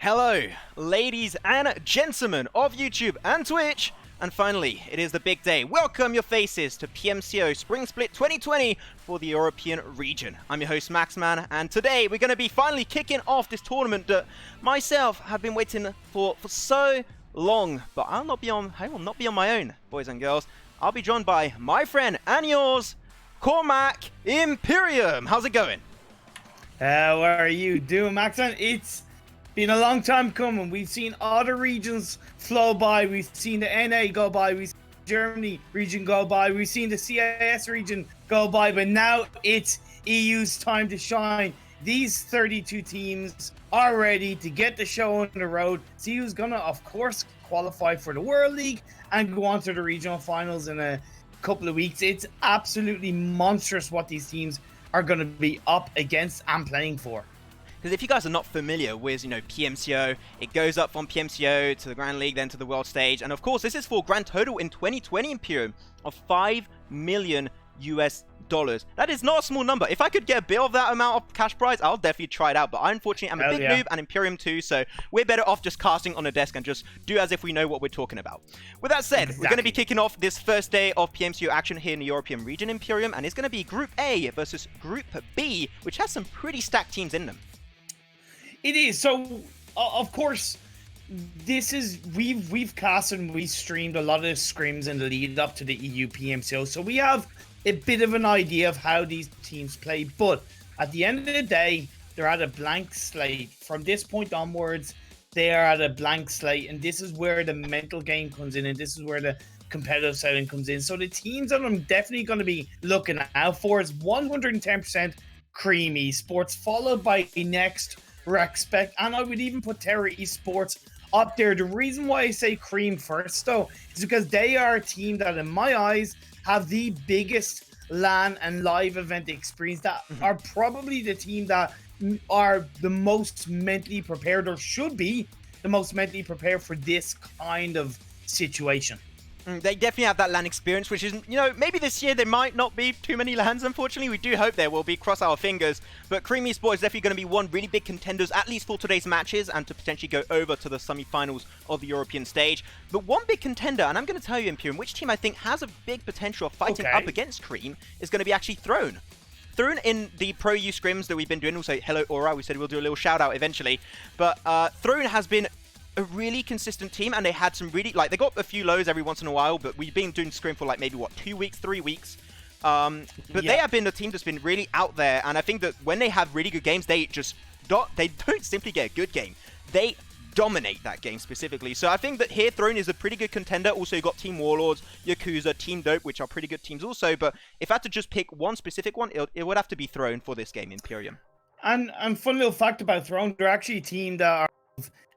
Hello, ladies and gentlemen of YouTube and Twitch, and finally, it is the big day. Welcome your faces to PMCO Spring Split 2020 for the European region. I'm your host Maxman, and today we're going to be finally kicking off this tournament that myself have been waiting for so long. But I will not be on my own, boys and girls. I'll be joined by my friend and yours, Cormac Imperium. How's it going? How are you doing, Maxman? It's been a long time coming. We've seen other regions flow by. We've seen the NA go by. We've seen the Germany region go by. We've seen the CIS region go by. But now it's EU's time to shine. These 32 teams are ready to get the show on the road. See who's going to, of course, qualify for the World League and go on to the regional finals in a couple of weeks. It's absolutely monstrous what these teams are going to be up against and playing for. Because if you guys are not familiar with, PMCO, it goes up from PMCO to the Grand League, then to the World Stage. And of course, this is for a grand total in 2020 Imperium of $5 million US. That is not a small number. If I could get a bit of that amount of cash prize, I'll definitely try it out. But I unfortunately am a big noob and Imperium too, so we're better off just casting on a desk and just do as if we know what we're talking about. With that said, we're going to be kicking off this first day of PMCO action here in the European region Imperium, and it's going to be Group A versus Group B, which has some pretty stacked teams in them. It is. So, of course, this is we've cast and we streamed a lot of the scrims in the lead up to the EU PMCO, so we have a bit of an idea of how these teams play. But at the end of the day, they're at a blank slate. From this point onwards, they are at a blank slate, and this is where the mental game comes in, and this is where the competitive setting comes in. So the teams that I'm definitely going to be looking out for is 110% Cream Esports, followed by the next REXPECT, and I would even put Terra Esports up there. The reason why I say Cream first, though, is because they are a team that, in my eyes, have the biggest LAN and live event experience, that are probably the team that are the most mentally prepared, or should be the most mentally prepared for this kind of situation. They definitely have that LAN experience, which is, maybe this year there might not be too many LANs, unfortunately. We do hope there will be, cross our fingers. But Cream Esports is definitely going to be one really big contenders, at least for today's matches, and to potentially go over to the semi-finals of the European stage. But one big contender, and I'm going to tell you, Imperium, which team I think has a big potential of fighting up against Cream, is going to be actually Throne. Throne in the Pro U scrims that we've been doing, also hello Aura, we said we'll do a little shout out eventually. But Throne has been a really consistent team, and they had some really, they got a few lows every once in a while, but we've been doing scrim for maybe 2 weeks, 3 weeks. But they have been a team that's been really out there, and I think that when they have really good games, they don't simply get a good game. They dominate that game specifically. So I think that here Throne is a pretty good contender. Also, you've got Team Warlords, Yakuza, Team Dope, which are pretty good teams also. But if I had to just pick one specific one, it would have to be Throne for this game, Imperium. And fun little fact about Throne, they're actually a team that are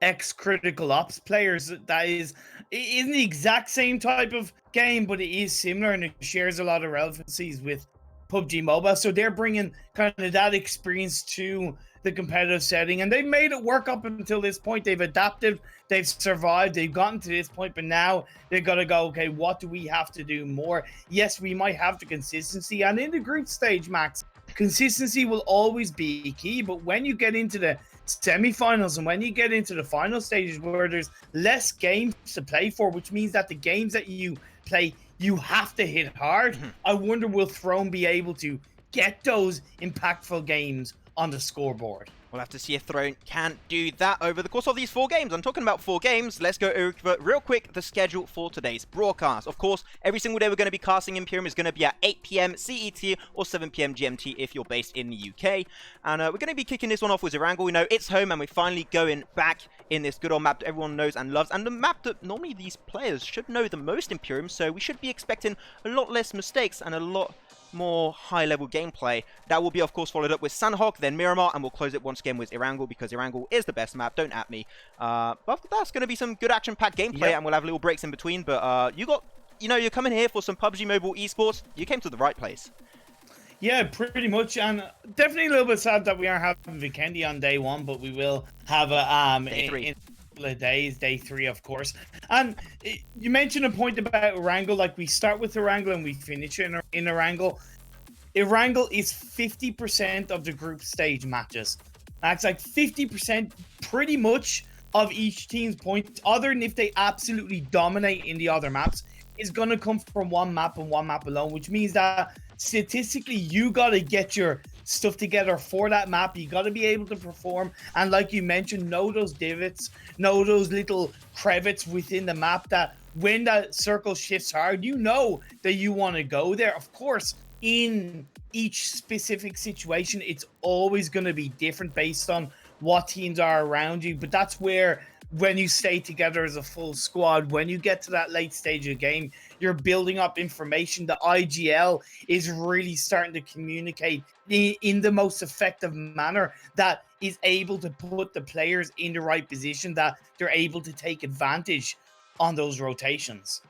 ex-Critical Ops players. That isn't the exact same type of game, but it is similar, and it shares a lot of relevancies with PUBG Mobile. So they're bringing kind of that experience to the competitive setting, and they've made it work up until this point. They've adapted, they've survived, they've gotten to this point, but now they've got to go, okay, what do we have to do more? Yes, we might have the consistency, and in the group stage, Max, consistency will always be key. But when you get into the semi-finals and when you get into the final stages where there's less games to play for, which means that the games that you play, you have to hit hard, I wonder, will Throne be able to get those impactful games on the scoreboard? We'll have to see if Throne can do that over the course of these 4 games. I'm talking about 4 games. Let's go over real quick the schedule for today's broadcast. Of course, every single day we're going to be casting Imperium is going to be at 8 PM CET or 7 PM GMT if you're based in the UK. And we're going to be kicking this one off with Erangel. We know it's home, and we're finally going back in this good old map that everyone knows and loves, and the map that normally these players should know the most, Imperium. So we should be expecting a lot less mistakes and a lot more high-level gameplay. That will be, of course, followed up with Sanhok, then Miramar, and we'll close it once again with Erangel, because Erangel is the best map. Don't at me. But that's going to be some good action-packed gameplay, and we'll have little breaks in between. But you're coming here for some PUBG Mobile Esports. You came to the right place. Yeah, pretty much, and definitely a little bit sad that we aren't having Vikendi on day 1, but we will have a day 3. in a couple of days, day 3, of course. And you mentioned a point about Erangel, we start with Erangel and we finish in Erangel. Erangel is 50% of the group stage matches. That's 50% pretty much of each team's points, other than if they absolutely dominate in the other maps, is going to come from one map and one map alone, which means that statistically, you got to get your stuff together for that map. You got to be able to perform. And like you mentioned, know those divots, know those little crevices within the map that when that circle shifts hard, you know that you want to go there. Of course, in each specific situation, it's always going to be different based on what teams are around you. But that's where, when you stay together as a full squad, when you get to that late stage of the game, you're building up information. The IGL is really starting to communicate in the most effective manner that is able to put the players in the right position, that they're able to take advantage on those rotations.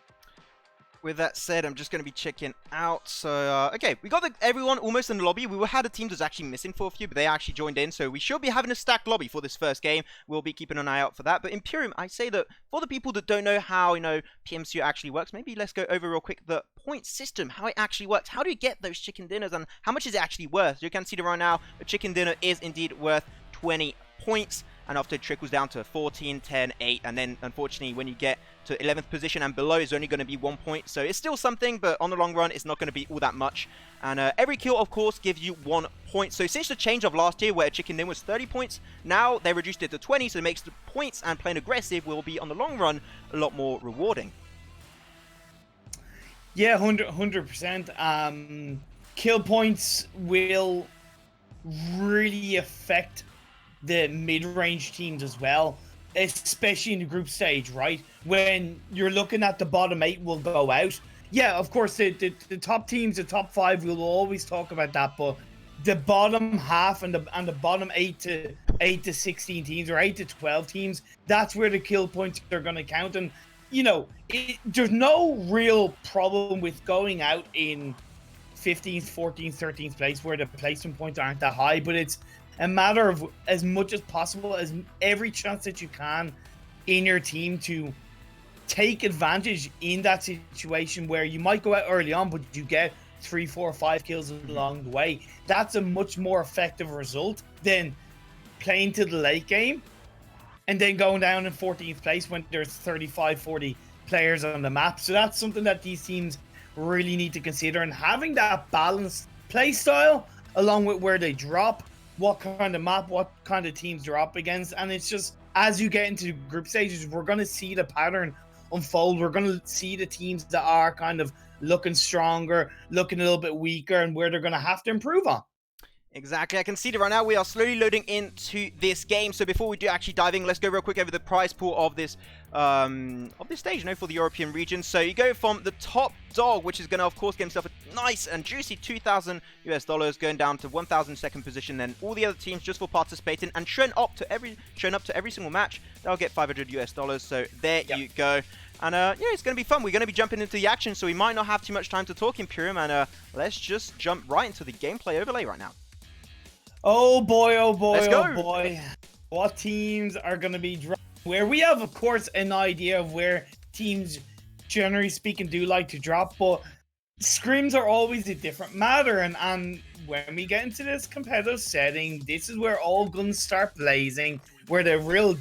With that said, I'm just going to be checking out. So, okay, we got everyone almost in the lobby. We had a team that's actually missing for a few, but they actually joined in. So we should be having a stacked lobby for this first game. We'll be keeping an eye out for that. But Imperium, I say that for the people that don't know how, PMCO actually works, maybe let's go over real quick the point system, how it actually works. How do you get those chicken dinners and how much is it actually worth? So you can see that right now, a chicken dinner is indeed worth 20 points. And after it trickles down to 14, 10, 8, and then unfortunately when you get to 11th position and below, it's only going to be 1 point. So it's still something, but on the long run, it's not going to be all that much. And every kill, of course, gives you 1 point. So since the change of last year where chicken dinner was 30 points, now they reduced it to 20, so it makes the points and playing aggressive will be, on the long run, a lot more rewarding. Yeah, 100%. Kill points will really affect the mid-range teams as well, especially in the group stage, right? When you're looking at the bottom 8 will go out. Yeah, of course, the top teams, the top 5, we'll always talk about that, but the bottom half and the bottom 8 to 16 teams or 8 to 12 teams, that's where the kill points are going to count. And, there's no real problem with going out in 15th, 14th, 13th place where the placement points aren't that high, but it's a matter of, as much as possible, as every chance that you can in your team to take advantage in that situation where you might go out early on, but you get 3, 4, 5 kills along the way. That's a much more effective result than playing to the late game and then going down in 14th place when there's 35, 40 players on the map. So that's something that these teams really need to consider, and having that balanced play style along with where they drop, what kind of map, what kind of teams they're up against. And it's just, as you get into group stages, we're going to see the pattern unfold. We're going to see the teams that are kind of looking stronger, looking a little bit weaker, and where they're going to have to improve on. Exactly, I can see that right now we are slowly loading into this game. So before we do actually dive in, let's go real quick over the prize pool of this stage, for the European region. So you go from the top dog, which is going to, of course, get himself a nice and juicy $2,000 US, going down to 1,000 second position. Then all the other teams, just for participating and showing up to every single match, they'll get $500 US. So there you go. And yeah, it's going to be fun. We're going to be jumping into the action, so we might not have too much time to talk, Imperium. And let's just jump right into the gameplay overlay right now. Oh boy, oh boy, Let's go. Oh boy. What teams are going to be dropping where? We have, of course, an idea of where teams, generally speaking, do like to drop, but scrims are always a different matter. And when we get into this competitive setting, this is where all guns start blazing, where the real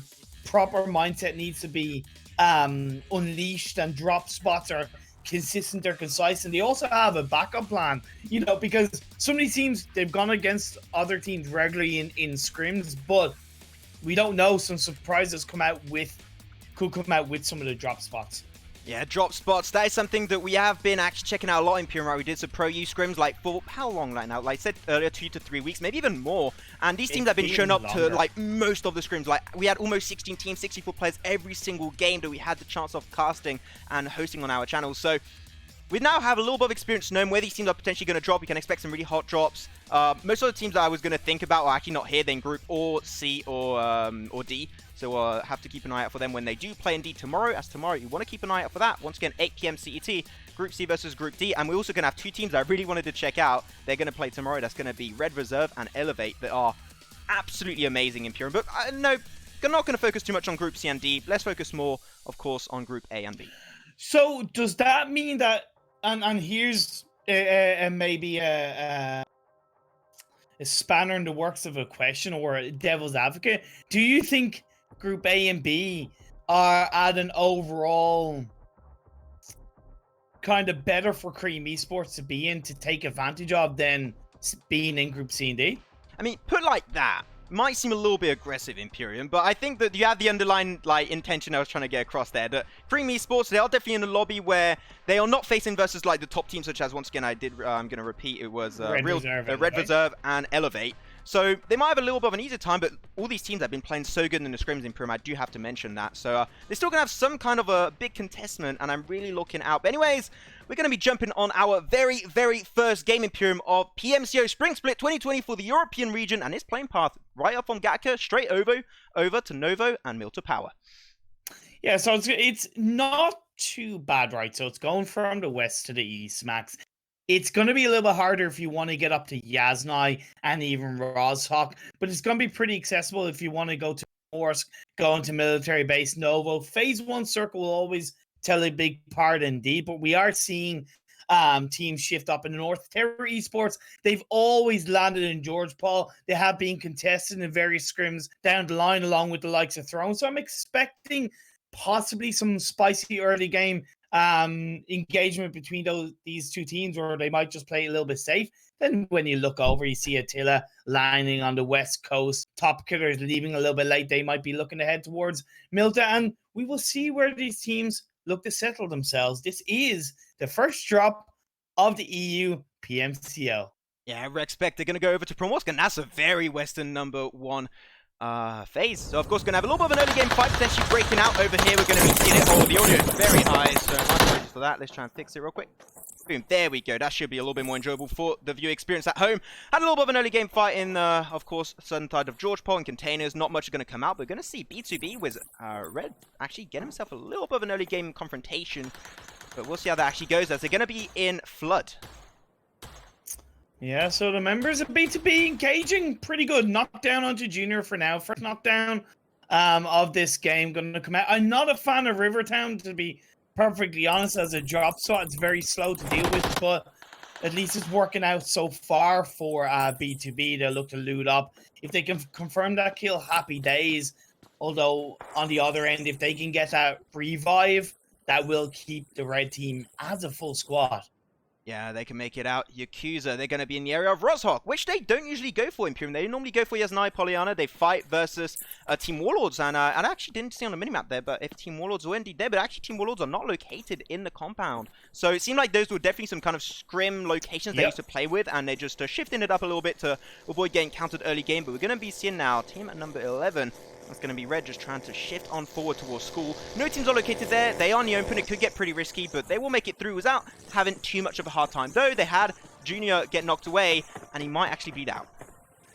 proper mindset needs to be unleashed, and drop spots are consistent, they're concise, and they also have a backup plan, because some of these teams, they've gone against other teams regularly in scrims, but we don't know, some surprises could come out with some of the drop spots. Yeah, drop spots. That is something that we have been actually checking out a lot in PMCO. We did some pro U scrims for how long right now? Like I said earlier, 2 to 3 weeks, maybe even more. And these teams have been shown up to most of the scrims. Like we had almost 16 teams, 64 players every single game that we had the chance of casting and hosting on our channel. So we now have a little bit of experience knowing where these teams are potentially going to drop. We can expect some really hot drops. Most of the teams that I was going to think about are actually not here. They're in Group or C or D. So we'll have to keep an eye out for them when they do play indeed tomorrow. As tomorrow, you want to keep an eye out for that. Once again, 8 PM CET, Group C versus Group D. And we're also going to have 2 teams that I really wanted to check out. They're going to play tomorrow. That's going to be Red Reserve and Elevate, that are absolutely amazing in Imperium. But no, I'm not going to focus too much on Group C and D. Let's focus more, of course, on Group A and B. So does that mean that, and here's maybe a spanner in the works of a question, or a devil's advocate, do you think Group A and B are at an overall kind of better for Cream Esports to be in to take advantage of than being in Group C and D? I mean, put like that, might seem a little bit aggressive, Imperium, but I think that you have the underlying intention I was trying to get across there. That Cream Esports, they are definitely in a lobby where they are not facing versus like the top teams, such as, once again, I'm going to repeat, it was Red Reserve and Elevate. So they might have a little bit of an easier time, but all these teams have been playing so good in the scrims, Imperium, I do have to mention that. So they're still going to have some kind of a big contestment, and I'm really looking out. But anyways, we're going to be jumping on our very, very first game, Imperium, of PMCO Spring Split 2020 for the European region, and it's playing path right up from Gatka, straight over to Novo and Milta Power. Yeah, so it's not too bad, right? So it's going from the west to the east, Max. It's going to be a little bit harder if you want to get up to Yasnai and even Rozhok, but it's going to be pretty accessible if you want to go to Orsk, go into Military Base Novo. Phase 1 circle will always tell a big part indeed, but we are seeing teams shift up in the north. Terror Esports, they've always landed in George Paul. They have been contested in various scrims down the line along with the likes of Throne, so I'm expecting possibly some spicy early game engagement between these two teams, or they might just play a little bit safe. Then when you look over, you see Attila lining on the west coast. Top Killers leaving a little bit late. They might be looking to head towards Milta, and we will see where these teams look to settle themselves. This is the first drop of the EU PMCO. Yeah, REXPECT, they're going to go over to Promorsk, and that's a very Western number one phase. So, of course, going to have a little bit of an early game fight potentially breaking out over here. We're going to be seeing it. Oh, the audio is very high, so my apologies for that. Let's try and fix it real quick. Boom, there we go. That should be a little bit more enjoyable for the view experience at home. Had a little bit of an early game fight in, of course, southern side of George Paul and containers. Not much is going to come out. We're going to see B2B with Red actually get himself a little bit of an early game confrontation. But we'll see how that actually goes, as they're going to be in Flood. Yeah, so the members of B2B engaging pretty good. Knockdown onto Junior for now. First knockdown of this game going to come out. I'm not a fan of Rivertown, to be perfectly honest, as a drop spot. It's very slow to deal with, but at least it's working out so far for B2B. They'll look to loot up. If they can confirm that kill, happy days. Although, on the other end, if they can get that revive, that will keep the red team as a full squad. Yeah, they can make it out. Yakuza, they're going to be in the area of Rozhok, which they don't usually go for, Imperium. They normally go for Yasnai Polyana. They fight versus Team Warlords. And I actually didn't see on the minimap there, but if Team Warlords were indeed there, but actually Team Warlords are not located in the compound. So it seemed like those were definitely some kind of scrim locations they used to play with, and they're just shifting it up a little bit to avoid getting countered early game. But we're going to be seeing now team at number 11. That's going to be Red, just trying to shift on forward towards school. No teams are located there. They are in the open. It could get pretty risky, but they will make it through without having too much of a hard time. Though they had Junior get knocked away, and he might actually bleed out.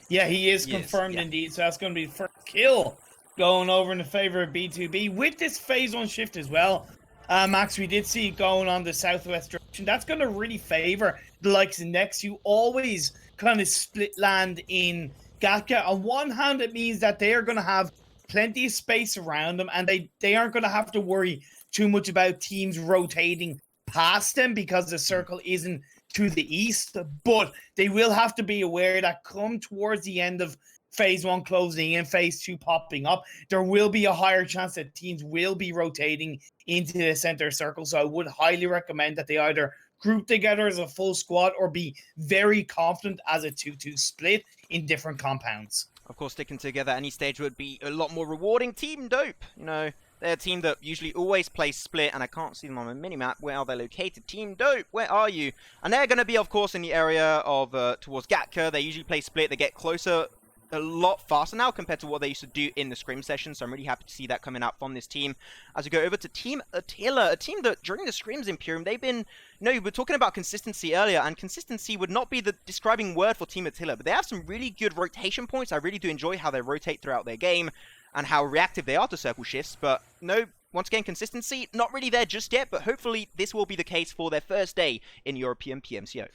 Yeah, he is confirmed indeed. So that's going to be the first kill going over in the favor of B2B with this phase 1 shift as well. Max, we did see going on the southwest direction. That's going to really favor the likes of Nex, who always kind of split land in Gatka. On one hand, it means that they are going to have plenty of space around them, and they aren't going to have to worry too much about teams rotating past them because the circle isn't to the east. But they will have to be aware that come towards the end of phase 1 closing and phase 2 popping up, there will be a higher chance that teams will be rotating into the center circle. So I would highly recommend that they either group together as a full squad or be very confident as a 2-2 split in different compounds. Of course, sticking together at any stage would be a lot more rewarding. Team Dope, you know, they're a team that usually always plays split, and I can't see them on the minimap. Where are they located? Team Dope, where are you? And they're going to be, of course, in the area of towards Gatka. They usually play split. They get closer a lot faster now compared to what they used to do in the scrim session, so I'm really happy to see that coming out from this team. As we go over to Team Attila, a team that during the scrims, Imperium, they've been, you know, we were talking about consistency earlier, and consistency would not be the describing word for Team Attila, but they have some really good rotation points. I really do enjoy how they rotate throughout their game and how reactive they are to circle shifts, but no, once again, consistency not really there just yet, but hopefully this will be the case for their first day in European PMCO.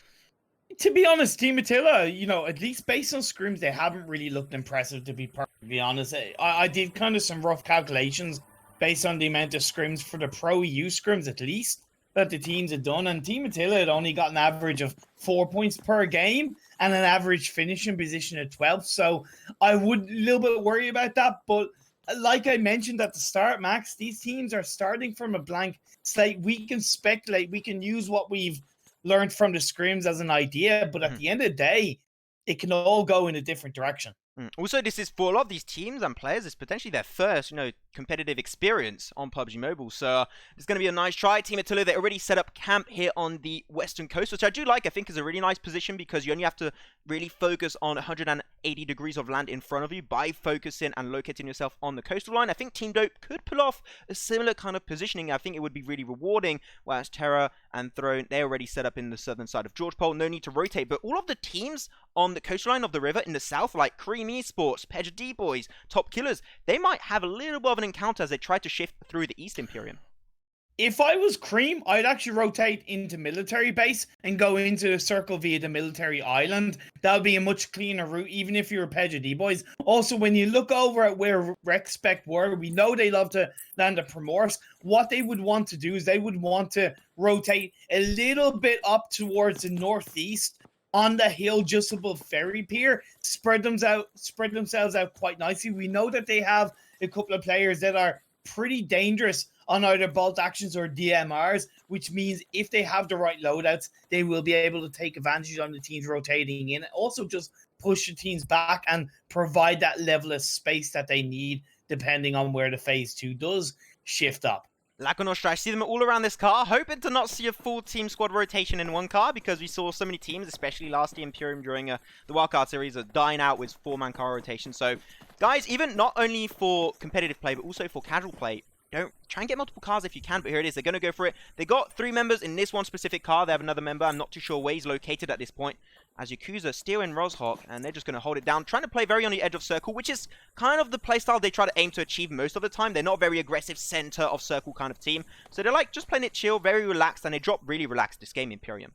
To be honest, Team Attila, you know, at least based on scrims, they haven't really looked impressive, to be perfectly honest. I did kind of some rough calculations based on the amount of scrims for the Pro EU scrims, at least, that the teams had done. And Team Attila had only got an average of 4 points per game and an average finishing position of 12th. So I would a little bit worry about that. But like I mentioned at the start, Max, these teams are starting from a blank slate. We can speculate. We can use what we've learned from the scrims as an idea. But at the end of the day, it can all go in a different direction. Also, this is for a lot of these teams and players, it's potentially their first, competitive experience on PUBG Mobile. So it's going to be a nice try. Team Attila, they already set up camp here on the western coast, which I do like. I think is a really nice position because you only have to really focus on 180 degrees of land in front of you by focusing and locating yourself on the coastal line. I think Team Dope could pull off a similar kind of positioning. I think it would be really rewarding, whereas Terra and Throne, they're already set up in the southern side of George Pole. No need to rotate, but all of the teams on the coastline of the river in the south, like Cream Esports, PedjaDBoy, Top Killers, they might have a little bit of an encounter as they try to shift through the East Imperium. If I was Cream, I'd actually rotate into military base and go into a circle via the military island. That would be a much cleaner route, even if you were PedjaDBoys. Also, when you look over at where REXPECT were, we know they love to land at Primorsk. What they would want to do is they would want to rotate a little bit up towards the northeast on the hill just above Ferry Pier, spread themselves out quite nicely. We know that they have a couple of players that are pretty dangerous on either bolt actions or DMRs, which means if they have the right loadouts, they will be able to take advantage on the teams rotating in. Also just push the teams back and provide that level of space that they need depending on where the phase 2 does shift up. LAKONOSTRA, I see them all around this car, hoping to not see a full team squad rotation in one car because we saw so many teams, especially last year Imperium during the wildcard series, are dying out with 4-man car rotation. So, guys, even not only for competitive play, but also for casual play, don't try and get multiple cars if you can, but here it is. They're going to go for it. They got 3 members in this one specific car. They have another member. I'm not too sure where he's located at this point. As Yakuza stealing Rozhok, and they're just going to hold it down, trying to play very on the edge of circle, which is kind of the playstyle they try to aim to achieve most of the time. They're not a very aggressive center of circle kind of team. So they're like just playing it chill, very relaxed, and they drop really relaxed this game, Imperium.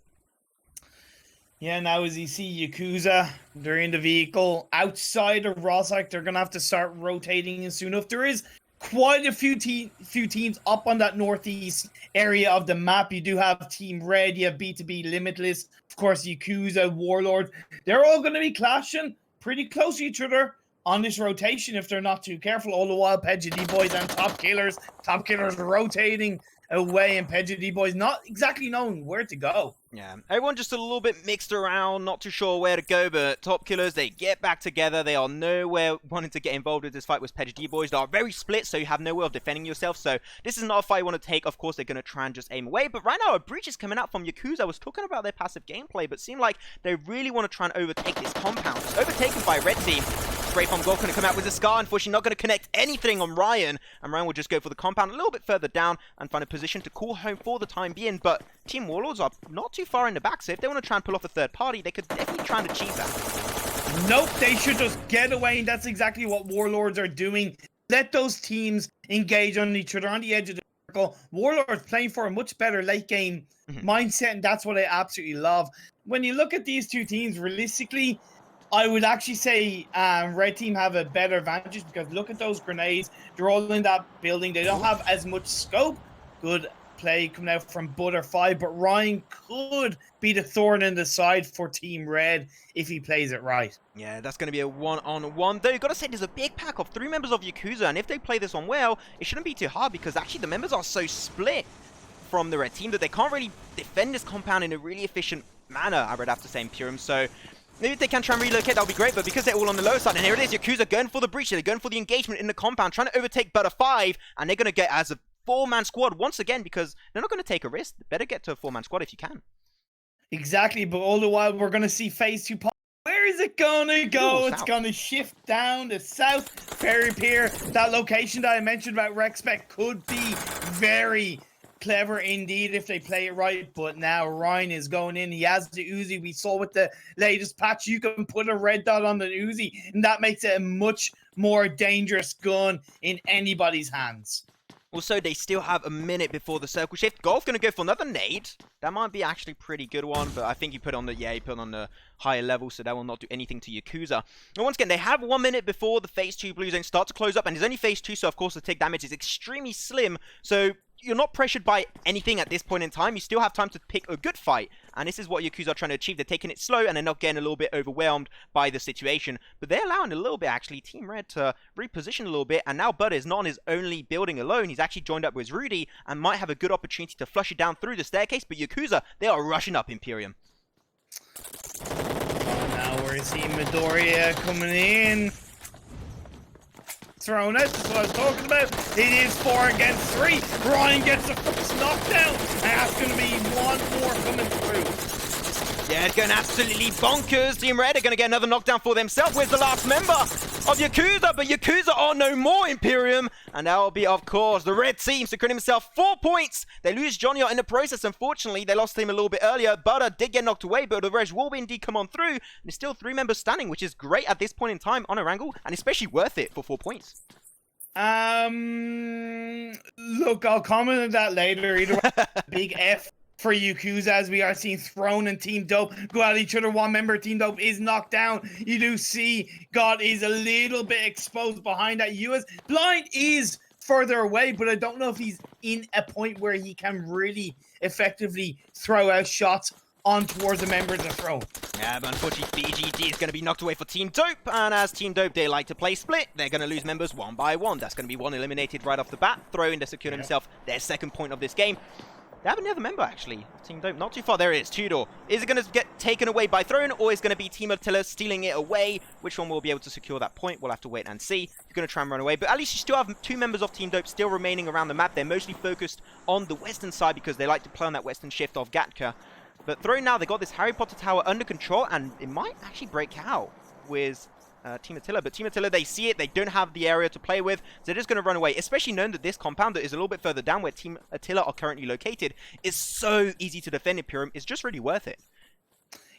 Yeah, now as you see Yakuza, they're in the vehicle outside of Rozhok. They're going to have to start rotating in soon enough. There is quite a few teams up on that northeast area of the map. You do have Team Red, you have B2B Limitless, of course Yakuza, Warlords. They're all going to be clashing pretty close to each other on this rotation if they're not too careful. All the while, PedjaDBoys and Top Killers rotating away, and PedjaDBoys not exactly knowing where to go. Yeah, everyone just a little bit mixed around, not too sure where to go, but Top Killers, they get back together. They are nowhere wanting to get involved with this fight with PedjaDBoys. They are very split, so you have no way of defending yourself. So this is not a fight you want to take. Of course, they're going to try and just aim away. But right now, a breach is coming out from Yakuza. I was talking about their passive gameplay, but it seemed like they really want to try and overtake this compound. It's overtaken by Red Team. Spray from Gold going to come out with a Scar. Unfortunately, not going to connect anything on Ryan. And Ryan will just go for the compound a little bit further down and find a position to call home for the time being. But Team Warlords are not too far in the back, so if they want to try and pull off a third party, they could definitely try and achieve that. Nope, they should just get away, and that's exactly what Warlords are doing. Let those teams engage on each other on the edge of the circle. Warlords playing for a much better late game mindset, and that's what I absolutely love. When you look at these two teams, realistically, I would actually say Red Team have a better advantage because look at those grenades. They're all in that building. They don't have as much scope. Good play coming out from Butter5, but Ryan could be the thorn in the side for Team Red if he plays it right. Yeah, that's going to be a one-on-one. Though, you've got to say, there's a big pack of 3 members of Yakuza, and if they play this one well, it shouldn't be too hard because actually the members are so split from the Red Team that they can't really defend this compound in a really efficient manner, I would have to say, Imperium. So maybe if they can try and relocate, that would be great, but because they're all on the lower side, and here it is, Yakuza going for the breach, they're going for the engagement in the compound, trying to overtake Butter5, and they're going to get as a 4-man squad once again because they're not going to take a risk. Better get to a 4-man squad if you can. Exactly, but all the while we're going to see phase 2 pop. Where is it going to go? Ooh, it's going to shift down to south. Ferry Pier, that location that I mentioned about REXPECT could be very clever indeed if they play it right, but now Ryan is going in. He has the Uzi. We saw with the latest patch, you can put a red dot on the Uzi, and that makes it a much more dangerous gun in anybody's hands. Also, they still have a minute before the circle shift. Golf going to go for another nade. That might be actually a pretty good one, but I think he put on the, he put on the higher level, so that will not do anything to Yakuza. And once again, they have 1 minute before the phase 2 blue zone start to close up, and there's only phase 2, so of course the take damage is extremely slim. So you're not pressured by anything at this point in time. You still have time to pick a good fight. And this is what Yakuza are trying to achieve. They're taking it slow and they're not getting a little bit overwhelmed by the situation. But they're allowing a little bit, actually, Team Red to reposition a little bit. And now Bud is not on his only building alone. He's actually joined up with Rudy and might have a good opportunity to flush it down through the staircase. But Yakuza, they are rushing up Imperium. Now we're seeing Midoriya coming in. Thrown out, that's what I was talking about. It is 4 against 3. Ryan gets the first knockdown, and that's going to be one more coming through. Yeah, it's going absolutely bonkers. Team Red are going to get another knockdown for themselves. Where's the last member of Yakuza? But Yakuza are no more, Imperium. And that will be, of course, the red team securing himself 4 points. They lose Johnny in the process, unfortunately. They lost him a little bit earlier. Butter did get knocked away, but the Res will indeed come on through. And there's still 3 members standing, which is great at this point in time on Erangel, and especially worth it for 4 points. Look, I'll comment on that later. Either way, big F for Yakuza, as we are seeing Throne and Team Dope go at each other. One member, Team Dope, is knocked down. You do see God is a little bit exposed behind that. US Blind is further away, but I don't know if he's in a point where he can really effectively throw out shots on towards the members of Throne. Yeah, but unfortunately, BGD is going to be knocked away for Team Dope, and as Team Dope, they like to play split, they're going to lose members one by one. That's going to be one eliminated right off the bat. Throwing to secure himself their 2nd point of this game. They have another member, actually. Team Dope, not too far. There it is, Tudor. Is it going to get taken away by Throne, or is it going to be Team Attila stealing it away? Which one will be able to secure that point? We'll have to wait and see. He's going to try and run away, but at least you still have 2 members of Team Dope still remaining around the map. They're mostly focused on the western side because they like to play on that western shift of Gatka. But Throne now, they got this Harry Potter tower under control, and it might actually break out with Team Attila. But Team Attila, they see it, they don't have the area to play with, so they're just going to run away, especially knowing that this compound that is a little bit further down where Team Attila are currently located is so easy to defend. Imperium is just really worth it.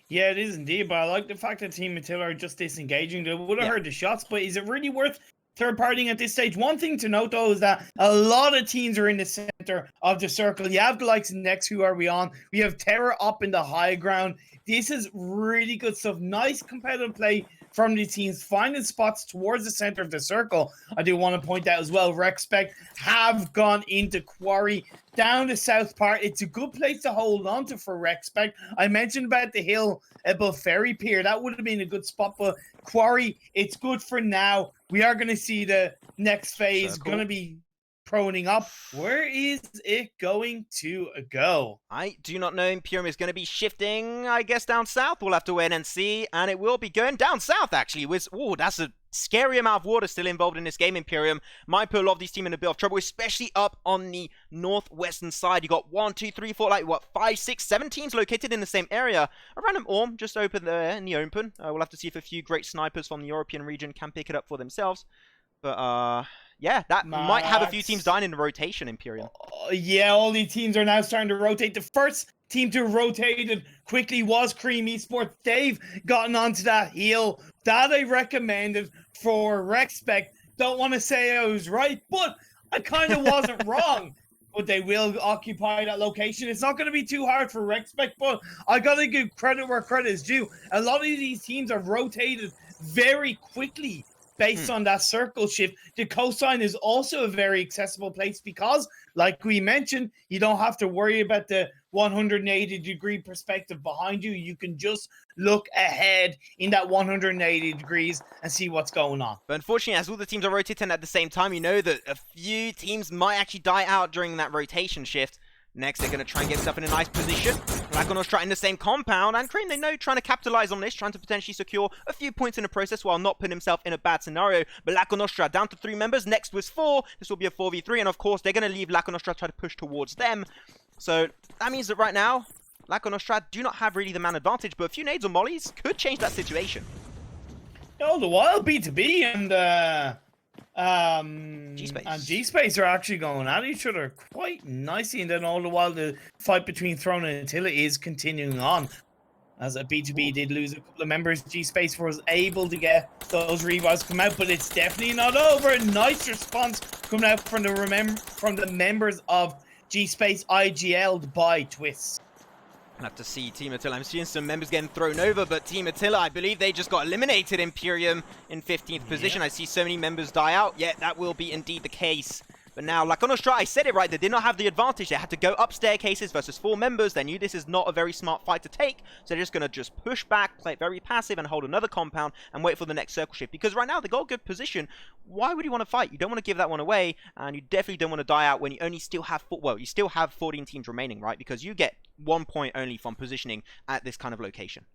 Yeah, it is indeed, but I like the fact that Team Attila are just disengaging. They would have heard the shots, but is it really worth third-partying at this stage? One thing to note, though, is that a lot of teams are in the center of the circle. You have the likes of Next, who are we on? We have Terra up in the high ground. This is really good stuff. Nice competitive play from the teams, finding spots towards the center of the circle. I do want to point out as well, REXPECT have gone into Quarry down the south part. It's a good place to hold on to for REXPECT. I mentioned about the hill above Ferry Pier. That would have been a good spot, but Quarry, it's good for now. We are going to see the next phase going to be proning up. Where is it going to go? I do not know. Imperium is going to be shifting, I guess, down south. We'll have to wait and see. And it will be going down south, actually. Oh, that's a scary amount of water still involved in this game, Imperium. Might put a lot of these teams in a bit of trouble, especially up on the northwestern side. You got 1, 2, 3, 4, like, what, 5, 6, 7 teams located in the same area. A random Orm just open there in the open. We'll have to see if a few great snipers from the European region can pick it up for themselves. But, yeah, that might have a few teams dying in the rotation, Imperium. Yeah, all these teams are now starting to rotate. The first team to rotate quickly was Cream Esports. They've gotten onto that heel that I recommended for REXPECT. Don't want to say I was right, but I kind of wasn't wrong. But they will occupy that location. It's not going to be too hard for REXPECT, but I got to give credit where credit is due. A lot of these teams have rotated very quickly based on that circle shift. The coastline is also a very accessible place because, like we mentioned, you don't have to worry about the 180-degree perspective behind you. You can just look ahead in that 180 degrees and see what's going on. But unfortunately, as all the teams are rotating at the same time, you know that a few teams might actually die out during that rotation shift. Next, they're going to try and get themselves in a nice position. LAKONOSTRA in the same compound, and Cream, they know, trying to capitalize on this, trying to potentially secure a few points in the process while not putting himself in a bad scenario. But LAKONOSTRA down to 3 members, Next was 4. This will be a 4v3, and of course, they're going to leave LAKONOSTRA try to push towards them. So that means that right now, LAKONOSTRA do not have really the man advantage, but a few nades or mollies could change that situation. All the while, B2B and G-Space. And G-Space are actually going at each other quite nicely, and then all the while the fight between Throne and Attila is continuing on. As a B2B did lose a couple of members, G-Space was able to get those revives come out, but it's definitely not over. Nice response coming out from the members of G-Space, IGL'd by Twist. I'll have to see Team Attila. I'm seeing some members getting thrown over, but Team Attila, I believe they just got eliminated. Imperium in 15th position. I see so many members die out. Yeah, that will be indeed the case. But now, LAKONOSTRA, I said it right, they did not have the advantage. They had to go up staircases versus 4 members. They knew this is not a very smart fight to take, so they're just going to just push back, play it very passive, and hold another compound and wait for the next circle shift. Because right now, they got a good position. Why would you want to fight? You don't want to give that one away, and you definitely don't want to die out when you only still have, you still have 14 teams remaining, right? Because you get 1 point only from positioning at this kind of location.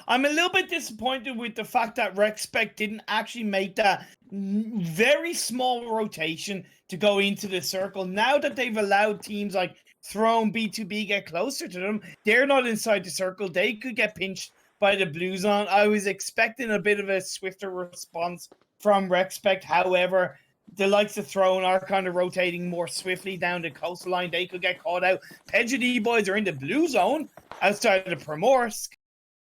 I'm a little bit disappointed with the fact that REXPECT didn't actually make that very small rotation to go into the circle. Now that they've allowed teams like Throne, B2B get closer to them, they're not inside the circle. They could get pinched by the Blue Zone. I was expecting a bit of a swifter response from REXPECT. However, the likes of Throne are kind of rotating more swiftly down the coastline. They could get caught out. PedjaDBoys are in the Blue Zone outside of the Primorsk.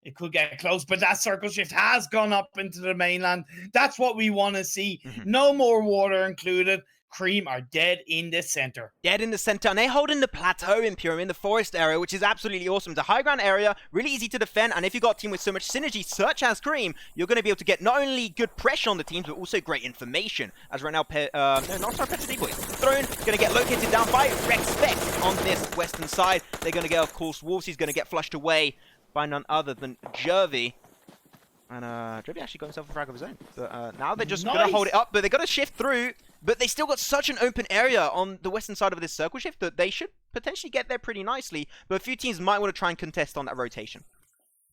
It could get close, but that circle shift has gone up into the mainland. That's what we want to see. No more water included. Cream are dead in the center. Dead in the center, and they hold in the plateau Imperium in the forest area, which is absolutely awesome. It's a high ground area, really easy to defend, and if you've got a team with so much synergy, such as Cream, you're going to be able to get not only good pressure on the teams, but also great information. As right now, PedjaDBoy. Throne going to get located down by REXPECT on this western side. They're going to get, of course, Wolves. He's going to get flushed away by none other than Jervy. And Jervy actually got himself a frag of his own. But now they're just going to hold it up, but they're going to shift through. But they still got such an open area on the western side of this circle shift that they should potentially get there pretty nicely. But a few teams might want to try and contest on that rotation.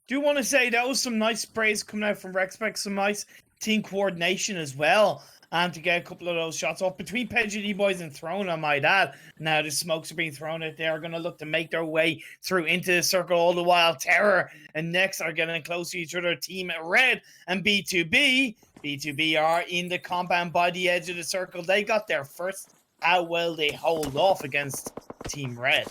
Do want to say that was some nice sprays coming out from REXPECT, some nice team coordination as well. And to get a couple of those shots off between PedjaDBoys and Throne, I might add. Now the smokes are being thrown out. They are going to look to make their way through into the circle, all the while Terror and Nex are getting close to each other. Team Red and B2B. B2B are in the compound by the edge of the circle. They got there first. How well they hold off against Team Red.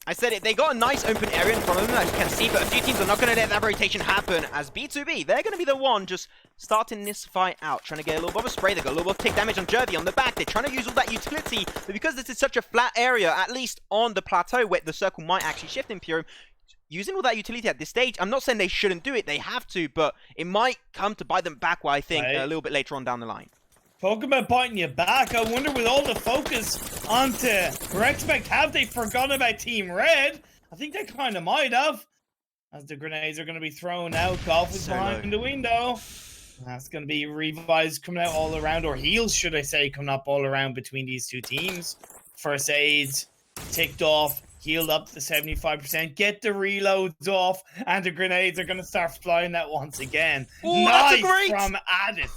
I said it, they got a nice open area in front of them, as you can see, but a few teams are not going to let that rotation happen, as B2B, they're going to be the one just starting this fight out, trying to get a little bit of a spray. They got a little bit of tick damage on Jervy on the back. They're trying to use all that utility, but because this is such a flat area, at least on the plateau where the circle might actually shift Imperium, using all that utility at this stage, I'm not saying they shouldn't do it, they have to, but it might come to bite them back, I think, a little bit later on down the line. Talking about biting you back, I wonder with all the focus onto REXPECT, have they forgotten about Team Red? I think they kind of might have. As the grenades are going to be thrown out, Golf is behind the window. That's going to be revives coming out all around, or heals, should I say, coming up all around between these two teams. First aids ticked off, healed up to 75%. Get the reloads off, and the grenades are going to start flying out once again. Ooh, nice that's from Addis.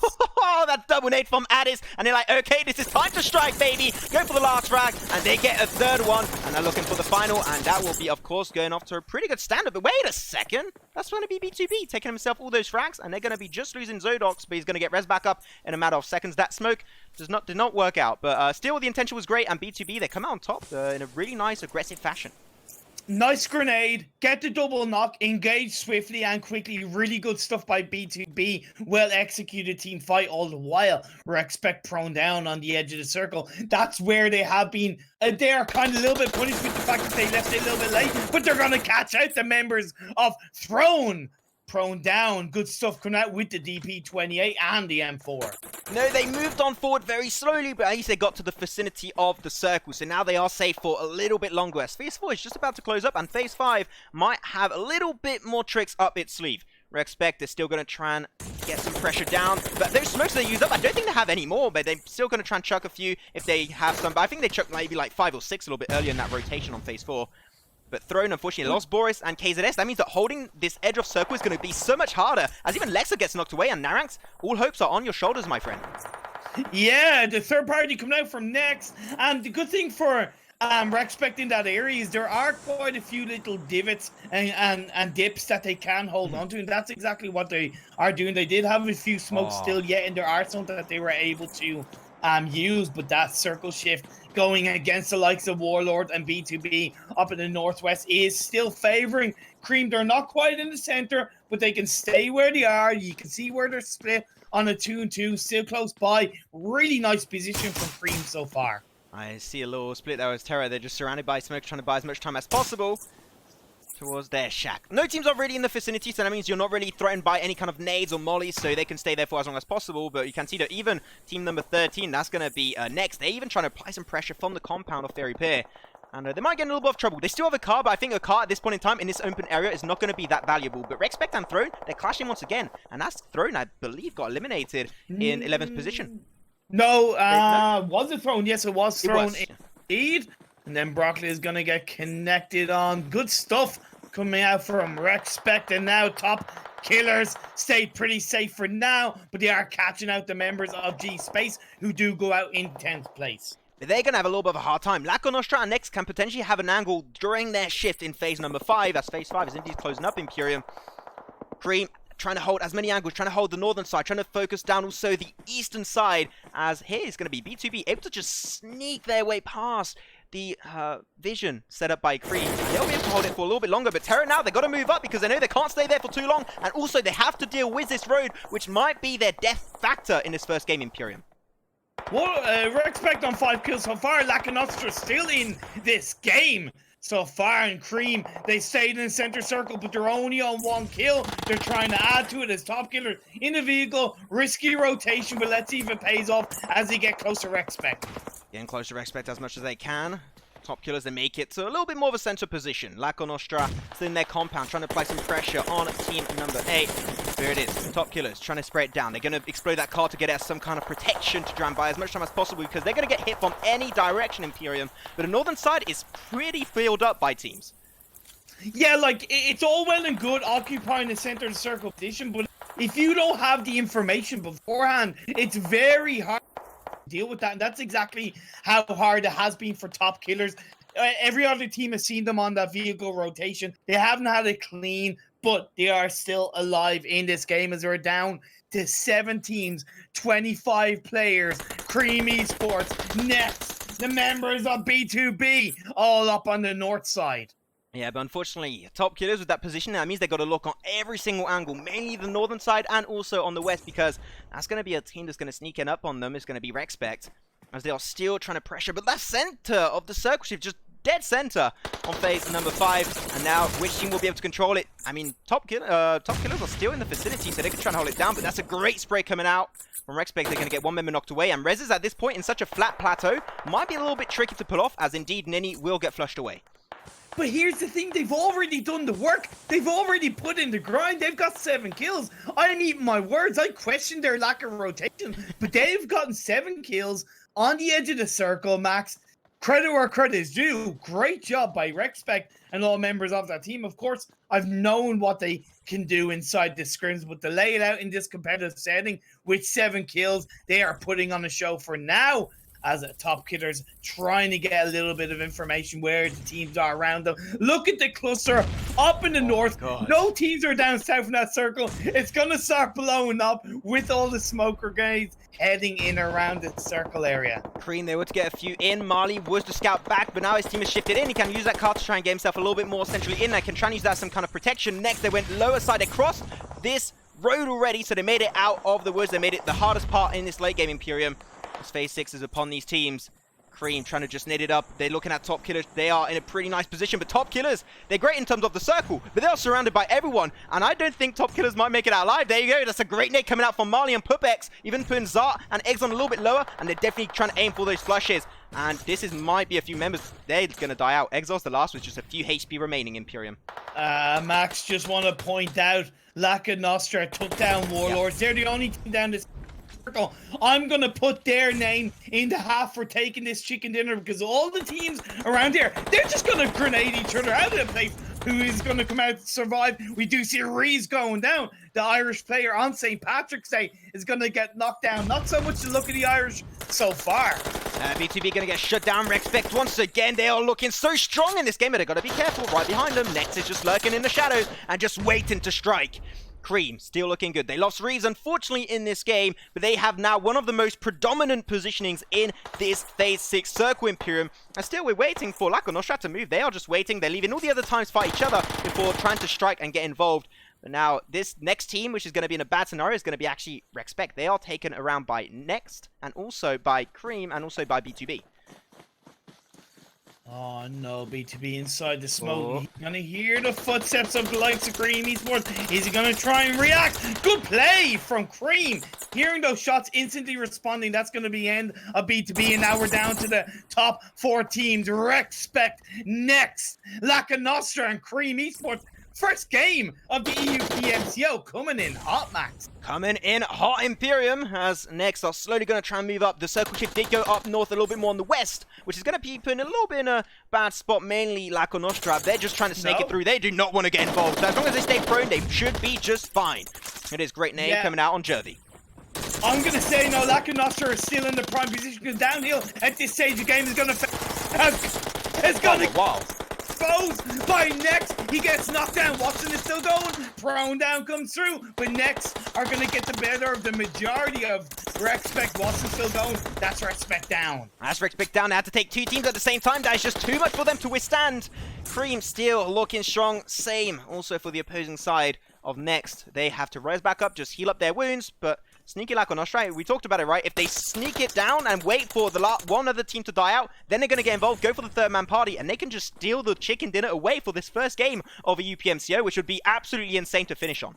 Oh, that double nade from Addis, and they're like, okay, this is time to strike, baby. Go for the last frag, and they get a third one, and they're looking for the final, and that will be, of course, going off to a pretty good standard. But wait a second, that's going to be B2B taking himself all those frags, and they're going to be just losing Zodox, but he's going to get res back up in a matter of seconds. That smoke did not work out, but still the intention was great, and B2B, they come out on top in a really nice, aggressive fashion. Nice grenade, get the double knock, engage swiftly and quickly. Really good stuff by B2B. Well executed team fight all the while. REXPECT prone down on the edge of the circle. That's where they have been. They are kind of a little bit punished with the fact that they left it a little bit late, but they're going to catch out the members of Throne. Prone down. Good stuff coming out with the DP28 and the M4. No, they moved on forward very slowly, but at least they got to the vicinity of the circle. So now they are safe for a little bit longer. As Phase 4 is just about to close up, and Phase 5 might have a little bit more tricks up its sleeve. REXPECT is still going to try and get some pressure down. But those smokes they use up, I don't think they have any more, but they're still going to try and chuck a few if they have some. But I think they chucked maybe like 5 or 6 a little bit earlier in that rotation on Phase 4. But Throne, unfortunately, lost Boris and KZS. That means that holding this edge of circle is going to be so much harder, as even Lexa gets knocked away, and Naranx, all hopes are on your shoulders, my friend. Yeah, the third party coming out from Nex. And the good thing for REXPECT in that area is there are quite a few little divots and dips that they can hold on to, and that's exactly what they are doing. They did have a few smokes still yet in their arsenal that they were able to use, but that circle shift going against the likes of Warlords and B2B up in the northwest is still favoring Cream. They're not quite in the center, but they can stay where they are. You can see where they're split on a 2-2, still close by. Really nice position from Cream so far. I see a little split there with Terra. They're just surrounded by smoke, trying to buy as much time as possible. towards their shack. No teams are really in the vicinity, so that means you're not really threatened by any kind of nades or mollies, so they can stay there for as long as possible. But you can see that even team number 13, that's going to be next. They're even trying to apply some pressure from the compound of Fairy Pier. And they might get in a little bit of trouble. They still have a car, but I think a car at this point in time in this open area is not going to be that valuable. But REXPECT and Throne, they're clashing once again. And that's Throne, I believe, got eliminated in 11th position. No, was it Throne? Yes, it was Throne indeed. And then Broccoli is going to get connected on. Good stuff coming out from REXPECT. And now Top Killers stayed pretty safe for now. But they are catching out the members of G Space who do go out in 10th place. They're going to have a little bit of a hard time. LAKONOSTRA and Next can potentially have an angle during their shift in phase number 5, as phase 5 is indeed closing up Imperium. Cream trying to hold as many angles, trying to hold the northern side, trying to focus down also the eastern side, as here is going to be B2B able to just sneak their way past the vision set up by Cream. They'll be able to hold it for a little bit longer, but Terra now, they've got to move up because they know they can't stay there for too long, and also they have to deal with this road, which might be their death factor in this first game, Imperium. Well, REXPECT on 5 kills so far. LAKONOSTRA still in this game so far. And Cream, they stayed in the center circle, but they're only on 1 kill. They're trying to add to it as Top Killer in the vehicle. Risky rotation, but let's see if it pays off as they get closer to REXPECT. Getting close to REXPECT as much as they can. Top Killers, they make it to a little bit more of a center position. LAKONOSTRA still in their compound, trying to apply some pressure on team number 8. There it is. Top Killers trying to spray it down. They're going to explode that car to get out some kind of protection to try and buy as much time as possible because they're going to get hit from any direction, Imperium. But the northern side is pretty filled up by teams. Yeah, like, it's all well and good occupying the center of the circle position, but if you don't have the information beforehand, it's very hard deal with that, and that's exactly how hard it has been for Top Killers. Every other team has seen them on that vehicle rotation. They haven't had it clean, but they are still alive in this game as they're down to 7 teams, 25 players. Cream Esports, Next, the members of B2B, all up on the north side. Yeah, but unfortunately, Top Killers with that position, that means they've got to look on every single angle, mainly the northern side and also on the west, because that's going to be a team that's going to sneak in up on them. It's going to be REXPECT, as they are still trying to pressure. But that center of the circle shift, just dead center on phase number 5, and now which team will be able to control it? I mean, Top Killers are still in the vicinity, so they can try and hold it down, but that's a great spray coming out from REXPECT. They're going to get 1 member knocked away, and Rez's at this point in such a flat plateau might be a little bit tricky to pull off, as indeed Nini will get flushed away. But here's the thing, they've already done the work. They've already put in the grind. They've got 7 kills. I'm eating my words. I questioned their lack of rotation, but they've gotten 7 kills on the edge of the circle, Max. Credit where credit is due. Great job by REXPECT and all members of that team. Of course, I've known what they can do inside the scrims, but to lay it out in this competitive setting with 7 kills, they are putting on a show for now. As a Top Killers trying to get a little bit of information where the teams are around them. Look at the cluster up in the north. No teams are down south in that circle. It's going to start blowing up with all the smoke grenades heading in around the circle area. Cream, they were to get a few in. Marley was to scout back, but now his team has shifted in. He can use that car to try and get himself a little bit more centrally in. They can try and use that as some kind of protection. Next, they went lower side across this road already, so they made it out of the woods. They made it the hardest part in this late game, Imperium. Phase 6 is upon these teams. Cream trying to just knit it up. They're looking at Top Killers. They are in a pretty nice position, but Top Killers, they're great in terms of the circle, but they are surrounded by everyone, and I don't think Top Killers might make it out alive. There you go. That's a great nade coming out from Marley and PUBX, even putting Zart and Eggs on a little bit lower, and they're definitely trying to aim for those flushes, and this might be a few members. They're going to die out. Exhaust the last with just a few HP remaining, Imperium. Max, just want to point out, LAKONOSTRA took down Warlords. They're the only team down this circle. I'm gonna put their name in the half for taking this chicken dinner, because all the teams around here, they're just gonna grenade each other out of the place. Who is gonna come out and survive? We do see Reese going down. The Irish player on St. Patrick's Day is gonna get knocked down. Not so much to look at the Irish so far. B2B gonna get shut down. REXPECT once again. They are looking so strong in this game, but they gotta be careful. Right behind them, Next is just lurking in the shadows and just waiting to strike. Cream still looking good. They lost Reeves, unfortunately, in this game, but they have now one of the most predominant positionings in this Phase 6 Circle, Imperium. And still, we're waiting for LAKONOSTRA to move. They are just waiting. They're leaving all the other times fight each other before trying to strike and get involved. But now, this next team, which is going to be in a bad scenario, is going to be actually REXPECT. They are taken around by Next, and also by Cream, and also by B2B. Oh no, B2B inside the smoke. He's gonna hear the footsteps of the likes of Cream Esports. Is he gonna try and react? Good play from Cream. Hearing those shots, instantly responding. That's gonna be the end of B2B. And now we're down to the top 4 teams. REXPECT next. LAKONOSTRA and Cream Esports. First game of the EU PMCO coming in hot, Max. Coming in hot, Imperium, as next are slowly going to try and move up. The circle shift did go up north a little bit more on the west, which is going to be putting a little bit in a bad spot, mainly LAKONOSTRA. They're just trying to snake it through. They do not want to get involved. So as long as they stay prone, they should be just fine. It is great nade coming out on Jervy. I'm going to say, no, LAKONOSTRA is still in the prime position because downhill at this stage the game is going to... It's going to... Wow. Exposed by Next. He gets knocked down. Watson is still going. Prone down comes through. But Next are going to get the better of the majority of REXPECT. Watson still going. That's REXPECT down. That's REXPECT down. They had to take 2 teams at the same time. That is just too much for them to withstand. Cream still looking strong. Same also for the opposing side of Next. They have to rise back up, just heal up their wounds. But sneaky LAKONOSTRA, we talked about it, right? If they sneak it down and wait for the one other team to die out, then they're going to get involved, go for the third man party, and they can just steal the chicken dinner away for this first game of a UPMCO, which would be absolutely insane to finish on.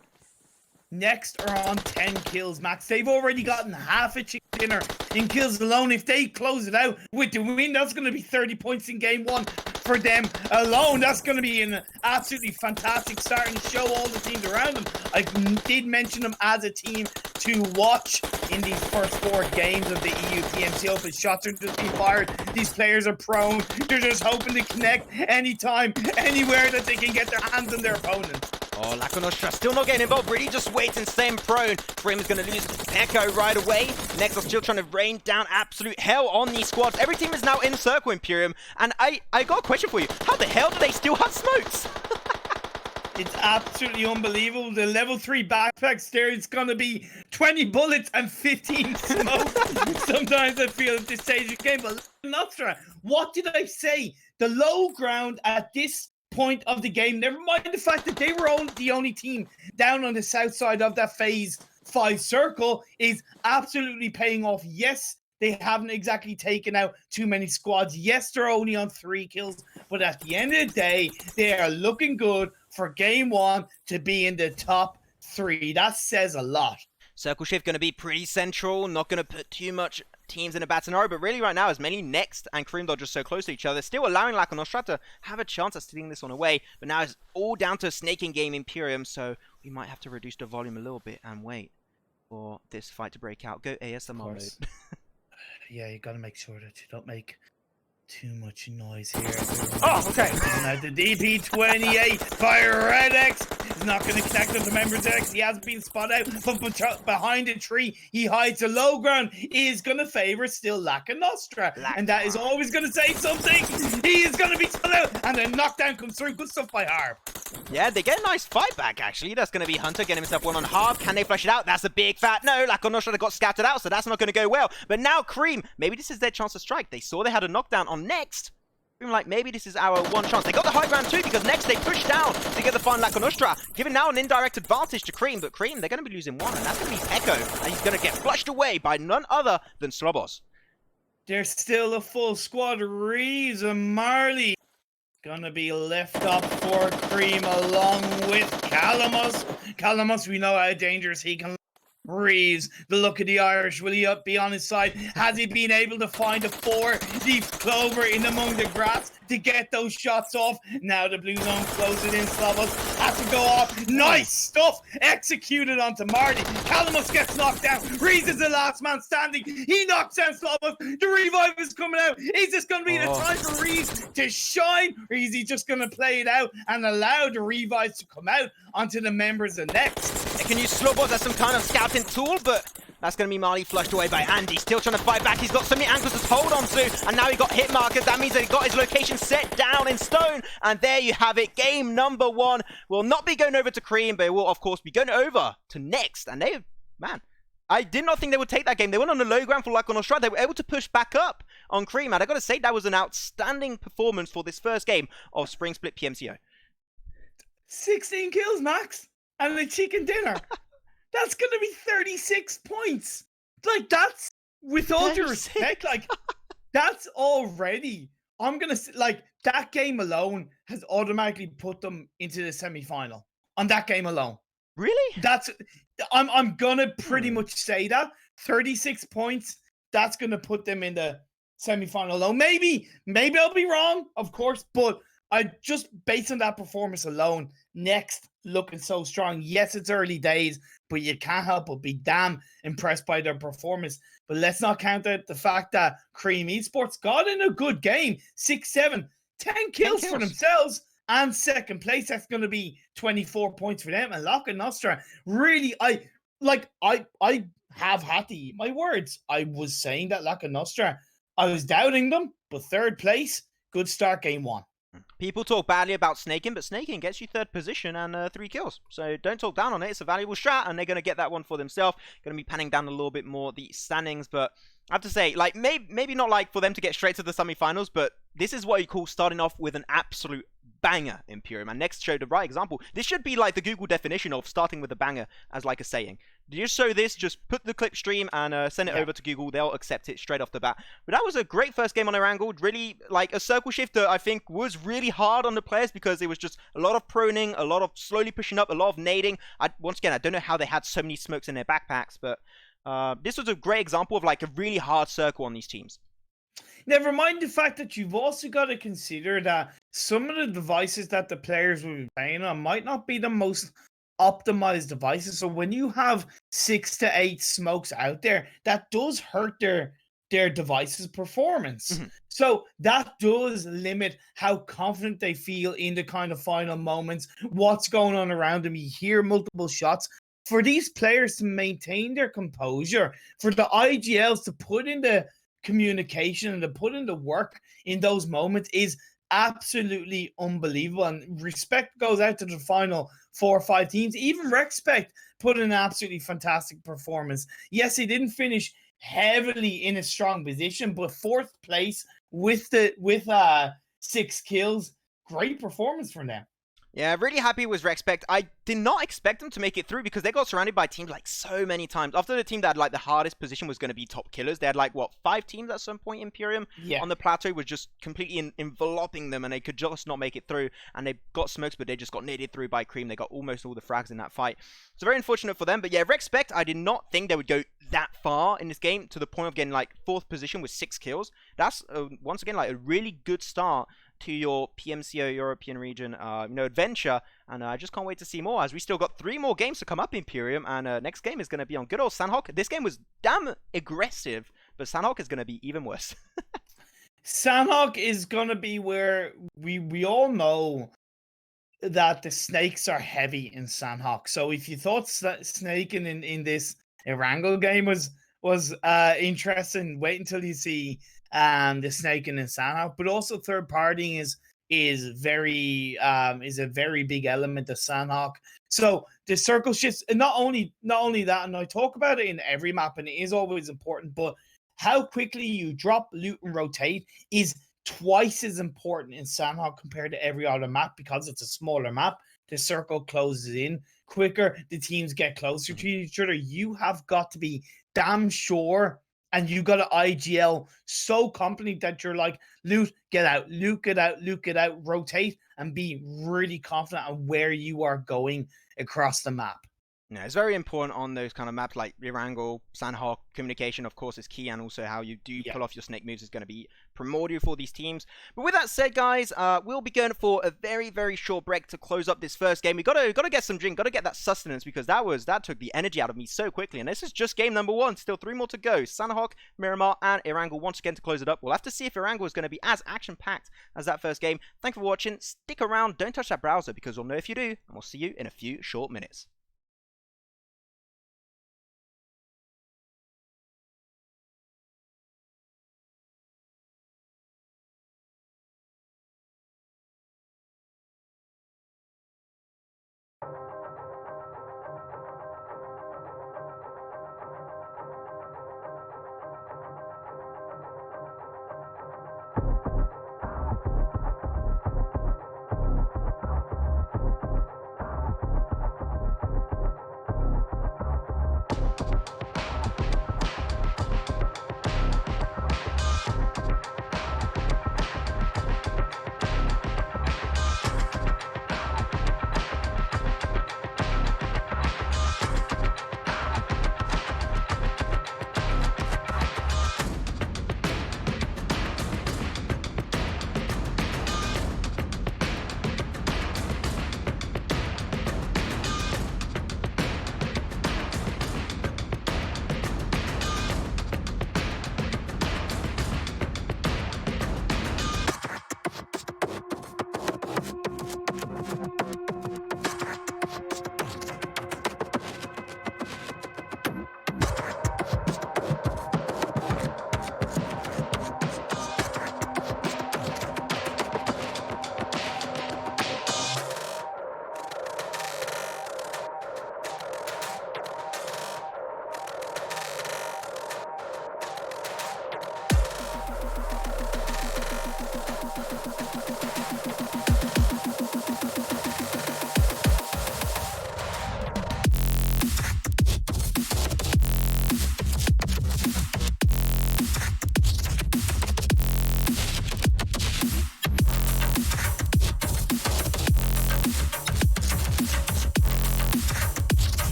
Next are on 10 kills, Max. They've already gotten half a chicken dinner in kills alone. If they close it out with the win, that's going to be 30 points in game 1 for them alone. That's going to be an absolutely fantastic start and show all the teams around them. I did mention them as a team to watch in these first 4 games of the EU PMCO. But shots are just being fired. These players are prone. They're just hoping to connect anytime, anywhere that they can get their hands on their opponent. Oh, LAKONOSTRA still not getting involved, really just waiting, staying prone. Cream is going to lose Echo right away. Next are still trying to rain down absolute hell on these squads. Every team is now in circle, Imperium. And I got a question for you. How the hell do they still have smokes? It's absolutely unbelievable. The level 3 backpacks there, it's going to be 20 bullets and 15 smoke. Sometimes I feel at this stage of the game, but LAKONOSTRA, what did I say? The low ground at this point of the game, never mind the fact that they were the only team down on the south side of that phase 5 circle, is absolutely paying off. Yes, they haven't exactly taken out too many squads. Yes, they're only on 3 kills, but at the end of the day, they are looking good for game 1 to be in the top 3. That says a lot. Circle shift going to be pretty central, not going to put too much teams in a bad scenario, but really right now, as mainly Next and Cream are just so close to each other, still allowing LAKONOSTRA to have a chance at stealing this one away, but now it's all down to a snaking game Imperium, so we might have to reduce the volume a little bit and wait for this fight to break out. Go ASMR mode. Yeah, you gotta make sure that you don't make too much noise here. Oh, okay. Now the DP28 by REDX is not going to connect with the members X. He hasn't been spotted out, but behind a tree, he hides. The low ground is going to favor still LAKONOSTRA. And that is always going to say something. He is going to be spotted out. And the knockdown comes through. Good stuff by Harb. Yeah, they get a nice fight back, actually. That's going to be Hunter getting himself one on Harb. Can they flush it out? That's a big fat no. LAKONOSTRA got scattered out, so that's not going to go well. But now Cream, maybe this is their chance to strike. They saw they had a knockdown on Next. Cream like, maybe this is our one chance. They got the high ground too, because Next they pushed down to get the final LAKONOSTRA, giving now an indirect advantage to Cream. But Cream, they're going to be losing one, and that's going to be Echo. And he's going to get flushed away by none other than Slobos. There's still a full squad. Reeves and Marley gonna be left up for Cream along with Calamus. Calamus, we know how dangerous he can. Reeves, the look of the Irish, will he be on his side? Has he been able to find a 4-leaf clover in among the grass to get those shots off? Now the blue zone closes in. Slavos has to go off. Nice stuff executed onto Marty. Calamus gets knocked down. Reeves is the last man standing. He knocks down Slavos. The revive is coming out. Is this going to be the time for Reeves to shine, or is he just going to play it out and allow the revives to come out onto the members of Next? They can use Slowballs as some kind of scouting tool, but that's going to be Marley flushed away by Andy. Still trying to fight back. He's got so many angles to hold on to, and now he got hit markers. That means that he got his location set down in stone, and there you have it. Game number 1 will not be going over to Cream, but it will, of course, be going over to Next. And they, man, I did not think they would take that game. They went on the low ground for LAKONOSTRA. They were able to push back up on Cream, and I got to say, that was an outstanding performance for this first game of Spring Split PMCO. 16 kills, Max, and a chicken dinner. That's going to be 36 points. Like, that's, with all due respect, like, that's already I'm gonna like that game alone has automatically put them into the semi-final on that game alone. Really? That's I'm gonna pretty Hmm. much say that 36 points. That's gonna put them in the semi-final alone. Maybe I'll be wrong, of course, but I just based on that performance alone. Next, looking so strong. Yes, it's early days, but you can't help but be damn impressed by their performance. But let's not count out the fact that Cream Esports got in a good game. 6, 7, 10 10 kills for kills. themselves. And second place, that's going to be 24 points for them. And LAKONOSTRA, really, I have had to eat my words. I was saying that LAKONOSTRA, I was doubting them, but third place, good start game 1. People talk badly about snaking, but snaking gets you third position and 3 kills. So don't talk down on it. It's a valuable strat, and they're going to get that one for themselves. Going to be panning down a little bit more the standings, but I have to say, like, maybe not like for them to get straight to the semi-finals, but this is what you call starting off with an absolute banger, Imperium. And next show the right example. This should be like the Google definition of starting with a banger as like a saying. You just show this, just put the clip stream and send it over to Google. They'll accept it straight off the bat. But that was a great first game on Erangel. Really, like, a circle shift that I think was really hard on the players because it was just a lot of proning, a lot of slowly pushing up, a lot of nading. Once again, I don't know how they had so many smokes in their backpacks, but this was a great example of like a really hard circle on these teams. Never mind the fact that you've also got to consider that some of the devices that the players will be playing on might not be the most optimized devices. So when you have 6 to 8 smokes out there, that does hurt their device's performance. So that does limit how confident they feel in the kind of final moments, what's going on around them. You hear multiple shots. For these players to maintain their composure, for the IGLs to put in the communication and to put in the work in those moments is absolutely unbelievable. And respect goes out to the final 4 or 5 teams. Even REXPECT put in an absolutely fantastic performance. Yes, he didn't finish heavily in a strong position, but 4th place with 6 kills. Great performance from them. Yeah, really happy with REXPECT. I did not expect them to make it through because they got surrounded by teams like so many times. After the team that had like the hardest position was going to be top killers, they had like, what, 5 teams at some point. Imperium on the plateau was just completely enveloping them and they could just not make it through. And they got smokes, but they just got naded through by Cream. They got almost all the frags in that fight. So very unfortunate for them. But yeah, REXPECT, I did not think they would go that far in this game to the point of getting like 4th position with 6 kills. That's, once again, like a really good start to your PMCO European region adventure, and I just can't wait to see more as we still got 3 more games to come up, Imperium, and next game is going to be on good old Sanhok. This game was damn aggressive, but Sanhok is going to be even worse. Sanhok is going to be where we all know that the snakes are heavy in Sanhok. So if you thought snaking in this Erangel game was interesting, wait until you see the snaking in Sanhok. But also third partying is a very big element of Sanhok. So the circle shifts, and not only that, and I talk about it in every map, and it is always important, but how quickly you drop, loot, and rotate is twice as important in Sanhok compared to every other map because it's a smaller map. The circle closes in quicker. The teams get closer to each other. You have got to be damn sure, and you got to IGL so confident that you're like, loot, get out, loot, get out, loot, get out, rotate, and be really confident on where you are going across the map. Yeah, it's very important on those kind of maps like Erangel, Sanhok. Communication, of course, is key, and also how you do pull off your snake moves is going to be primordial for these teams. But with that said, guys, we'll be going for a very, very short break to close up this first game. We gotta get some drink, gotta get that sustenance because that took the energy out of me so quickly. And this is just game number 1. Still 3 more to go. Sanhok, Miramar, and Erangel once again to close it up. We'll have to see if Erangel is going to be as action-packed as that first game. Thank you for watching. Stick around. Don't touch that browser because we'll know if you do, and we'll see you in a few short minutes.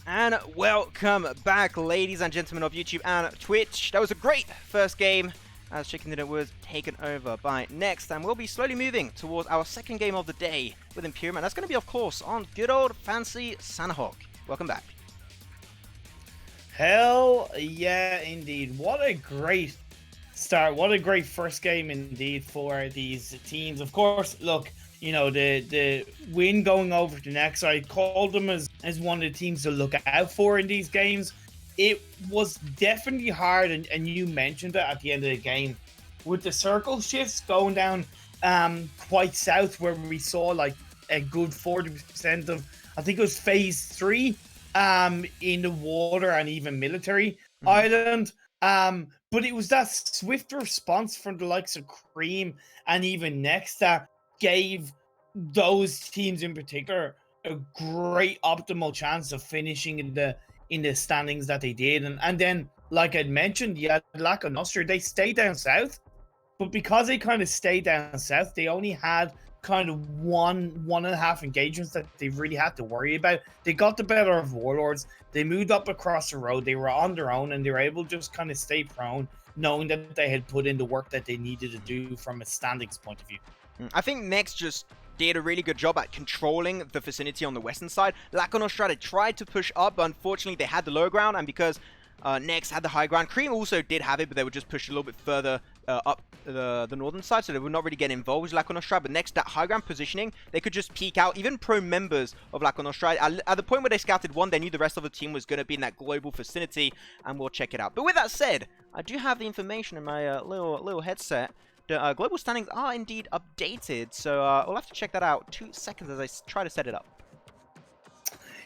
And welcome back, ladies and gentlemen of YouTube and Twitch. That was a great first game as Chicken Dinner was taken over by Next, and we'll be slowly moving towards our second game of the day with Imperium, and that's going to be, of course, on good old fancy Sanhok. Welcome back. Hell yeah, indeed. What a great start. What a great first game indeed for these teams. Of course, look, you know, the win going over to Next, I called them as one of the teams to look out for in these games. It was definitely hard, and you mentioned it at the end of the game, with the circle shifts going down quite south, where we saw like a good 40% of, I think it was phase 3 in the water and even military island. But it was that swift response from the likes of Cream and even Next that gave those teams in particular a great optimal chance of finishing in the standings that they did. And then, like I'd mentioned, yeah, LAKONOSTRA, they stayed down south, but because they kind of stayed down south, they only had kind of one and a half engagements that they really had to worry about. They got the better of Warlords, they moved up across the road, they were on their own, and they were able to just kind of stay prone, knowing that they had put in the work that they needed to do from a standings point of view. I think Next just did a really good job at controlling the vicinity on the western side. LAKONOSTRA tried to push up, but unfortunately they had the low ground, and because Next had the high ground, Cream also did have it, but they were just pushed a little bit further up the northern side, so they would not really get involved with LAKONOSTRA. But Next, that high ground positioning, they could just peek out. Even pro members of LAKONOSTRA, at the point where they scouted one, they knew the rest of the team was going to be in that global vicinity, and we'll check it out. But with that said, I do have the information in my little headset. The global standings are indeed updated, so we'll have to check that out. 2 seconds as I try to set it up.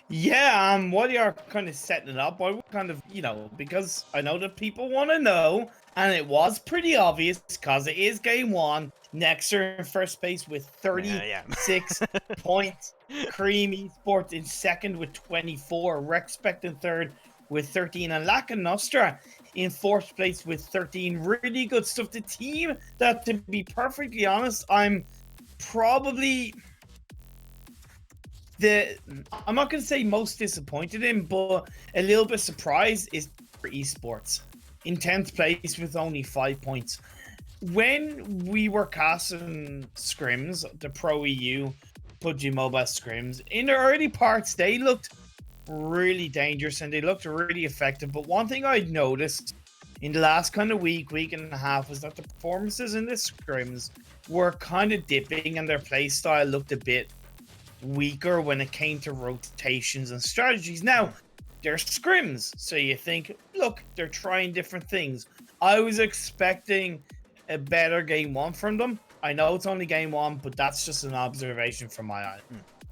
Yeah, while you're kind of setting it up, I would kind of, you know, because I know that people want to know, and it was pretty obvious because it is game 1. Next are in first place with 36 points. Cream Esports in second with 24. REXPECT in third with 13. And LAKONOSTRA in fourth place with 13. Really good stuff. The team that, to be perfectly honest, I'm probably I'm not going to say most disappointed in, but a little bit surprised is Esports in 10th place with only 5 points. When we were casting scrims, the Pro EU PUBG Mobile scrims, in the early parts, they looked really dangerous and they looked really effective. But one thing I noticed in the last kind of week and a half was that the performances in the scrims were kind of dipping, and their play style looked a bit weaker when it came to rotations and strategies. Now, they're scrims, so you think, look, they're trying different things. I was expecting a better game 1 from them. I know it's only game 1, but that's just an observation from my eye.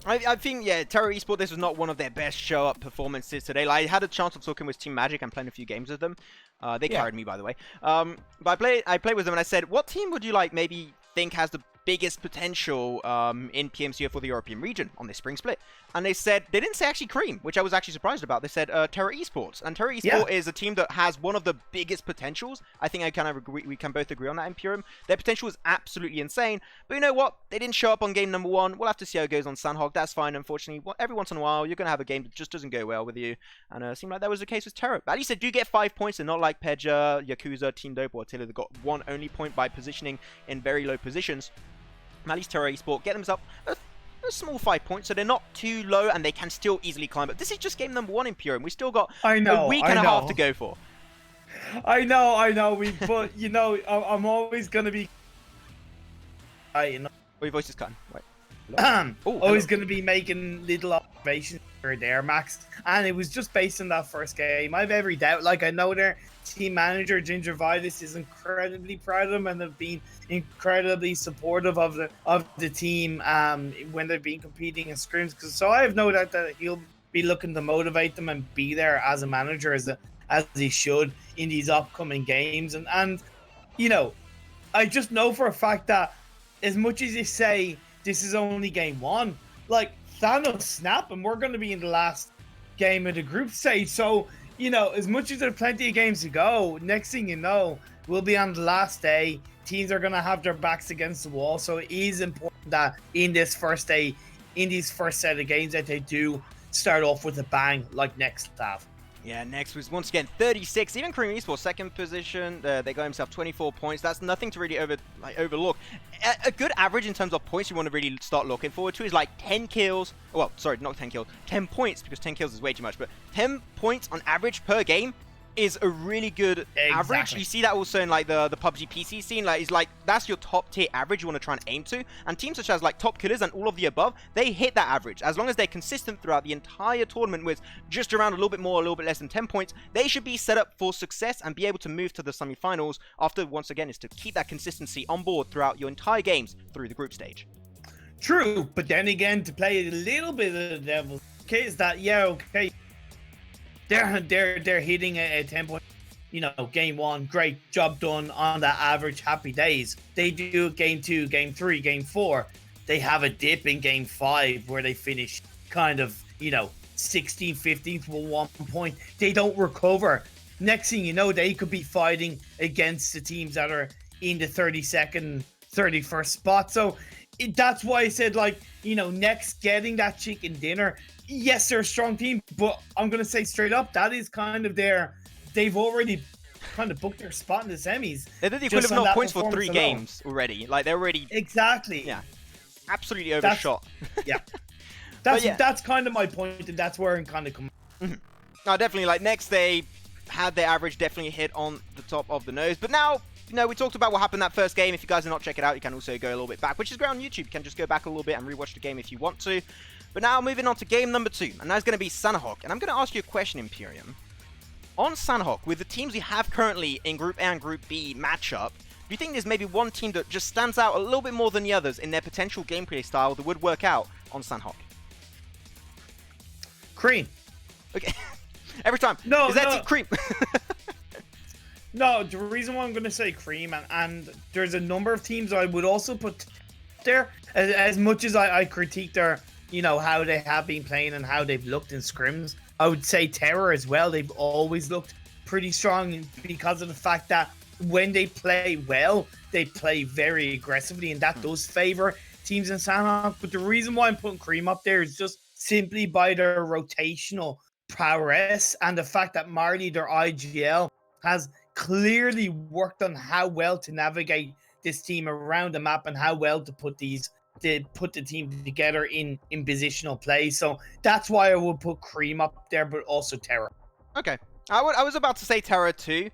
I think, yeah, Terror Esports, this was not one of their best show-up performances today. Like, I had a chance of talking with Team Magic and playing a few games with them. They carried me, by the way. But I played with them and I said, what team would you like maybe think has the biggest potential in PMCO for the European region on this spring split? And they said, they didn't say actually Cream, which I was actually surprised about. They said Terror Esports, and Terror Esports is a team that has one of the biggest potentials. I think we can both agree on that, Imperium. Their potential is absolutely insane, but you know what? They didn't show up on game number 1. We'll have to see how it goes on Sanhok. That's fine, unfortunately. Every once in a while, you're going to have a game that just doesn't go well with you, and it seemed like that was the case with Terror. But at least they do get 5 points, and not like Pedja, Yakuza, Team Dope, or Attila that got 1 only point by positioning in very low positions. At least Terror Esports get themselves a small 5 points, so they're not too low, and they can still easily climb. But this is just game number 1 in Imperium. We still got a week and a half to go for. I know. But you know, I'm always gonna be. Your voice is cutting. Wait. Always gonna be making little observations here and there, Max. And it was just based on that first game. I have every doubt. Like, I know their team manager Ginger Vitus is incredibly proud of them and have been incredibly supportive of the team when they've been competing in scrims. So I have no doubt that he'll be looking to motivate them and be there as a manager as he should in these upcoming games. And you know, I just know for a fact that as much as you say this is only game 1, like, Thanos snap and we're going to be in the last game of the group stage. So, you know, as much as there's plenty of games to go, next thing you know, we'll be on the last day. Teams are going to have their backs against the wall. So it is important that in this first day, in these first set of games, that they do start off with a bang like next have. Yeah, next was once again 36. Even Cream Esports second position. They got himself 24 points. That's nothing to really overlook. A good average in terms of points you want to really start looking forward to is like 10 kills. Well, sorry, not 10 kills. 10 points, because 10 kills is way too much. But 10 points on average per game is a really good average. You see that also in like the PUBG PC scene. Like that's your top tier average you want to try and aim to. And teams such as like Top Killers and all of the above, they hit that average. As long as they're consistent throughout the entire tournament with just around a little bit more, a little bit less than 10 points, they should be set up for success and be able to move to the semi-finals after, once again, is to keep that consistency on board throughout your entire games through the group stage. True, but then again, to play a little bit of the devil, okay, is that, yeah, okay, they're hitting a 10 point, you know, game 1, great job done on that average, happy days. They do game 2, game 3, game 4. They have a dip in game 5 where they finish kind of, you know, 16th, 15th with 1 point. They don't recover. Next thing you know, they could be fighting against the teams that are in the 32nd, 31st spot. So that's why I said, like, you know, next getting that chicken dinner. Yes, they're a strong team, but I'm going to say straight up, that is kind of they've already kind of booked their spot in the semis. They did the equivalent of points for 3 games already. Like, they're already... Exactly. Yeah. Absolutely overshot. Yeah. That's kind of my point, and that's where I'm kind of coming. No, definitely, like, next they had their average definitely hit on the top of the nose. But now, you know, we talked about what happened that first game. If you guys did not check it out, you can also go a little bit back, which is great on YouTube. You can just go back a little bit and rewatch the game if you want to. But now, moving on to game number 2, and that's going to be Sanhok. And I'm going to ask you a question, Imperium. On Sanhok, with the teams we have currently in Group A and Group B matchup, do you think there's maybe one team that just stands out a little bit more than the others in their potential gameplay style that would work out on Sanhok? Cream. Okay. Every time. No, is that Cream? No, the reason why I'm going to say Cream, and there's a number of teams I would also put there, as much as I critique their, you know, how they have been playing and how they've looked in scrims, I would say Terror as well. They've always looked pretty strong because of the fact that when they play well, they play very aggressively, and that does favor teams in Sanhok. But the reason why I'm putting Cream up there is just simply by their rotational prowess and the fact that Marley, their IGL, has clearly worked on how well to navigate this team around the map and how well to put the team together in positional play. So that's why I would put Cream up there, but also Terror. Okay. I was about to say Terror too.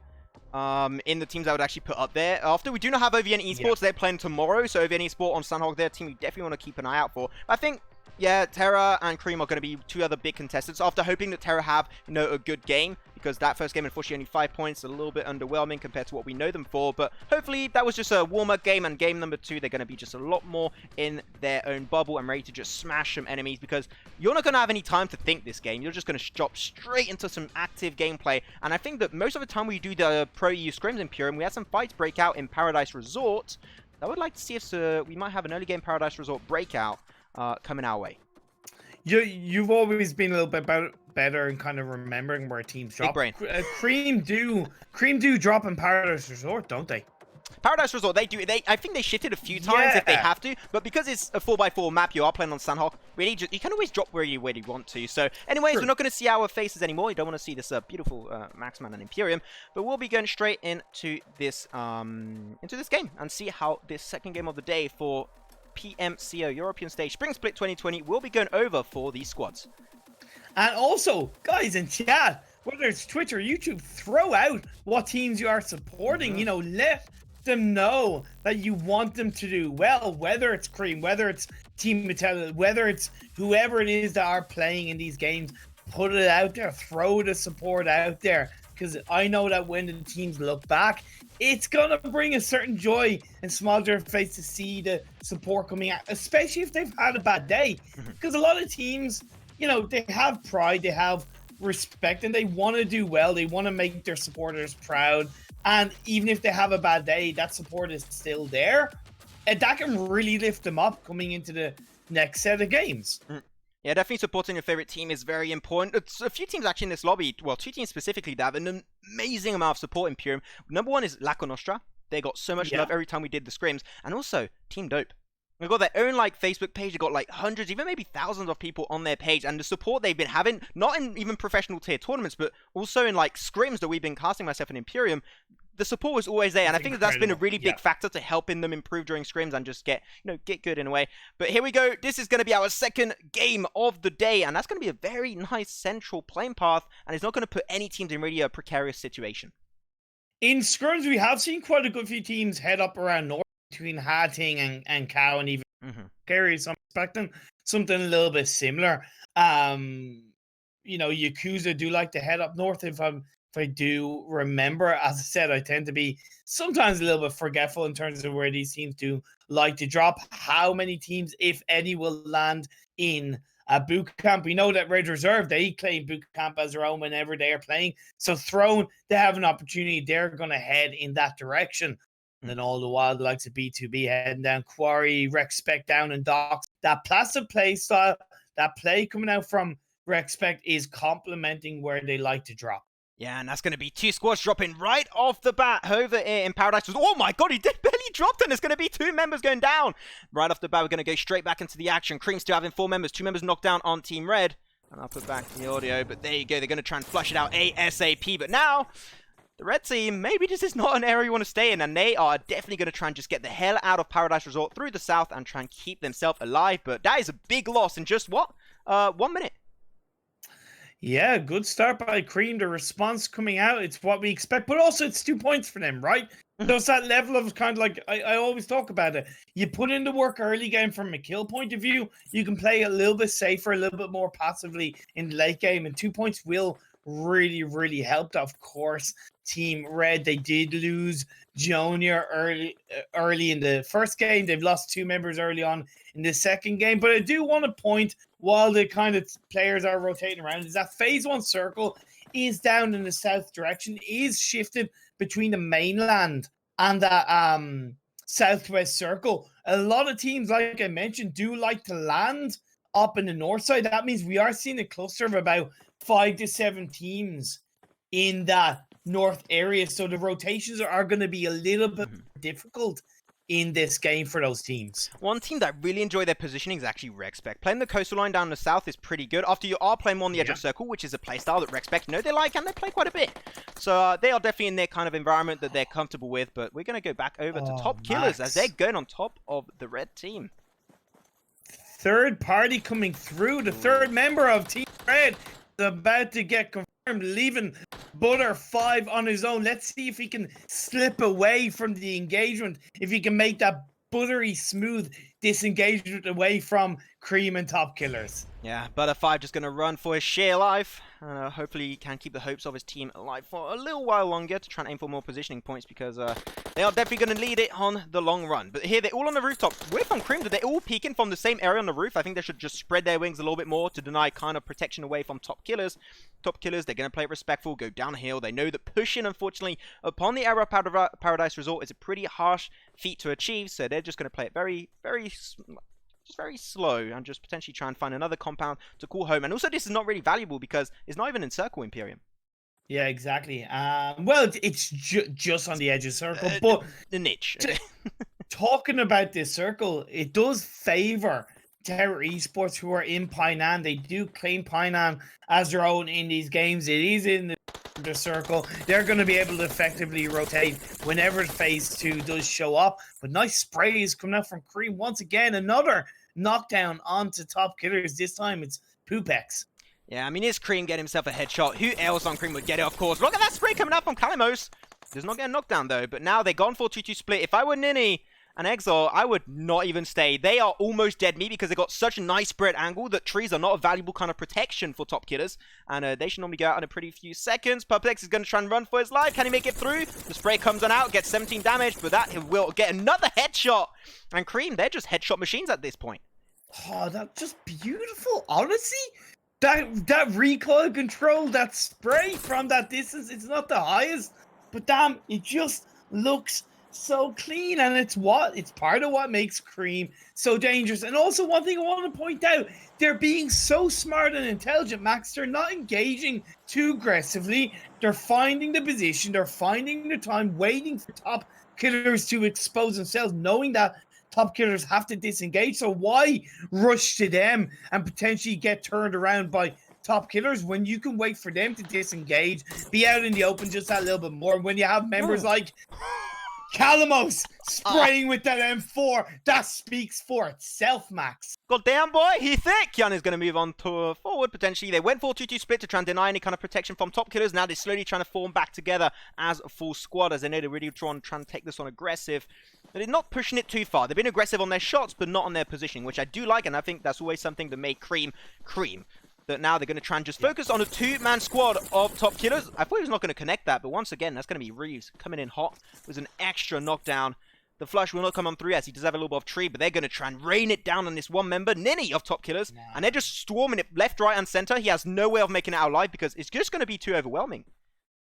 In the teams I would actually put up there. After we do not have OVN Esports, they're playing tomorrow, so OVN Esports on Sanhok, their team we definitely want to keep an eye out for. I think, yeah, Terra and Cream are going to be 2 other big contestants after hoping that Terra have, you know, a good game, because that first game, unfortunately, only 5 points, a little bit underwhelming compared to what we know them for, but hopefully that was just a warm-up game, and game number 2, they're going to be just a lot more in their own bubble and ready to just smash some enemies, because you're not going to have any time to think this game. You're just going to drop straight into some active gameplay, and I think that most of the time we do the Pro EU scrims in Imperium, we had some fights break out in Paradise Resort. I would like to see if we might have an early game Paradise Resort breakout coming our way. You've always been a little bit better in kind of remembering where teams drop. Big brain. Cream do drop in Paradise Resort, don't they? Paradise Resort, they do. I think they shifted a few times if they have to, but because it's a 4x4 map, you are playing on Sanhok. Really, you can always drop where you want to. So, anyways, we're not going to see our faces anymore. You don't want to see this beautiful Maxman and Imperium, but we'll be going straight into this game and see how this second game of the day for PMCO European Stage Spring Split 2020 will be going over for these squads. And also, guys in chat, whether it's Twitch or YouTube, throw out what teams you are supporting. You know, let them know that you want them to do well, whether it's Cream, whether it's Team Mattel, whether it's whoever it is that are playing in these games. Put it out there, throw the support out there, because I know that when the teams look back, it's gonna bring a certain joy and smile to their face to see the support coming out, especially if they've had a bad day. Because a lot of teams, you know, they have pride, they have respect, and they want to do well. They want to make their supporters proud. And even if they have a bad day, that support is still there. And that can really lift them up coming into the next set of games. Yeah, definitely supporting your favorite team is very important. It's a few teams actually in this lobby, well, 2 teams specifically that have an amazing amount of support in Imperium. Number 1 is LAKONOSTRA. They got so much love every time we did the scrims. And also, Team Dope. They've got their own like Facebook page. They've got like hundreds, even maybe thousands of people on their page, and the support they've been having, not in even professional tier tournaments, but also in like scrims that we've been casting myself in Imperium. The support was always there, and I think that's been a really big factor to helping them improve during scrims and just get good in a way. But here we go. This is going to be our second game of the day, and that's going to be a very nice central playing path, and it's not going to put any teams in really a precarious situation. In scrims, we have seen quite a good few teams head up around north between Hating and Cow and even Kerry. So I'm expecting something a little bit similar. You know, Yakuza do like to head up north if I do remember. As I said, I tend to be sometimes a little bit forgetful in terms of where these teams do like to drop. How many teams, if any, will land in a boot camp? We know that Red Reserve, they claim boot camp as their own whenever they are playing. So Throne, they have an opportunity. They're going to head in that direction. And then all the while, the likes of B2B heading down Quarry, REXPECT down in Docks. That passive play style, that play coming out from REXPECT is complementing where they like to drop. Yeah, and that's going to be two squads dropping right off the bat. Over here in Paradise. Oh my god, he did barely dropped, and there's going to be two members going down. Right off the bat, we're going to go straight back into the action. Cream still having 4 members. 2 members knocked down on Team Red. And I'll put back the audio, but there you go. They're going to try and flush it out ASAP. But now, the red team, maybe this is not an area you want to stay in, and they are definitely going to try and just get the hell out of Paradise Resort through the south and try and keep themselves alive. But that is a big loss in just, what? 1 minute. Yeah, good start by Cream. The response coming out, it's what we expect, but also it's 2 points for them, right? There's that level of kind of like, I always talk about it. You put in the work early game from a kill point of view, you can play a little bit safer, a little bit more passively in the late game, and 2 points will really, really help. Of course, Team Red, they did lose Junior early in the first game. They've lost 2 members early on in the second game, but I do want to point, while the kind of players are rotating around, is that phase 1 circle is down in the south direction, is shifted between the mainland and the southwest circle. A lot of teams, like I mentioned, do like to land up in the north side. That means we are seeing a cluster of about 5 to 7 teams in that north area. So the rotations are going to be a little bit difficult in this game for those teams. One team that really enjoy their positioning is actually REXPECT. Playing the coastal line down the south is pretty good. After you are playing more on the edge of circle, which is a playstyle that REXPECT they like, and they play quite a bit. So they are definitely in their kind of environment that they're comfortable with. But we're going to go back over to Top Killers as they're going on top of the red team. Third party coming through. The third member of Team Red is about to get confirmed, leaving Butter 5 on his own. Let's see if he can slip away from the engagement, if he can make that buttery smooth disengagement away from Cream and Top Killers. Yeah, Butter 5 just going to run for his sheer life. Hopefully he can keep the hopes of his team alive for a little while longer to try and aim for more positioning points, because they are definitely going to lead it on the long run. But here, they're all on the rooftop. We're from Cream, they're all peeking from the same area on the roof. I think they should just spread their wings a little bit more to deny kind of protection away from Top Killers. Top Killers, they're going to play it respectful, go downhill. They know that pushing, unfortunately, upon the area of Paradise Resort is a pretty harsh feat to achieve. So they're just going to play it very slow and just potentially try and find another compound to call home. And also, this is not really valuable because it's not even in Circle Imperium. Yeah, exactly. Well, it's just on the edge of Circle, but the niche. Talking about this Circle, it does favor Terror Esports, who are in Painan. They do claim Painan as their own in these games. It is in the Circle. They're going to be able to effectively rotate whenever phase 2 does show up. But nice sprays coming out from Cream. Once again, another knockdown onto Top Killers. This time it's Pupex. Yeah, I mean, is Cream getting himself a headshot? Who else on Cream would get it, of course? Look at that spray coming out from Kalimos. Does not get a knockdown, though. But now they're gone for 2-2 split. If I were Nini and Exile, I would not even stay. They are almost dead meat because they got such a nice spread angle that trees are not a valuable kind of protection for Top Killers. And they should normally go out in a pretty few seconds. Pupex is going to try and run for his life. Can he make it through? The spray comes on out, gets 17 damage, but that will get another headshot. And Cream, they're just headshot machines at this point. Oh, that's just beautiful. Honestly, that recoil control, that spray from that distance, it's not the highest, but damn, it just looks so clean, and it's part of what makes Cream so dangerous. And also, one thing I want to point out, they're being so smart and intelligent, Max. They're not engaging too aggressively. They're finding the position, they're finding the time, waiting for Top Killers to expose themselves, knowing that Top Killers have to disengage. So why rush to them and potentially get turned around by Top Killers when you can wait for them to disengage, be out in the open just that little bit more? When you have members like Calamos spraying with that M4, that speaks for itself, Max. God damn, boy, he thick. Yan is going to move on to forward, potentially. They went for 2-2 split to try and deny any kind of protection from Top Killers. Now they're slowly trying to form back together as a full squad, as they know they're really trying to take this on aggressive. But they're not pushing it too far. They've been aggressive on their shots, but not on their positioning, which I do like, and I think that's always something that made Cream. That now they're going to try and just focus on a two-man squad of Top Killers. I thought he was not going to connect that, but once again, that's going to be Reeves coming in hot with an extra knockdown. The flush will not come on through as he does have a little bit of tree, but they're going to try and rain it down on this one member, Ninny of Top Killers, and they're just storming it left, right, and center. He has no way of making it out alive because it's just going to be too overwhelming.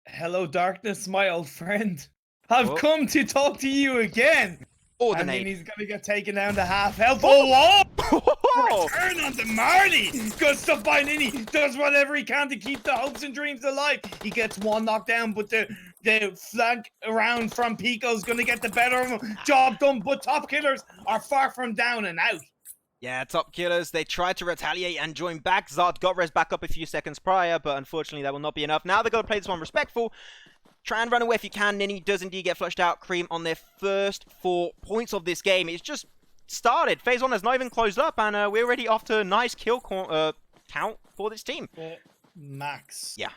Hello, darkness, my old friend. I've come to talk to you again. And then he's going to get taken down to half health. Oh, whoa! Return on to Marty. Good stuff by Ninny. Does whatever he can to keep the hopes and dreams alive. He gets one knockdown, but the flank around from Pico's going to get the better of him. Job done, but Top Killers are far from down and out. Yeah, Top Killers, they tried to retaliate and join back. Zard got res back up a few seconds prior, but unfortunately that will not be enough. Now they're going to play this one respectful. Try and run away if you can. Ninny does indeed get flushed out. Cream on their first 4 points of this game. It's just started. Phase 1 has not even closed up, and we're already off to a nice kill count for this team. Max. Yeah.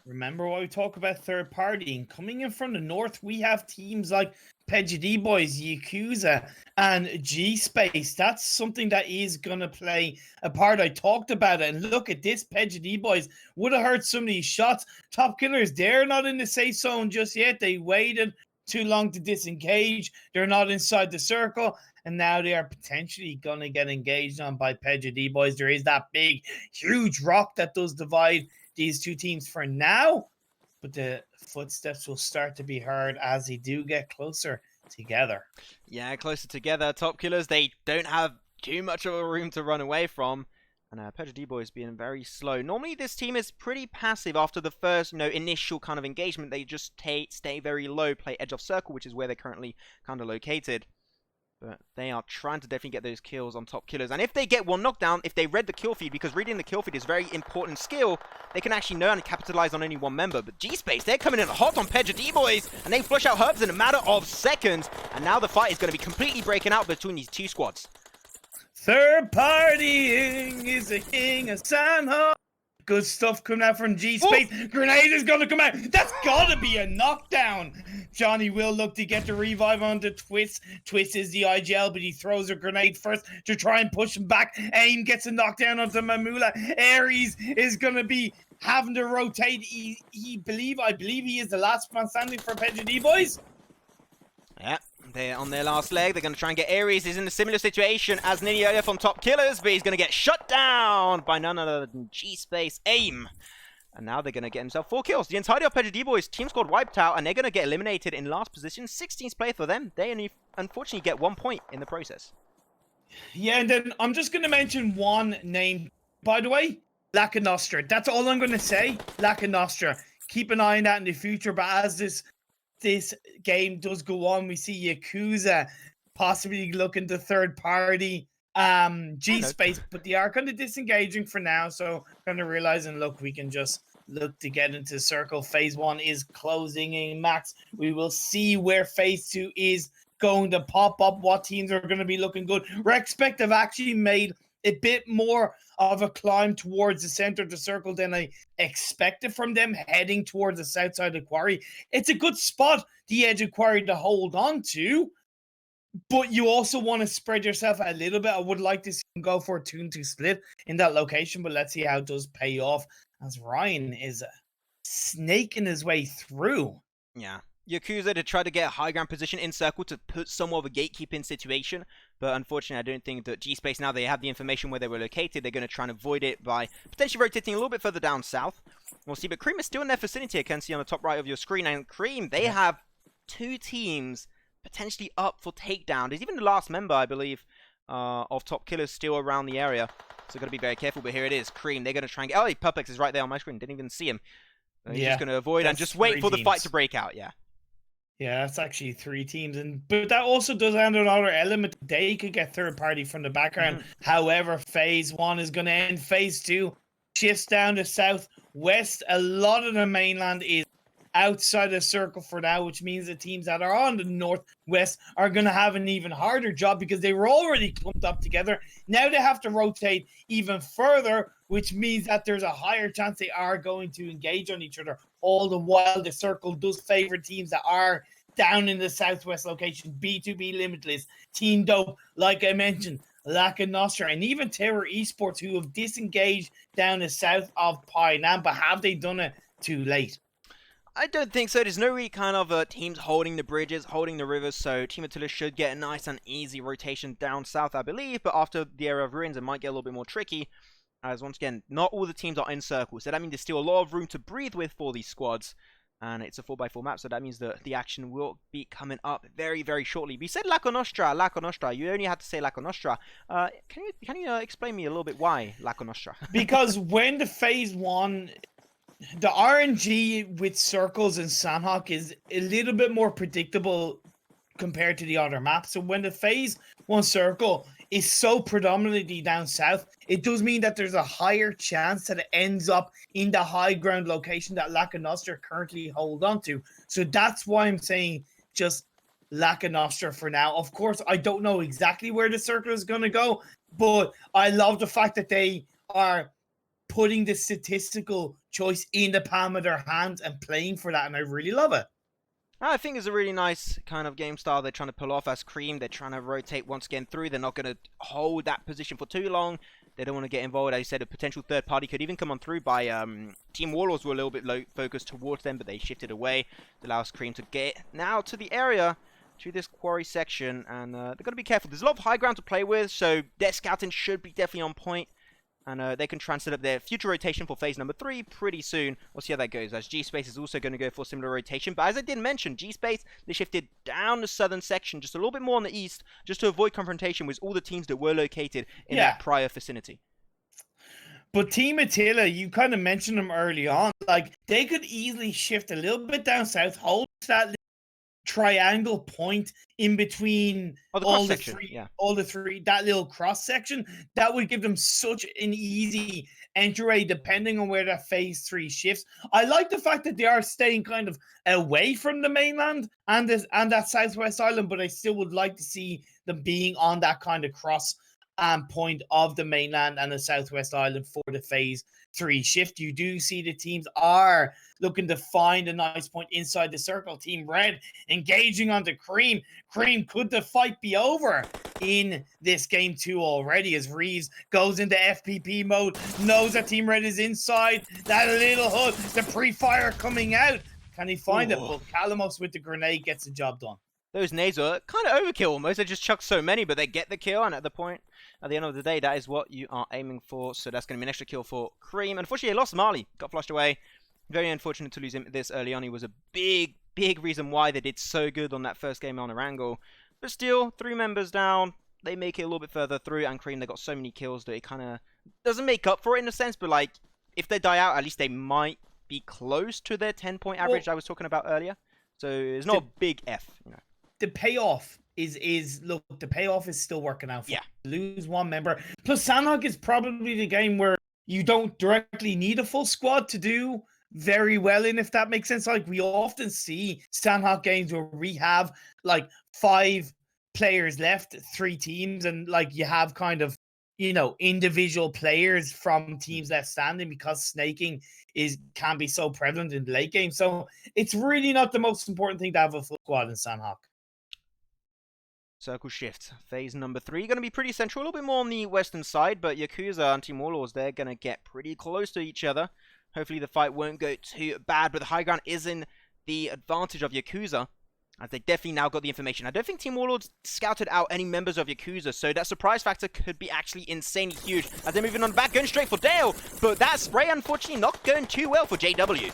Remember what we talk about third party? And coming in from the north, we have teams like PedjaDBoy, Yakuza, and G-Space. That's something that is going to play a part. I talked about it. And look at this. PedjaDBoys would have heard some of these shots. Top Killers, they're not in the safe zone just yet. They waited too long to disengage. They're not inside the circle. And now they are potentially going to get engaged on by PedjaDBoys. There is that big, huge rock that does divide these two teams for now. But the footsteps will start to be heard as they do get closer together. Yeah, closer together. Top Killers, they don't have too much of a room to run away from. And PedjaDBoy is being very slow. Normally, this team is pretty passive after the first, initial kind of engagement. They just stay very low, play edge of circle, which is where they're currently kind of located. But they are trying to definitely get those kills on Top Killers. And if they get one knockdown, if they read the kill feed, because reading the kill feed is a very important skill, they can actually know and capitalize on only one member. But G-Space, they're coming in hot on PedjaDBoys, and they flush out Herbs in a matter of seconds. And now the fight is going to be completely breaking out between these two squads. Third partying is the king of Sanhok. Good stuff coming out from G-Space. Grenade is going to come out. That's got to be a knockdown. Johnny will look to get the revive onto Twist. Twist is the IGL, but he throws a grenade first to try and push him back. Aim gets a knockdown onto Mamula. Ares is going to be having to rotate. I believe he is the last man standing for PedjaDBoys. Yeah. They're on their last leg. They're going to try and get Ares. He's in a similar situation as Ninny earlier from Top Killers, but he's going to get shut down by none other than G-Space Aim. And now they're going to get himself 4 kills. The entirety of PedjaDBoys team squad wiped out, and they're going to get eliminated in last position. 16th play for them. They only, unfortunately, get 1 point in the process. Yeah, and then I'm just going to mention one name. By the way, LAKONOSTRA. That's all I'm going to say. LAKONOSTRA. Keep an eye on that in the future, but as this game does go on, we see Yakuza possibly looking to third party G-Space, but they are kind of disengaging for now, so kind of realizing, look, we can just look to get into circle. Phase 1 is closing in, Max. We will see where phase 2 is going to pop up, what teams are going to be looking good. REXPECT have actually made a bit more of a climb towards the center of the circle than I expected from them, heading towards the south side of Quarry. It's a good spot, the edge of Quarry, to hold on to, but you also want to spread yourself a little bit. I would like to see them go for a 2-2 split in that location, but let's see how it does pay off as Ryan is snaking his way through. Yeah. Yakuza to try to get a high ground position in circle to put somewhat of a gatekeeping situation, but unfortunately I don't think that G-Space, now they have the information where they were located, they're going to try and avoid it by potentially rotating a little bit further down south. We'll see, but Cream is still in their vicinity, I can see on the top right of your screen, and Cream, they have 2 teams potentially up for takedown. There's even the last member, I believe, of Top Killers still around the area, so got to be very careful, but here it is, Cream, they're going to try and get, oh, Pupex is right there on my screen, didn't even see him. He's just going to avoid and just wait for the fight to break out, yeah. Yeah, that's actually 3 teams, but that also does add another element. They could get third party from the background. However, phase 1 is going to end. Phase 2 shifts down to southwest. A lot of the mainland is outside the circle for now, which means the teams that are on the northwest are going to have an even harder job because they were already clumped up together. Now they have to rotate even further, which means that there's a higher chance they are going to engage on each other. All the while, the circle does favor teams that are down in the southwest location. B2B Limitless, Team Dope, like I mentioned, LAKONOSTRA, and even Terror Esports, who have disengaged down the south of Painan, but have they done it too late? I don't think so. There's no really kind of teams holding the bridges, holding the rivers, so Team Attila should get a nice and easy rotation down south, I believe, but after the Era of Ruins, it might get a little bit more tricky, as once again, not all the teams are in circles, so that means there's still a lot of room to breathe with for these squads, and it's a 4x4 map, so that means that the action will be coming up very, very shortly. We said LAKONOSTRA, you only had to say LAKONOSTRA. Can you explain me a little bit why LAKONOSTRA? Because when the phase 1... the RNG with circles and Sanhok is a little bit more predictable compared to the other maps. So when the phase 1 circle is so predominantly down south, it does mean that there's a higher chance that it ends up in the high ground location that LAKONOSTRA currently hold on to. So that's why I'm saying just LAKONOSTRA for now. Of course, I don't know exactly where the circle is going to go, but I love the fact that they are putting the statistical choice in the palm of their hands and playing for that, and I really love it. I think it's a really nice kind of game style they're trying to pull off as Cream. They're trying to rotate once again through. They're not going to hold that position for too long. They don't want to get involved. As you said, a potential third party could even come on through by Team Warlords were a little bit low focused towards them, but they shifted away to allow Cream to get now to the area, to this quarry section, and they're going to be careful. There's a lot of high ground to play with, so their scouting should be definitely on point. And they can try and set up their future rotation for phase number 3 pretty soon. We'll see how that goes, as G-Space is also going to go for a similar rotation. But as I did mention, G-Space, they shifted down the southern section, just a little bit more on the east, just to avoid confrontation with all the teams that were located in that prior vicinity. But Team Attila, you kind of mentioned them early on. Like, they could easily shift a little bit down south, hold that triangle point in between all the three, that little cross section, that would give them such an easy entry depending on where that phase 3 shifts. I like the fact that they are staying kind of away from the mainland and that southwest island, but I still would like to see them being on that kind of cross point of the mainland and the southwest island for the phase 3 shift. You do see the teams are looking to find a nice point inside the circle. Team Red engaging onto Cream. Cream, could the fight be over in this game 2 already as Reeves goes into FPP mode, knows that Team Red is inside that little hood, the pre-fire coming out. Can he find it? But Kalamos with the grenade gets the job done. Those nades are kind of overkill almost. They just chuck so many, but they get the kill, and at the end of the day, that is what you are aiming for. So that's going to be an extra kill for Cream. Unfortunately, he lost Marley. Got flushed away. Very unfortunate to lose him this early on. He was a big reason why they did so good on that first game on Erangel. But still, 3 members down. They make it a little bit further through, and Cream, they got so many kills that it kind of doesn't make up for it in a sense. But like, if they die out, at least they might be close to their 10-point average I was talking about earlier. So it's not a big F, you know. The payoff look, the payoff is still working out. Lose 1 member. Plus, Sanhok is probably the game where you don't directly need a full squad to do very well in, if that makes sense. Like, we often see Sanhok games where we have like 5 players left, 3 teams, and like you have kind of, you know, individual players from teams left standing because snaking can be so prevalent in the late game. So it's really not the most important thing to have a full squad in Sanhok. Circle shift. Phase number 3. Going to be pretty central. A little bit more on the western side, but Yakuza and Team Warlords, they're going to get pretty close to each other. Hopefully the fight won't go too bad, but the high ground is in the advantage of Yakuza, as they definitely now got the information. I don't think Team Warlords scouted out any members of Yakuza, so that surprise factor could be actually insanely huge. As they're moving on back, going straight for Dale, but that spray, unfortunately, not going too well for JW.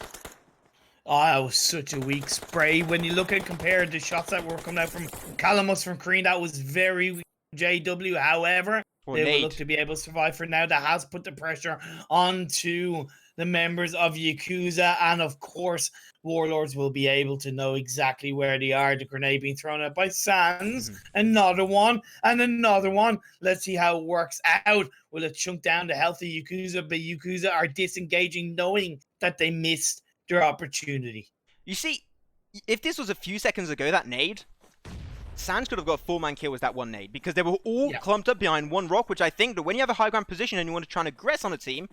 Oh, that was such a weak spray. When you look at compared to shots that were coming out from Kalamos from Korean, that was very weak. JW, however, they will look to be able to survive for now. That has put the pressure onto the members of Yakuza, and of course, Warlords will be able to know exactly where they are. The grenade being thrown out by Sans. Another one, and another one. Let's see how it works out. Will it chunk down the healthy Yakuza? But Yakuza are disengaging, knowing that they missed their opportunity. You see, if this was a few seconds ago, that nade, Sans could have got a 4-man kill with that one nade, because they were all clumped up behind one rock, which I think that when you have a high ground position and you want to try and aggress on a team,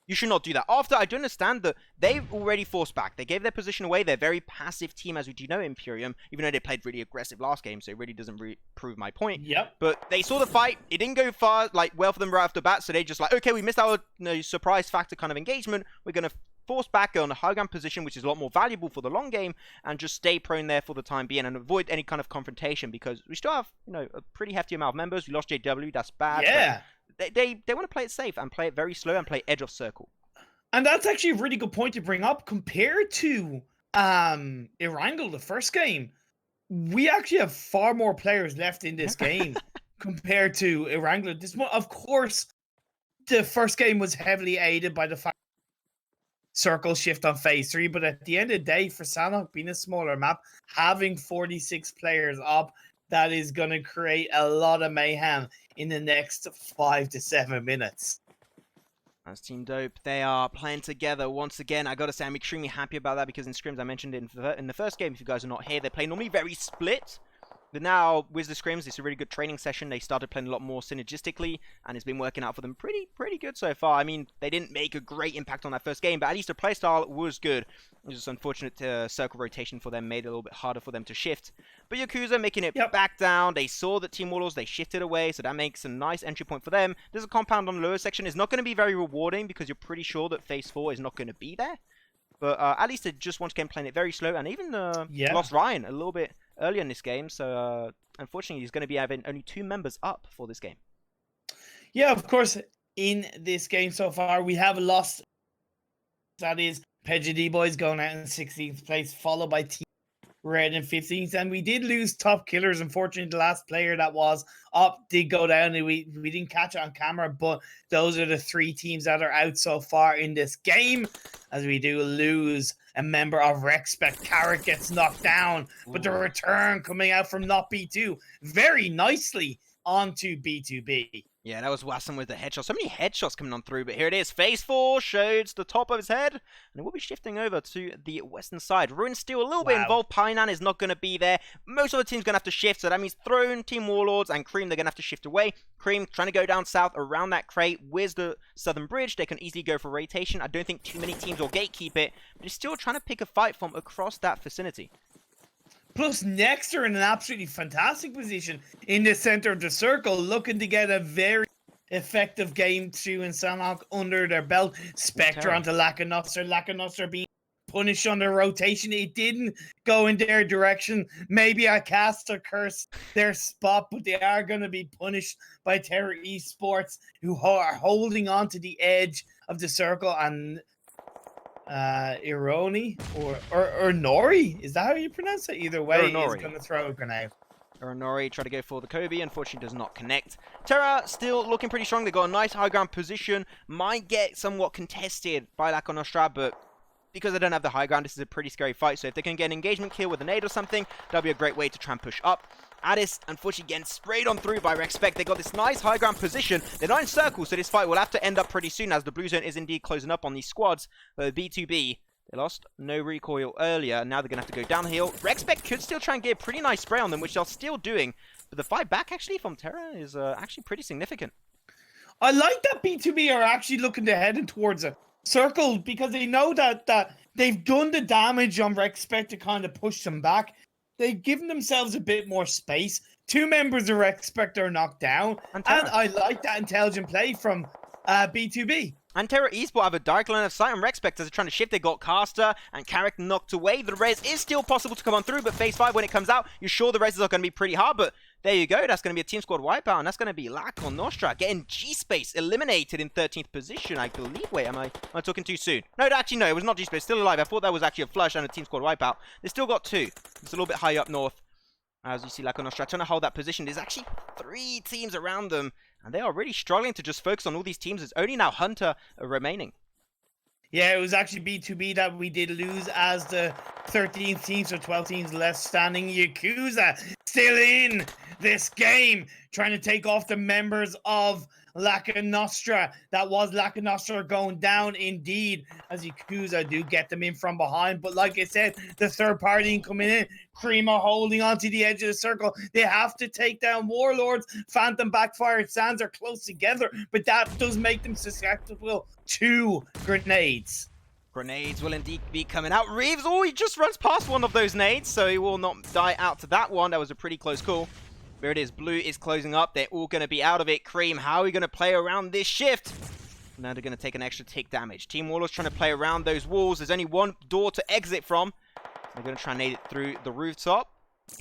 you should not do that. After, I do understand that they've already forced back. They gave their position away. They're a very passive team, as we do know, Imperium, even though they played really aggressive last game, so it really doesn't prove my point. But they saw the fight. It didn't go far, well for them right off the bat, so they just okay, we missed our surprise factor kind of engagement. We're going to force back on a high ground position, which is a lot more valuable for the long game, and just stay prone there for the time being and avoid any kind of confrontation, because we still have, a pretty hefty amount of members. We lost JW, that's bad. Yeah. They want to play it safe and play it very slow and play edge of circle. And that's actually a really good point to bring up. Compared to Erangel, the first game, we actually have far more players left in this game compared to Erangel. This one, of course, the first game was heavily aided by the fact circle shift on phase 3, but at the end of the day, for Sanhok being a smaller map, having 46 players up, that is going to create a lot of mayhem in the next 5 to 7 minutes. That's Team Dope. They are playing together once again. I gotta say, I'm extremely happy about that, because in scrims, I mentioned it in the first game, if you guys are not here, they play normally very split. But now, with the scrims, it's a really good training session. They started playing a lot more synergistically, and it's been working out for them pretty good so far. I mean, they didn't make a great impact on that first game, but at least their playstyle was good. It was just unfortunate circle rotation for them made it a little bit harder for them to shift. But Yakuza making it back down. They saw that Team Warlords, they shifted away, so that makes a nice entry point for them. There's a compound on the lower section. It's not going to be very rewarding, because you're pretty sure that phase 4 is not going to be there. But at least they just once again playing it very slow, and even lost Ryan a little bit earlier in this game, so unfortunately he's going to be having only 2 members up for this game. Yeah, of course, in this game so far, we have lost. That is PedjaDBoy going out in 16th place, followed by Team Red in 15th, and we did lose top killers. Unfortunately, the last player that was up did go down, and we didn't catch it on camera, but those are the 3 teams that are out so far in this game, as we do lose a member of REXPECT. Carrot gets knocked down, but the return coming out from not B2 very nicely onto B2B. Yeah, that was Wasson with the headshot. So many headshots coming on through, but here it is. Phase 4 shows the top of his head, and it will be shifting over to the western side. Ruin's still a little bit involved. Painan is not going to be there. Most of the team's going to have to shift, so that means Throne, Team Warlords, and Cream, they're going to have to shift away. Cream trying to go down south around that crate. Where's the southern bridge? They can easily go for rotation. I don't think too many teams will gatekeep it, but he's still trying to pick a fight from across that vicinity. Plus, Next are in an absolutely fantastic position in the center of the circle, looking to get a very effective game 2 in Sanhok under their belt. Spectre onto LAKONOSTRA. LAKONOSTRA being punished on their rotation. It didn't go in their direction. Maybe I cast a curse their spot, but they are going to be punished by Czech Esports, who are holding on to the edge of the circle, and Ironi or Nori, is that how you pronounce it? Either way, he's going to throw a grenade. Nori try to go for the Kobe, unfortunately does not connect. Terra still looking pretty strong. They got a nice high ground position. Might get somewhat contested by LAKONOSTRA, but because they don't have the high ground, this is a pretty scary fight. So if they can get an engagement kill with a nade or something, that'll be a great way to try and push up. Addis, unfortunately, getting sprayed on through by REXPECT. They got this nice high ground position. They're not in circles, so this fight will have to end up pretty soon, as the blue zone is indeed closing up on these squads. But B2B, they lost no recoil earlier. Now they're going to have to go downhill. REXPECT could still try and get a pretty nice spray on them, which they're still doing. But the fight back, actually, from Terra is actually pretty significant. I like that B2B are actually looking to head towards a circle, because they know that they've done the damage on REXPECT to kind of push them back. They've given themselves a bit more space. 2 members of REXPECT are knocked down. And I like that intelligent play from B2B. And Terra Esports have a direct line of sight on REXPECT as they're trying to shift. They got Caster and Carrick knocked away. The res is still possible to come on through, but phase 5, when it comes out, you're sure the reses are going to be pretty hard. But there you go. That's going to be a team squad wipeout, and that's going to be LAKONOSTRA getting G-Space eliminated in 13th position, I believe. Wait, am I talking too soon? No, actually, no, it was not G-Space. Still alive. I thought that was actually a flush and a team squad wipeout. They still got 2. It's a little bit higher up north. As you see, LAKONOSTRA trying to hold that position. There's actually 3 teams around them, and they are really struggling to just focus on all these teams. There's only now Hunter remaining. Yeah, it was actually B2B that we did lose as the 13th team, so 12 teams left standing. Yakuza still in this game, trying to take off the members of LAKONOSTRA. That was LAKONOSTRA going down indeed, as Yakuza do get them in from behind. But like I said, the third party coming in, Cream are holding on to the edge of the circle. They have to take down Warlords. Phantom Backfire Sands are close together, but that does make them susceptible to grenades. Grenades will indeed be coming out. Reeves, oh, he just runs past one of those nades, so he will not die out to that one. That was a pretty close call. There it is. Blue is closing up. They're all going to be out of it. Cream, how are we going to play around this shift? Now they're going to take an extra tick damage. Team Warlords trying to play around those walls. There's only one door to exit from. They're going to try and nade it through the rooftop.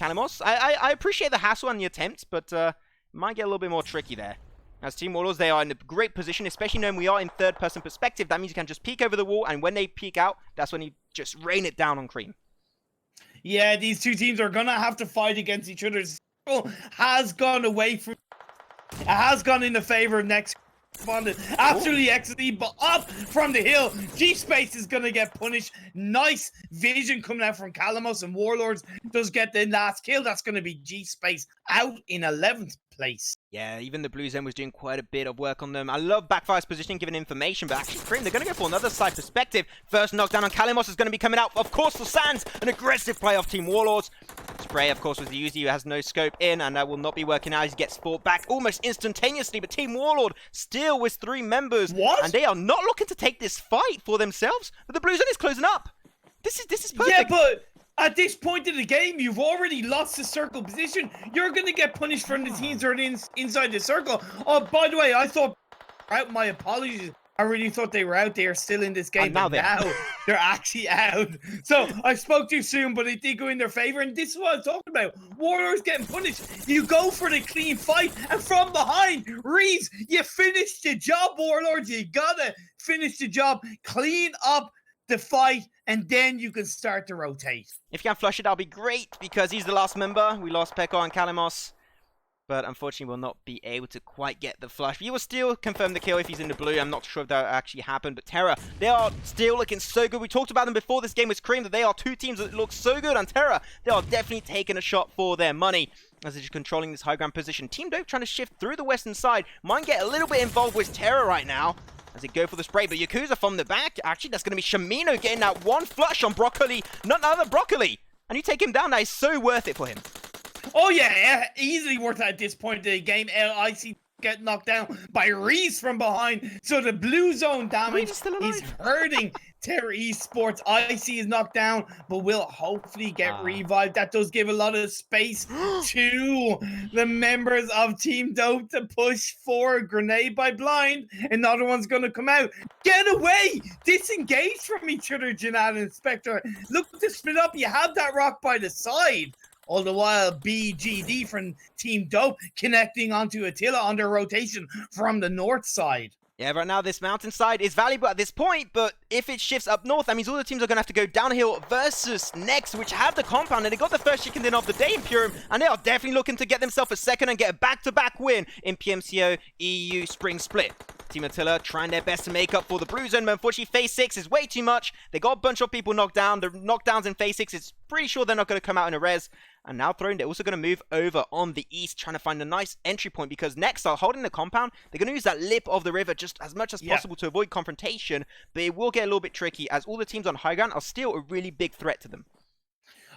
Kalamos, I appreciate the hassle and the attempt, but it might get a little bit more tricky there. As Team Warlords, they are in a great position, especially knowing we are in third-person perspective. That means you can just peek over the wall, and when they peek out, that's when you just rain it down on Cream. Yeah, these two teams are going to have to fight against each other. Has gone away from... It has gone in the favor of next... Absolutely excellent, but up from the hill, G-Space is going to get punished. Nice vision coming out from Kalamos, and Warlords does get the last kill. That's going to be G-Space out in 11th place. Yeah, even the blue zone was doing quite a bit of work on them. I love Backfire's positioning, giving information, but actually Cream, they're going to go for another side perspective. First knockdown on Kalamos is going to be coming out, of course, for Sands. An aggressive play off Team Warlords. Spray, of course, was the Uzi who has no scope in, and that will not be working out. He gets fought back almost instantaneously, but Team Warlord still with 3 members. What? And they are not looking to take this fight for themselves, but the blue zone is closing up. This is perfect. Yeah, but at this point in the game, you've already lost the circle position. You're going to get punished from the teams that are inside the circle. Oh, by the way, I thought... My apologies. I really thought they were out. They are still in this game. Now they're actually out. So I spoke too soon, but it did go in their favor. And this is what I'm talking about. Warlords getting punished. You go for the clean fight. And from behind, Reeves, you finished the job, Warlords. You got to finish the job. Clean up the fight, and then you can start to rotate. If you can flush it, that'll be great, because he's the last member. We lost Pekka and Kalamos, but unfortunately will not be able to quite get the flush. He will still confirm the kill if he's in the blue. I'm not sure if that actually happened, but Terra, they are still looking so good. We talked about them before this game was Cream, that they are 2 teams that look so good, and Terra, they are definitely taking a shot for their money as they're just controlling this high ground position. Team Dope trying to shift through the western side. Might get a little bit involved with Terra right now as they go for the spray, but Yakuza from the back. Actually, that's going to be Shamino getting that one flush on Broccoli. None other Broccoli. And you take him down. That is so worth it for him. Oh, yeah, easily worth it at this point in the game. LIC get knocked down by Reese from behind. So the blue zone damage is hurting Terra Esports. IC is knocked down, but will hopefully get revived. That does give a lot of space to the members of Team Dope to push for a grenade by Blind. Another one's going to come out. Get away! Disengage from each other, Janat and Spectre. Look to split up. You have that rock by the side. All the while, BGD from Team Dope connecting onto Attila on their rotation from the north side. Yeah, right now this mountainside is valuable at this point, but if it shifts up north, that means all the teams are going to have to go downhill versus Next, which have the compound, and they got the first chicken dinner of the day in Purim, and they are definitely looking to get themselves a second and get a back-to-back win in PMCO EU Spring Split. Team Attila trying their best to make up for the blue zone, but unfortunately phase 6 is way too much. They got a bunch of people knocked down. The knockdowns in phase 6 is pretty sure they're not going to come out in a res. And now Throne, they're also going to move over on the east, trying to find a nice entry point, because Next are holding the compound. They're going to use that lip of the river just as much as possible to avoid confrontation, but it will get a little bit tricky as all the teams on high ground are still a really big threat to them.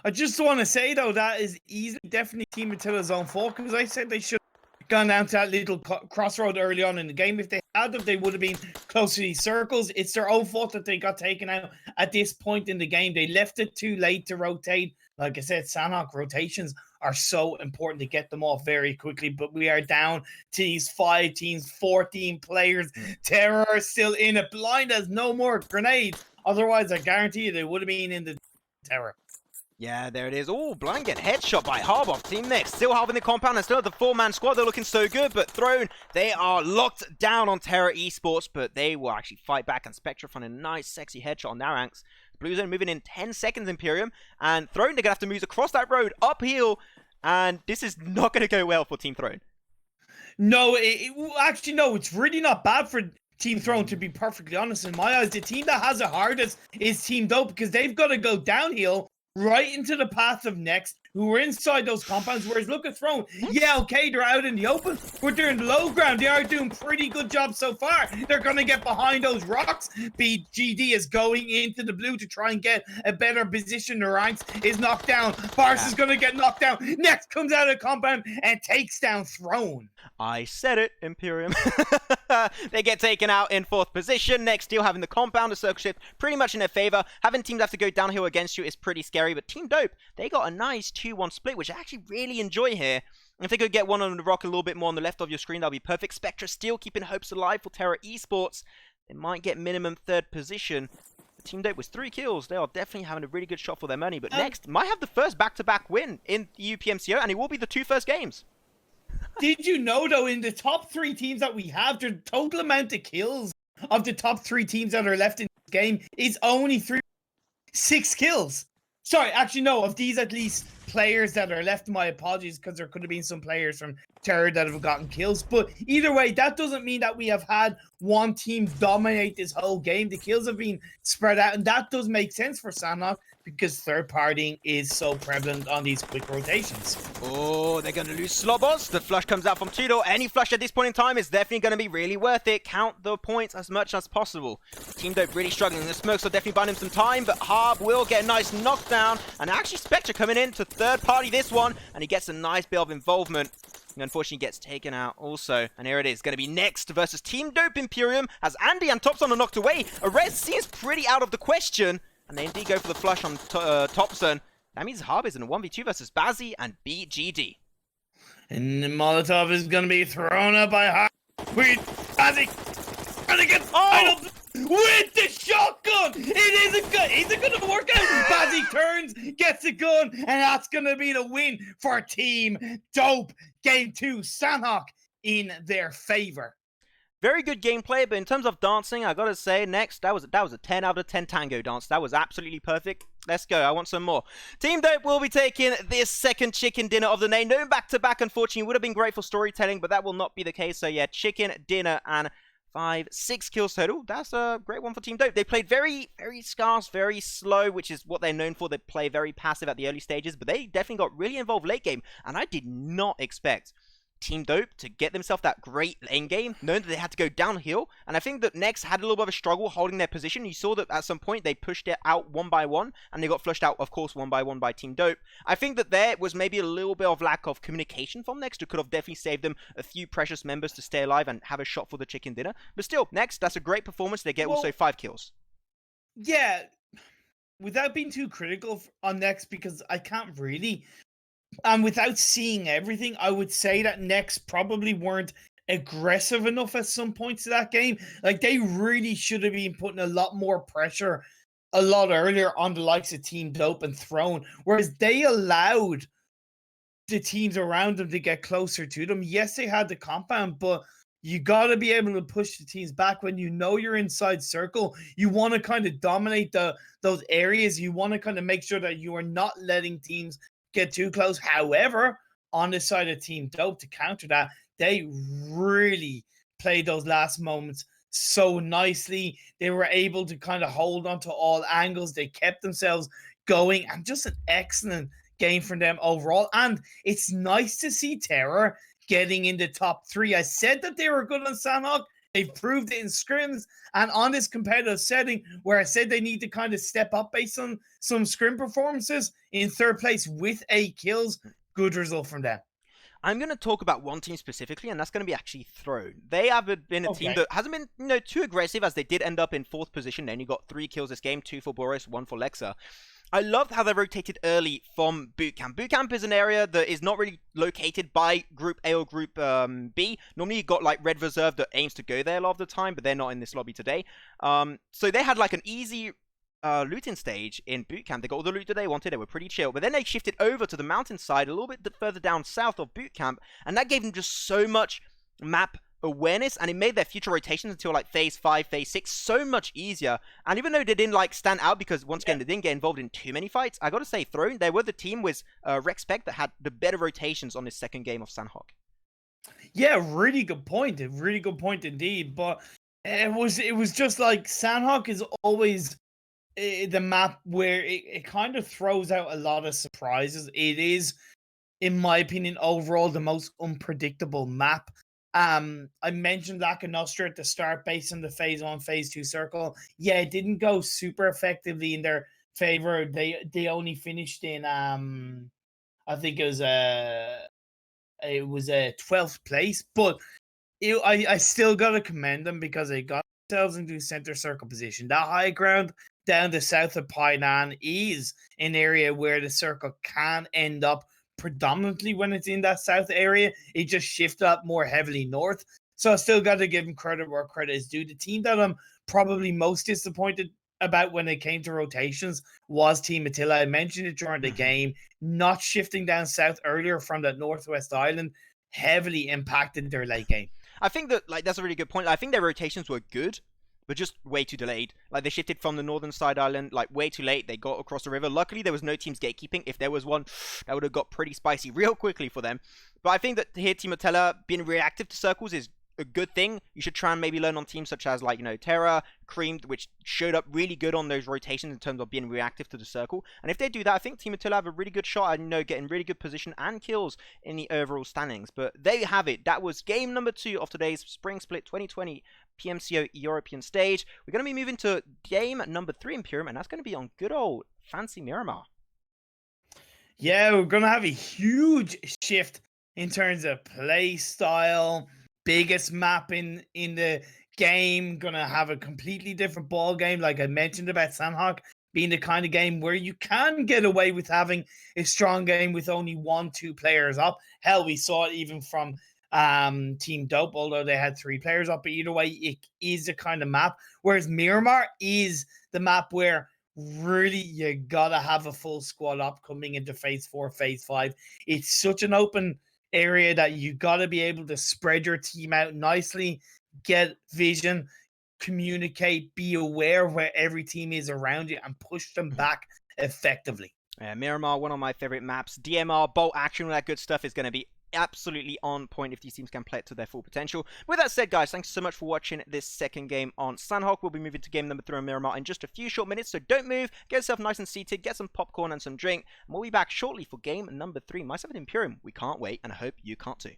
I just want to say, though, that is easily definitely Team Attila's own fault, because I said they should have gone down to that little crossroad early on in the game. If they had them, they would have been close to these circles. It's their own fault that they got taken out at this point in the game. They left it too late to rotate. Like I said, Sanhok rotations are so important to get them off very quickly, but we are down to these 5 teams, 14 players. Terror still in it. Blind has no more grenades. Otherwise, I guarantee you they would have been in the Terror. Yeah, there it is. Oh, Blind get headshot by Harbov. Team Next still halving the compound and still the 4-man squad. They're looking so good, but Throne, they are locked down on Terra Esports, but they will actually fight back, and Spectra find a nice, sexy headshot on Naranx. Blue Zone moving in 10 seconds, Imperium, and Throne, they're going to have to move across that road, uphill, and this is not going to go well for Team Throne. No, actually, no, it's really not bad for Team Throne, to be perfectly honest. In my eyes, the team that has it hardest is Team Dope, because they've got to go downhill right into the path of Next, who are inside those compounds. Whereas look at Throne, yeah, okay, they're out in the open, but they're in the low ground. They are doing pretty good job so far. They're going to get behind those rocks. BGD is going into the blue to try and get a better position. The ranks is knocked down. Bars is going to get knocked down. Next comes out of the compound and takes down Throne. I said it, Imperium. They get taken out in 4th position. Next, still having the compound, the circle shift pretty much in their favor. Having teams have to go downhill against you is pretty scary, but Team Dope, they got a nice 2-1 split, which I actually really enjoy here. If they could get one on the rock a little bit more on the left of your screen, that'll be perfect. Spectra still keeping hopes alive for Terra Esports. They might get minimum 3rd position. Team Dope with 3 kills. They are definitely having a really good shot for their money, but Next might have the first back-to-back win in the PMCO, and it will be the 2 first games. Did you know, though, in the top 3 teams that we have, the total amount of kills of the top 3 teams that are left in this game is only 6 kills. Sorry, actually, no, of these at least players that are left, my apologies, because there could have been some players from Terra that have gotten kills. But either way, that doesn't mean that we have had one team dominate this whole game. The kills have been spread out, and that does make sense for Sanhok, because third partying is so prevalent on these quick rotations. Oh, they're going to lose Slobos. The flush comes out from Tudor. Any flush at this point in time is definitely going to be really worth it. Count the points as much as possible. Team Dope really struggling. The smokes are definitely buying him some time, but Harb will get a nice knockdown. And actually, Spectre coming in to third party this one, and he gets a nice bit of involvement. And unfortunately gets taken out also. And here it is, going to be Next versus Team Dope Imperium, as Andy and Topson are knocked away. A res seems pretty out of the question. And they indeed go for the flush on Topson. That means Harb is in a 1v2 versus Bazzi and BGD. And the Molotov is going to be thrown up by Harb. With Bazzi. And again, with the shotgun. It isn't good. Is it going to work out? Bazzi turns, gets a gun, and that's going to be the win for Team Dope. Game 2, Sanhok in their favor. Very good gameplay, but in terms of dancing, I gotta say, Next, that was a 10 out of 10 tango dance. That was absolutely perfect. Let's go. I want some more. Team Dope will be taking this second chicken dinner of the day. No back-to-back, unfortunately, would have been great for storytelling, but that will not be the case. So yeah, chicken dinner and 6 kills total. That's a great one for Team Dope. They played very, very scarce, very slow, which is what they're known for. They play very passive at the early stages, but they definitely got really involved late game, and I did not expect Team Dope to get themselves that great lane game, knowing that they had to go downhill. And I think that Next had a little bit of a struggle holding their position. You saw that at some point they pushed it out one by one, and they got flushed out, of course, one by one by Team Dope. I think that there was maybe a little bit of lack of communication from Next, who could have definitely saved them a few precious members to stay alive and have a shot for the chicken dinner. But still, Next, that's a great performance. They get also 5 kills. Yeah, without being too critical on Next, because I can't really... And without seeing everything, I would say that Next probably weren't aggressive enough at some points of that game. Like, they really should have been putting a lot more pressure a lot earlier on the likes of Team Dope and Throne, whereas they allowed the teams around them to get closer to them. Yes, they had the compound, but you got to be able to push the teams back when you know you're inside circle. You want to kind of dominate those areas. You want to kind of make sure that you are not letting teams get too close. However, on the side of Team Dope, to counter that, they really played those last moments so nicely. They were able to kind of hold on to all angles. They kept themselves going, and just an excellent game from them overall. And it's nice to see Terra getting in the top 3. I said that they were good on Sanhok. They've proved it in scrims, and on this competitive setting where I said they need to kind of step up based on some scrim performances, in third place with 8 kills. Good result from them. I'm going to talk about one team specifically, and that's going to be actually Throne. They have been a team that hasn't been too aggressive, as they did end up in 4th position. They only got 3 kills this game, 2 for Boris, 1 for Lexa. I loved how they rotated early from Bootcamp. Bootcamp is an area that is not really located by Group A or Group B. Normally you got like Red Reserve that aims to go there a lot of the time, but they're not in this lobby today. So they had like an easy looting stage in Bootcamp. They got all the loot that they wanted. They were pretty chill. But then they shifted over to the mountainside a little bit further down south of Bootcamp, and that gave them just so much map awareness, and it made their future rotations until like phase 5, phase 6 so much easier. And even though they didn't like stand out because once again they didn't get involved in too many fights, I gotta say Throne, they were the team with REXPECT that had the better rotations on this second game of Sanhok. Yeah, really good point. A really good point indeed. But It was just like Sanhok is always the map where it kind of throws out a lot of surprises. It is, in my opinion, overall the most unpredictable map. I mentioned LAKONOSTRA at the start based on the phase 1, phase 2 circle. Yeah, it didn't go super effectively in their favor. They only finished in I think it was a 12th place, but I still gotta commend them because they got themselves into center circle position. That high ground down the south of Painan is an area where the circle can end up predominantly when it's in that south area. It just shifted up more heavily north. So I still got to give them credit where credit is due. The team that I'm probably most disappointed about when it came to rotations was Team Attila. I mentioned it during the game. Not shifting down south earlier from that northwest island heavily impacted their late game. I think that that's a really good point. I think their rotations were good, but just way too delayed. Like they shifted from the northern side island way too late. They got across the river. Luckily, there was no teams gatekeeping. If there was one, that would have got pretty spicy real quickly for them. But I think that here Team Attila being reactive to circles is a good thing. You should try and maybe learn on teams such as Terra, Cream, which showed up really good on those rotations in terms of being reactive to the circle. And if they do that, I think Team Attila have a really good shot at getting really good position and kills in the overall standings. But there you have it. That was game number 2 of today's Spring Split 2020 PMCO European stage. We're going to be moving to game number 3 Imperium, and that's going to be on good old fancy Miramar. Yeah, we're going to have a huge shift in terms of play style. Biggest map in the game, gonna have a completely different ball game. Like I mentioned about Sanhok being the kind of game where you can get away with having a strong game with only 1-2 players up. Hell, we saw it even from Team Dope, although they had 3 players up. But either way, it is the kind of map. Whereas Miramar is the map where really you gotta have a full squad up coming into phase 4, phase 5. It's such an open area that you got to be able to spread your team out nicely, get vision, communicate, be aware of where every team is around you, and push them back effectively. Miramar, one of my favorite maps. DMR, bolt action, all that good stuff is going to be absolutely on point if these teams can play it to their full potential. With that said, guys, thanks so much for watching this second game on Sanhok. We'll be moving to game number 3 on Miramar in just a few short minutes, so don't move. Get yourself nice and seated, get some popcorn and some drink, and we'll be back shortly for game number 3. Myself and Imperium, we can't wait, and I hope you can't too.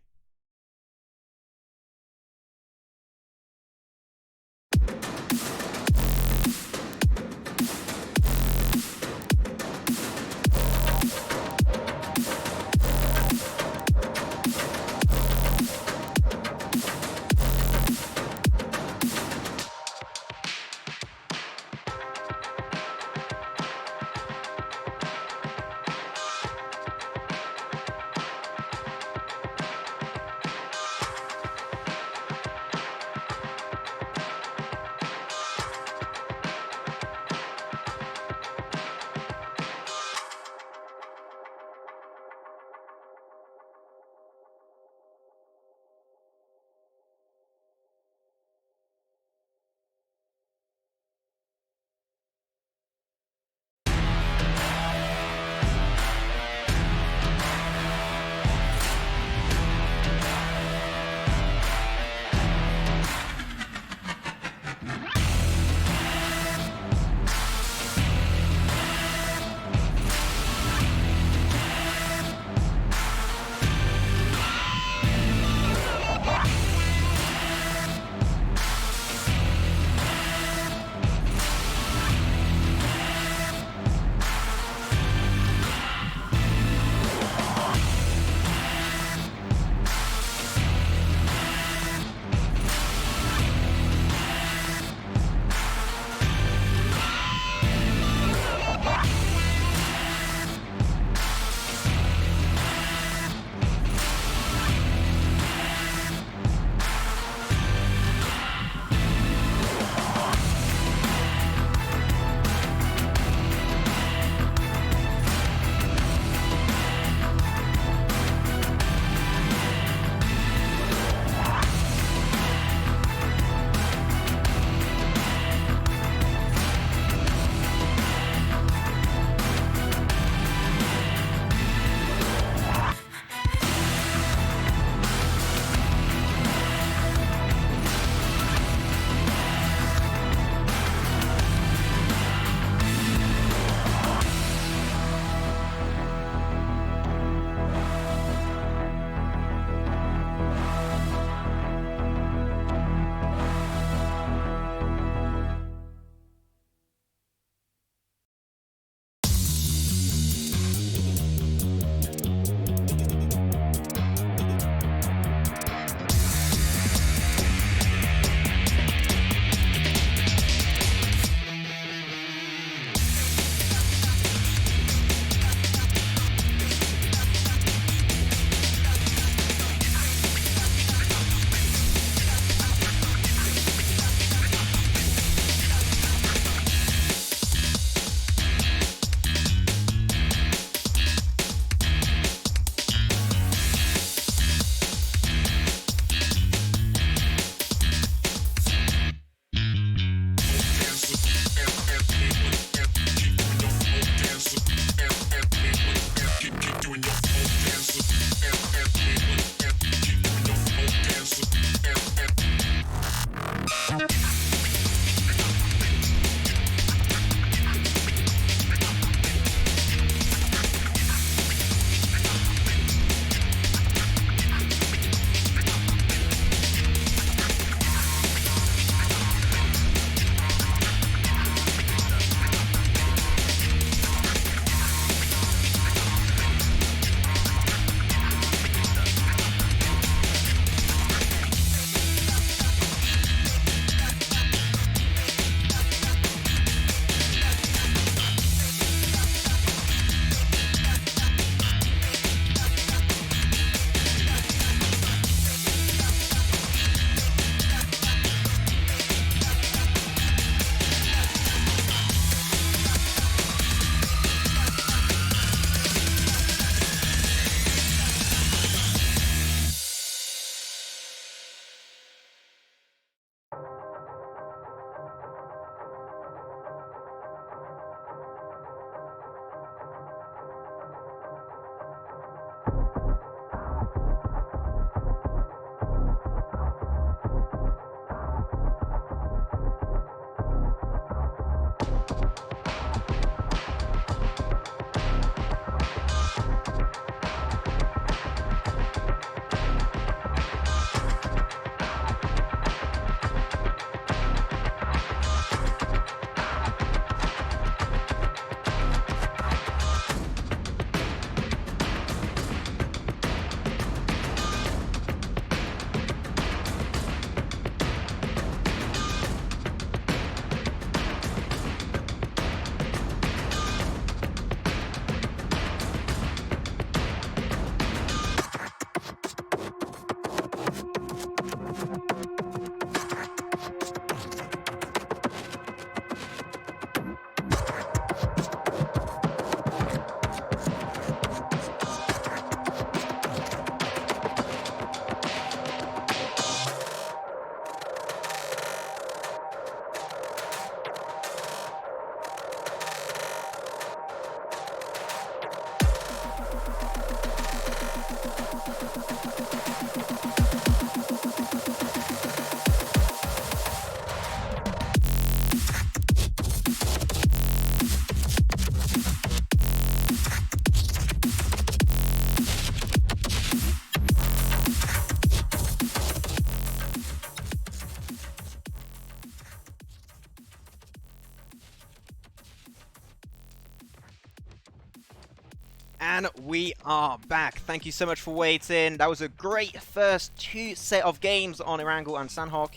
And we are back. Thank you so much for waiting. That was a great first two set of games on Erangel and Sanhok.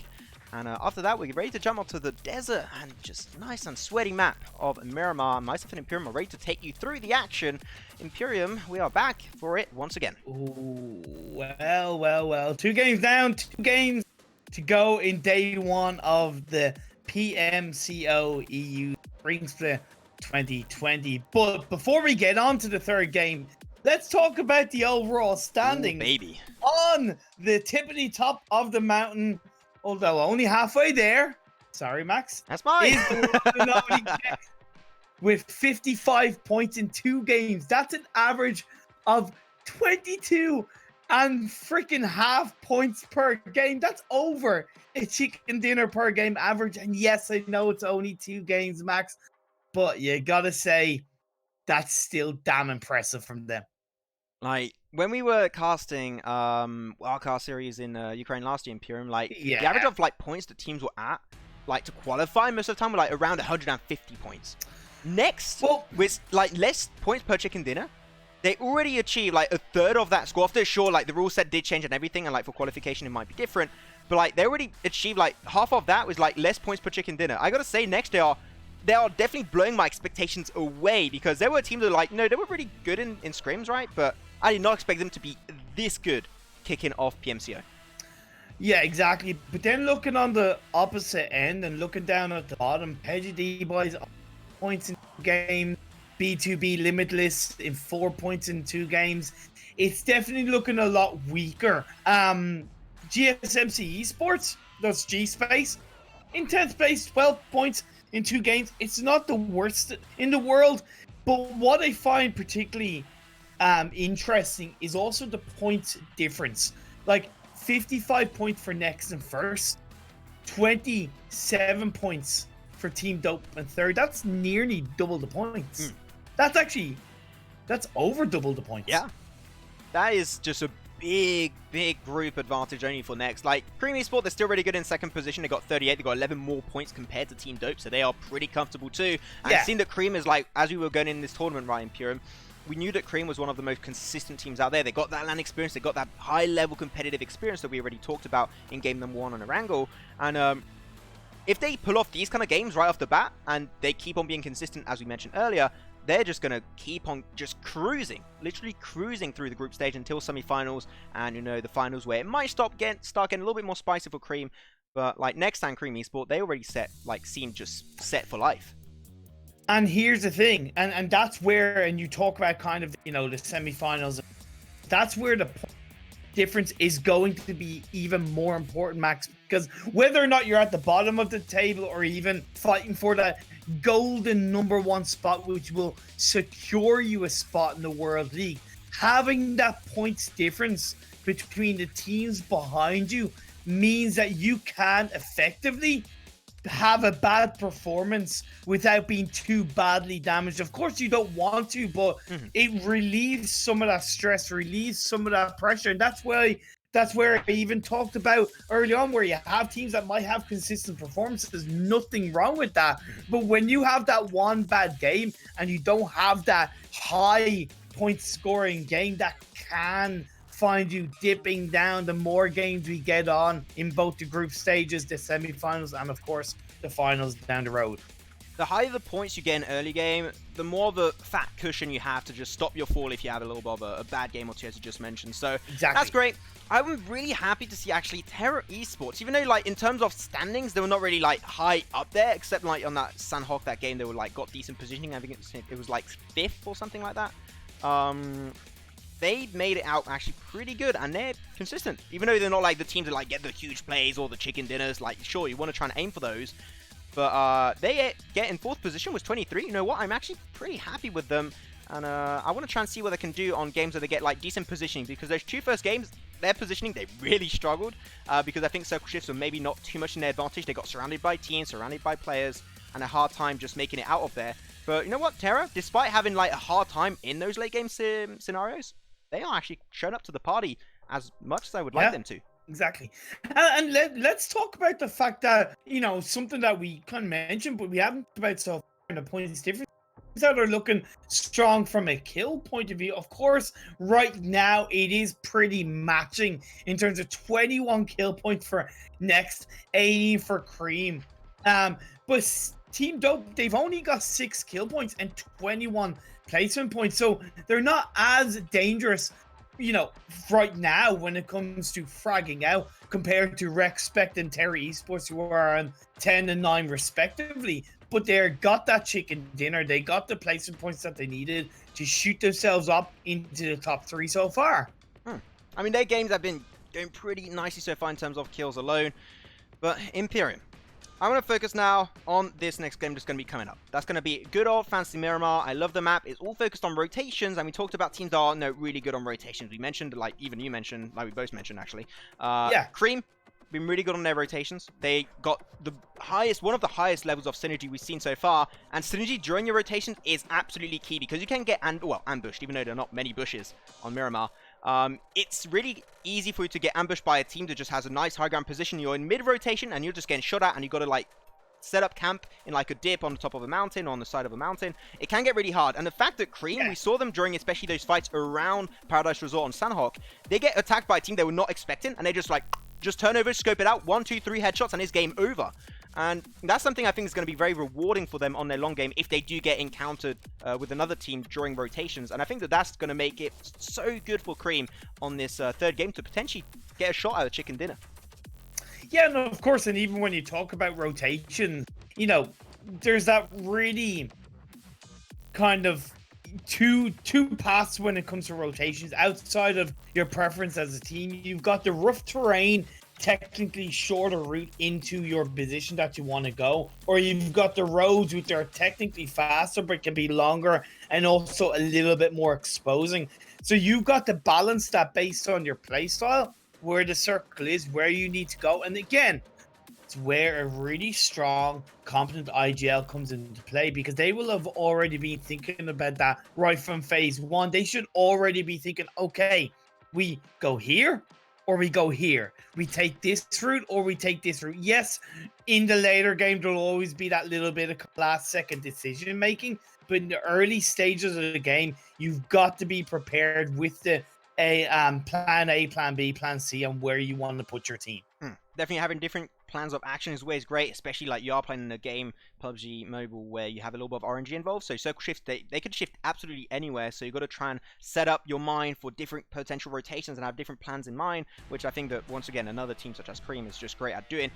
And after that, we're ready to jump onto the desert and just nice and sweaty map of Miramar. Myself and Imperium are ready to take you through the action. Imperium, we are back for it once again. Ooh, well. 2 games down, 2 games to go in day 1 of the PMCO EU Spring Split 2020. But before we get on to the 3rd game, let's talk about the overall standings. Ooh, baby. On the tippity top of the mountain, although only halfway there. Sorry, Max. That's mine. With 55 points in 2 games. That's an average of 22 and freaking half points per game. That's over a chicken dinner per game average. And yes, I know it's only 2 games, Max, but you gotta say that's still damn impressive from them. Like, when we were casting wildcard series in Ukraine last year, Imperium, like, the average of, like, points that teams were at, like, to qualify most of the time were, like, around 150 points. Next, with, like, less points per chicken dinner, they already achieved, like, a third of that score. After, sure, like, the rule set did change and everything, and, like, for qualification it might be different, but, like, they already achieved, like, half of that was, like, less points per chicken dinner. I gotta say, next they are definitely blowing my expectations away, because there were teams that were like, no, they were pretty good in scrims, right? But I did not expect them to be this good kicking off PMCO. Yeah, exactly. But then looking on the opposite end and looking down at the bottom, PedjaDBoy's points in 2 games, B2B Limitless in 4 points in 2 games. It's definitely looking a lot weaker. GSMC Esports, that's G-Space, in 10th place, 12 points in 2 games. It's not the worst in the world, but what I find particularly interesting is also the points difference. Like 55 points for next and first, 27 points for Team Dope and third. That's nearly double the points. That's over double the points. Yeah, that is just a big group advantage only for next. Like, Cream Esports, they're still really good in 2nd position. They got 38. They got 11 more points compared to Team Dope, so they are pretty comfortable too. And seeing that Cream is, like, as we were going in this tournament, right, Imperium, we knew that Cream was one of the most consistent teams out there. They got that LAN experience. They got that high-level competitive experience that we already talked about in game number 1 on Erangel. And if they pull off these kind of games right off the bat, and they keep on being consistent, as we mentioned earlier, they're just going to keep on just cruising, literally cruising through the group stage until semi-finals and, you know, the finals, where it might start getting a little bit more spicy for Cream. But, like, next time Cream Esports, they already seem just set for life. And here's the thing, and that's where, and you talk about kind of, you know, the semi-finals, that's where the difference is going to be even more important, Max, because whether or not you're at the bottom of the table or even fighting for that golden #1 spot, which will secure you a spot in the World League, having that points difference between the teams behind you means that you can effectively have a bad performance without being too badly damaged. Of course you don't want to, but it relieves some of that stress, relieves some of that pressure, and that's where I even talked about early on, where you have teams that might have consistent performances. There's nothing wrong with that, but when you have that one bad game and you don't have that high point scoring game, that can find you dipping down the more games we get on in both the group stages, the semi-finals, and of course the finals down the road. The higher the points you get in early game, the more of a fat cushion you have to just stop your fall if you have a little bit of a bad game or two, as you just mentioned. So that's great. I'm really happy to see actually Terra Esports, even though, like, in terms of standings, they were not really, like, high up there, except, like, on that Sanhok, that game, they were, like, got decent positioning. I think it was like 5th or something like that. They made it out actually pretty good, and they're consistent. Even though they're not like the teams that, like, get the huge plays or the chicken dinners. Like, sure, you want to try and aim for those, but they get in 4th position with 23. You know what? I'm actually pretty happy with them, and I want to try and see what they can do on games where they get, like, decent positioning, because those 2 first games, their positioning, they really struggled, because I think circle shifts were maybe not too much in their advantage. They got surrounded by teams, surrounded by players, and a hard time just making it out of there. But you know what, Terra, despite having, like, a hard time in those late game scenarios, they are actually showing up to the party as much as I would like them to. Exactly. And let's talk about the fact that, you know, something that we kind of mentioned, but we haven't talked about so far, the points difference. that are looking strong from a kill point of view. Of course, right now it is pretty matching in terms of 21 kill points for Next, 18 for Cream. But Team Dope, they've only got 6 kill points and 21 placement points, so they're not as dangerous, you know, right now when it comes to fragging out compared to REXPECT and Terry Esports, who are on 10 and 9 respectively. But they got that chicken dinner. They got the placement points that they needed to shoot themselves up into the top 3 so far. I mean, their games have been going pretty nicely so far in terms of kills alone. But Imperium, I want to focus now on this next game that's going to be coming up. That's going to be good old fancy Miramar. I love the map. It's all focused on rotations, and we talked about teams that are really good on rotations. We mentioned, like even you mentioned, like we both mentioned actually. Yeah. Cream been really good on their rotations. They got one of the highest levels of synergy we've seen so far, and synergy during your rotations is absolutely key because you can get ambushed, even though there are not many bushes on Miramar. It's really easy for you to get ambushed by a team that just has a nice high ground position. You're in mid rotation and you're just getting shot at, and you got to like set up camp in like a dip on the top of a mountain or on the side of a mountain. It can get really hard, and the fact that Cream, we saw them during especially those fights around Paradise Resort on Sanhok, they get attacked by a team they were not expecting, and they just turn over, scope it out, 1, 2, 3 headshots, and it's game over. And that's something I think is going to be very rewarding for them on their long game if they do get encountered with another team during rotations. And I think that that's going to make it so good for Cream on this third game to potentially get a shot at a chicken dinner. Yeah, no, of course. And even when you talk about rotation, you know, there's that really kind of two paths when it comes to rotations outside of your preference as a team. You've got the rough terrain, technically shorter route into your position that you want to go, or you've got the roads which are technically faster but can be longer and also a little bit more exposing. So you've got to balance that based on your playstyle, where the circle is, where you need to go. And again, it's where a really strong, competent IGL comes into play, because they will have already been thinking about that right from phase 1. They should already be thinking, okay, we go here or we go here. We take this route or we take this route. Yes, in the later game, there'll always be that little bit of last-second decision-making, but in the early stages of the game, you've got to be prepared with the plan A, plan B, plan C, and where you want to put your team. Definitely having different plans of action is always great, especially like you are playing in a game, PUBG Mobile, where you have a little bit of RNG involved. So circle shifts, they could shift absolutely anywhere. So you've got to try and set up your mind for different potential rotations and have different plans in mind, which I think that, once again, another team such as Cream is just great at doing.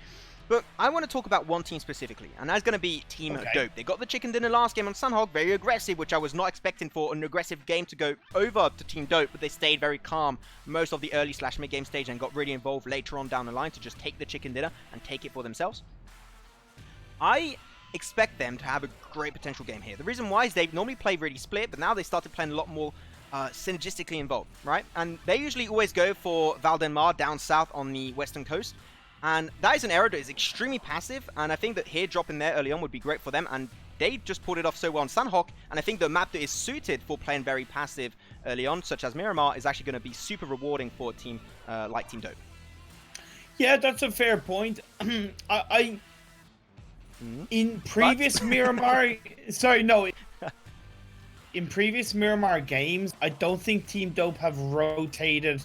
But I want to talk about one team specifically, and that's going to be Team Dope. They got the chicken dinner last game on Sanhok, very aggressive, which I was not expecting for an aggressive game to go over to Team Dope, but they stayed very calm most of the early/mid game stage and got really involved later on down the line to just take the chicken dinner and take it for themselves. I expect them to have a great potential game here. The reason why is they normally play really split, but now they started playing a lot more synergistically involved, right? And they usually always go for Valdemar down south on the western coast. And that is an area that is extremely passive, and I think that here dropping there early on would be great for them, and they just pulled it off so well on Sanhok, and I think the map that is suited for playing very passive early on, such as Miramar, is actually going to be super rewarding for a team like Team Dope. Yeah, that's a fair point. In previous Miramar... Sorry, no. In previous Miramar games, I don't think Team Dope have rotated...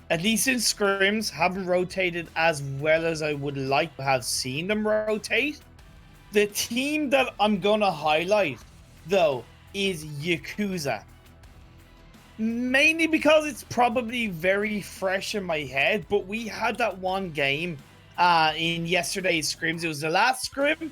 At least in scrims, haven't rotated as well as I would like to have seen them rotate. The team that I'm going to highlight, though, is Yakuza. Mainly because it's probably very fresh in my head, but we had that one game in yesterday's scrims. It was the last scrim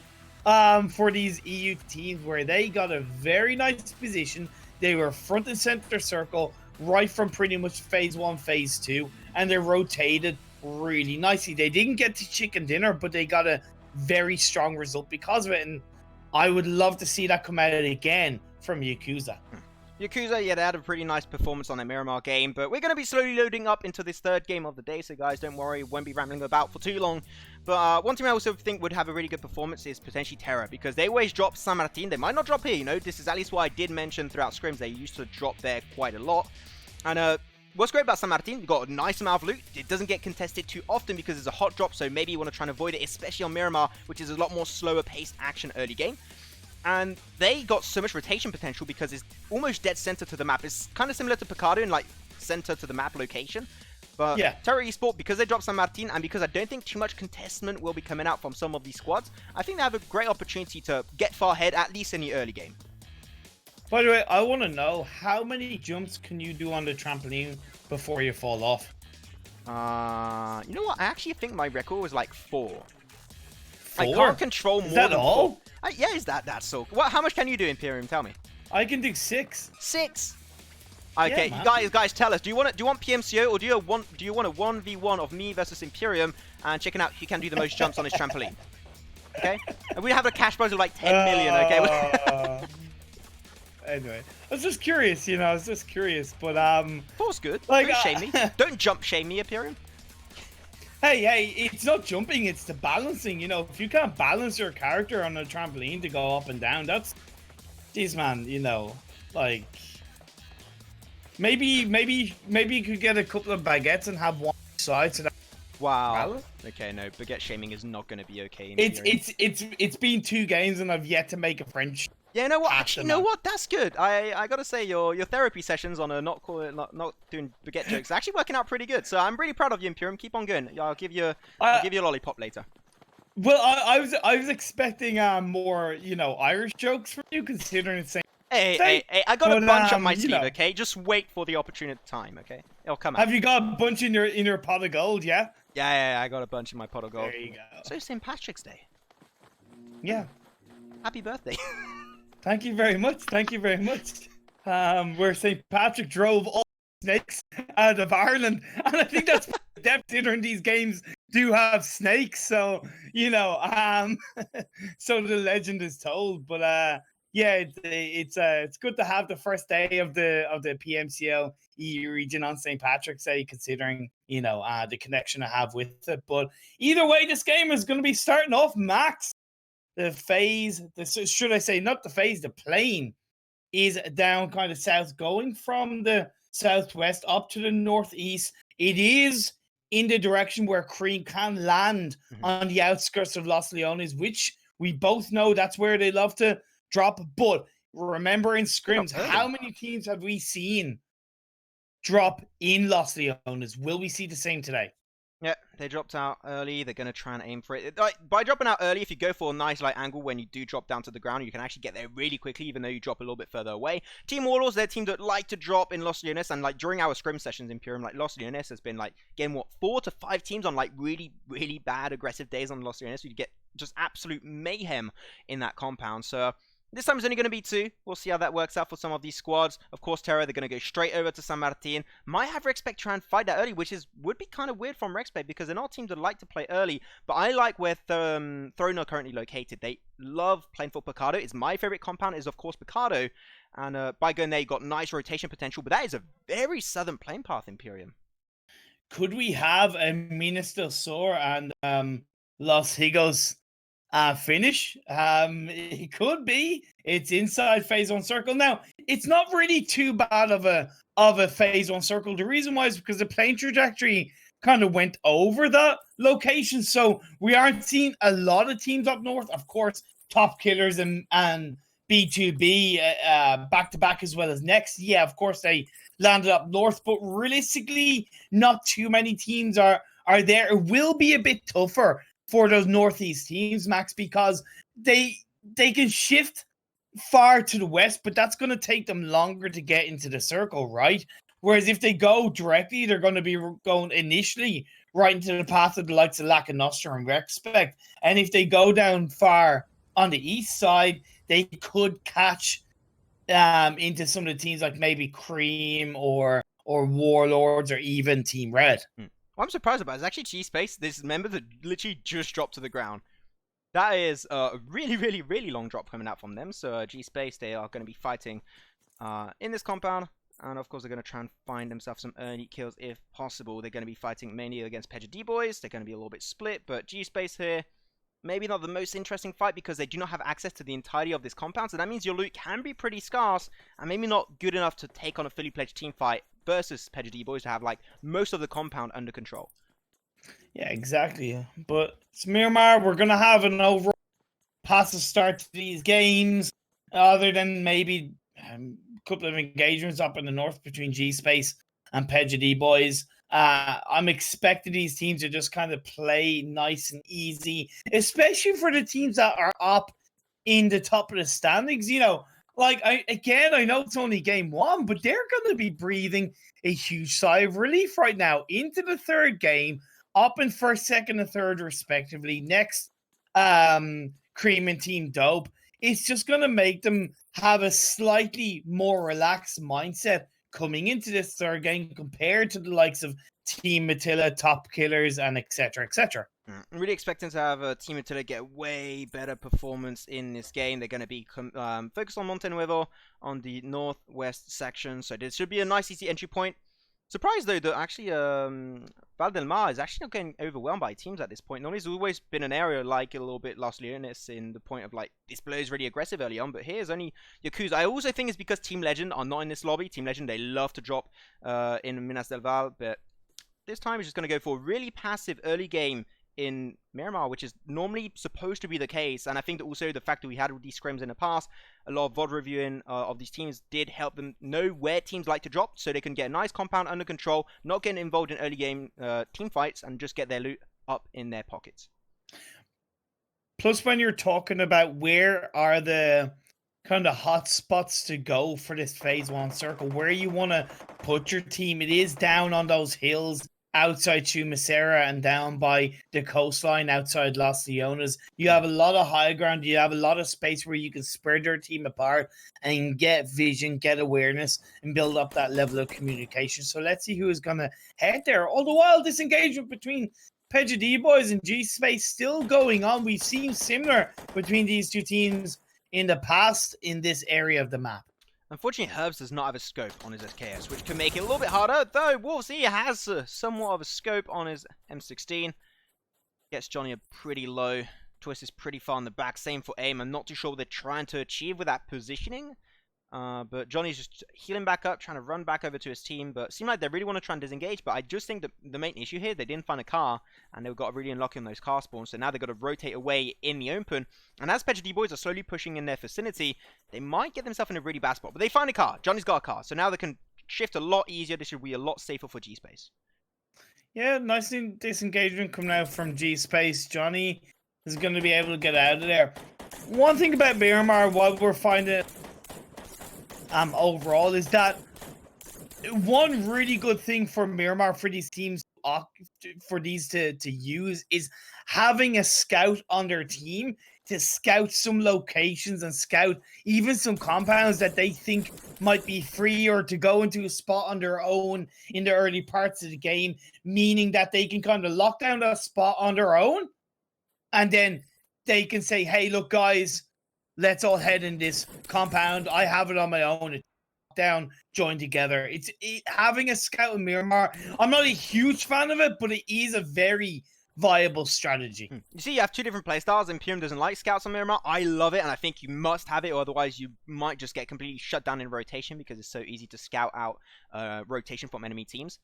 for these EU teams where they got a very nice position. They were front and center circle, right from pretty much phase 1, phase 2, and they rotated really nicely. They didn't get to chicken dinner, but they got a very strong result because of it, and I would love to see that come out again from Yakuza. Yakuza, yeah, they had a pretty nice performance on their Miramar game, but we're going to be slowly loading up into this third game of the day, so guys, don't worry, won't be rambling about for too long. But one team I also think would have a really good performance is potentially Terra, because they always drop San Martin. They might not drop here, you know, this is at least what I did mention throughout scrims. They used to drop there quite a lot. And what's great about San Martin, you've got a nice amount of loot. It doesn't get contested too often because it's a hot drop, so maybe you want to try and avoid it, especially on Miramar, which is a lot more slower paced action early game. And they got so much rotation potential because it's almost dead center to the map. It's kind of similar to Picardo in like center to the map location. But yeah, Terra Esports, because they dropped San Martin and because I don't think too much contestment will be coming out from some of these squads, I think they have a great opportunity to get far ahead, at least in the early game. By the way, I want to know, how many jumps can you do on the trampoline before you fall off? You know what? I actually think my record was like 4. 4? I can't control more Is that than all? 4. Yeah, that's so. What? How much can you do, Imperium? Tell me. I can do 6. 6. Okay, Yeah, guys, tell us. Do you want PMCO or do you want a 1v1 of me versus Imperium and checking out who can do the most jumps on his trampoline? Okay, and we have a cash prize of like 10 million. Okay. Anyway, I was just curious, you know. I was just curious, but Four's good. like, Don't shame me. Don't jump shame me, Imperium. Hey, it's not jumping, it's the balancing, you know. If you can't balance your character on a trampoline to go up and down, that's... Jeez, man, you know, like... Maybe you could get a couple of baguettes and have one side so that... Wow. Balance? Okay, no, baguette shaming is not going to be okay. It's been 2 games and I've yet to make a friendship. Yeah, you know what? Actually, you know what? That's good. I gotta say, your therapy sessions on a not doing baguette jokes are actually working out pretty good. So I'm really proud of you, Imperium. Keep on going. I'll give you a lollipop later. Well, I was expecting more, you know, Irish jokes from you, considering it's saying. Hey! I got a bunch up my sleeve. Know. Okay, just wait for the opportune time. Okay, it'll come out. Have you got a bunch in your pot of gold? Yeah. Yeah, I got a bunch in my pot of gold. There you go. So St. Patrick's Day. Yeah. Happy birthday. Thank you very much. Thank you very much. Where St. Patrick drove all snakes out of Ireland, and I think that's the depth considering these games do have snakes. So you know, so the legend is told. But yeah, it's good to have the first day of the PMCO EU region on St. Patrick's Day, considering you know the connection I have with it. But either way, this game is going to be starting off max. The phase, should I say, not the phase, the plane is down kind of south, going from the southwest up to the northeast. It is in the direction where Cream can land on the outskirts of Los Leones, which we both know that's where they love to drop. But remember in scrims, how many teams have we seen drop in Los Leones? Will we see the same today? Yeah, they dropped out early. They're going to try and aim for it. Like, by dropping out early, if you go for a nice light angle when you do drop down to the ground, you can actually get there really quickly, even though you drop a little bit further away. Team Warlords, they're a team that like to drop in Los Leones, and like during our scrim sessions in Imperium, like Los Leones has been like getting, what, 4 to 5 teams on like really, really bad aggressive days on Los Leones. You get just absolute mayhem in that compound. So this time it's only going to be 2. We'll see how that works out for some of these squads. Of course, Terra, they're going to go straight over to San Martin. Might have REXPECT try and fight that early, which would be kind of weird from REXPECT because they're not teams that like to play early. But I like where Throne are currently located. They love playing for Picardo. It's my favorite compound is, of course, Picardo. And by going there, you got nice rotation potential. But that is a very southern playing path, Imperium. Could we have a Minas del Sur and Los Higos finish? It could be. It's inside phase 1 circle. Now, it's not really too bad of a phase 1 circle. The reason why is because the plane trajectory kind of went over the location, so we aren't seeing a lot of teams up north. Of course, Top Killers and B2B back-to-back as well as Next. Yeah, of course they landed up north, but realistically, not too many teams are there. It will be a bit tougher for those northeast teams, Max, because they can shift far to the west, but that's going to take them longer to get into the circle, right? Whereas if they go directly, they're going to be going initially right into the path of the likes of LAKONOSTRA and REXPECT. And if they go down far on the east side, they could catch into some of the teams like maybe Cream or Warlords or even Team Red. What I'm surprised about is actually G-Space, this member that literally just dropped to the ground. That is a really, really, really long drop coming out from them. So G-Space, they are going to be fighting in this compound. And of course, they're going to try and find themselves some early kills if possible. They're going to be fighting mainly against PedjaDBoys. They're going to be a little bit split. But G-Space here, maybe not the most interesting fight because they do not have access to the entirety of this compound. So that means your loot can be pretty scarce and maybe not good enough to take on a fully pledged team fight versus PedjaDBoys to have like most of the compound under control. Yeah, exactly. But it's Miramar. We're going to have an overall has to start these games, other than maybe a couple of engagements up in the north between G-Space and PedjaDBoys. I'm expecting these teams to just kind of play nice and easy, especially for the teams that are up in the top of the standings. You know, like, I know it's only game one, but they're going to be breathing a huge sigh of relief right now into the third game, up in first, second, and third, respectively. Next, Cream and Team Dope. It's just going to make them have a slightly more relaxed mindset coming into this third game compared to the likes of Team Matilda, Top Killers, and etc. etc. I'm really expecting to have Team Attila get way better performance in this game. They're going to be focused on Monte Nuevo on the northwest section, so this should be a nice easy entry point. Surprised though that actually Val del Mar is actually not getting overwhelmed by teams at this point. Normally it's always been an area like a little bit Las Leones in the point of like this player is really aggressive early on, but here's only Yakuza. I also think it's because Team Legend are not in this lobby. Team Legend, they love to drop in Minas del Val, but this time he's just going to go for a really passive early game in Miramar, which is normally supposed to be the case. And I think that also the fact that we had all these scrims in the past, a lot of VOD reviewing of these teams did help them know where teams like to drop, so they can get a nice compound under control, not getting involved in early game team fights, and just get their loot up in their pockets. Plus, when you're talking about where are the kind of hot spots to go for this phase one circle, where you want to put your team, it is down on those hills outside Chumacera and down by the coastline outside Las Leonas. You have a lot of high ground. You have a lot of space where you can spread your team apart and get vision, get awareness, and build up that level of communication. So let's see who is going to head there. All the while, this engagement between PedjaDBoys and G-Space still going on. We've seen similar between these two teams in the past in this area of the map. Unfortunately, Herbs does not have a scope on his SKS, which can make it a little bit harder, though Wolves, he has somewhat of a scope on his M16. Gets Johnny up pretty low. Twist is pretty far in the back, same for aim. I'm not too sure what they're trying to achieve with that positioning. But Johnny's just healing back up, trying to run back over to his team. But it seemed like they really want to try and disengage. But I just think that the main issue here, they didn't find a car. And they've got to really unlock in those car spawns. So now they've got to rotate away in the open. And as PedjaDBoys are slowly pushing in their vicinity, they might get themselves in a really bad spot. But they find a car. Johnny's got a car. So now they can shift a lot easier. This should be a lot safer for G-Space. Yeah, nice disengagement coming out from G-Space. Johnny is going to be able to get out of there. One thing about Miramar, what we're finding overall, is that one really good thing for Miramar, for these teams, for these to use, is having a scout on their team to scout some locations and scout even some compounds that they think might be free, or to go into a spot on their own in the early parts of the game, meaning that they can kind of lock down that spot on their own, and then they can say, hey, look, guys, let's all head in this compound. I have it on my own. It's down, join together. Having a scout in Miramar, I'm not a huge fan of it, but it is a very viable strategy. You see, you have two different playstyles, and Pyram doesn't like scouts on Miramar. I love it, and I think you must have it, or otherwise you might just get completely shut down in rotation, because it's so easy to scout out rotation from enemy teams.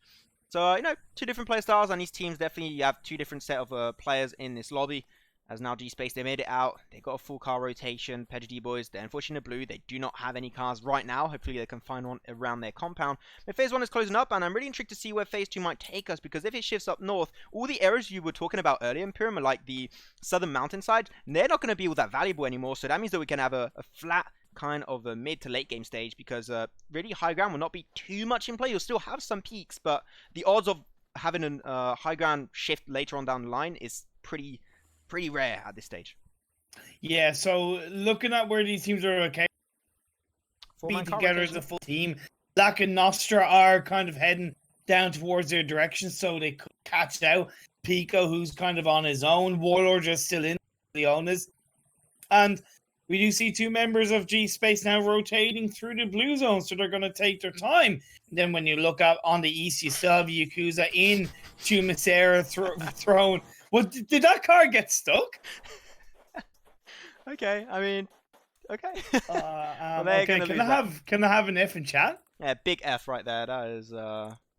So, you know, two different playstyles, and these teams definitely have two different set of players in this lobby. As now G-Space, they made it out. They got a full car rotation. PedjaDBoys, they're unfortunately blue. They do not have any cars right now. Hopefully they can find one around their compound. But Phase 1 is closing up, and I'm really intrigued to see where Phase 2 might take us, because if it shifts up north, all the areas you were talking about earlier in Pyramid, like the southern mountainside, they're not going to be all that valuable anymore. So that means that we can have a flat kind of a mid to late game stage, because really high ground will not be too much in play. You'll still have some peaks, but the odds of having a high ground shift later on down the line is pretty rare at this stage. Yeah, so looking at where these teams are be together as a full team, LAKONOSTRA are kind of heading down towards their direction, so they could catch out Pico, who's kind of on his own. Warlords are still in Leonas. And we do see two members of G-Space now rotating through the blue zone, so they're going to take their time. Then when you look up on the east, you still have Yakuza in Chumacera thrown. Well, did that car get stuck? Okay, I mean, okay. Okay. Can I have an F in chat? Yeah, big F right there. That is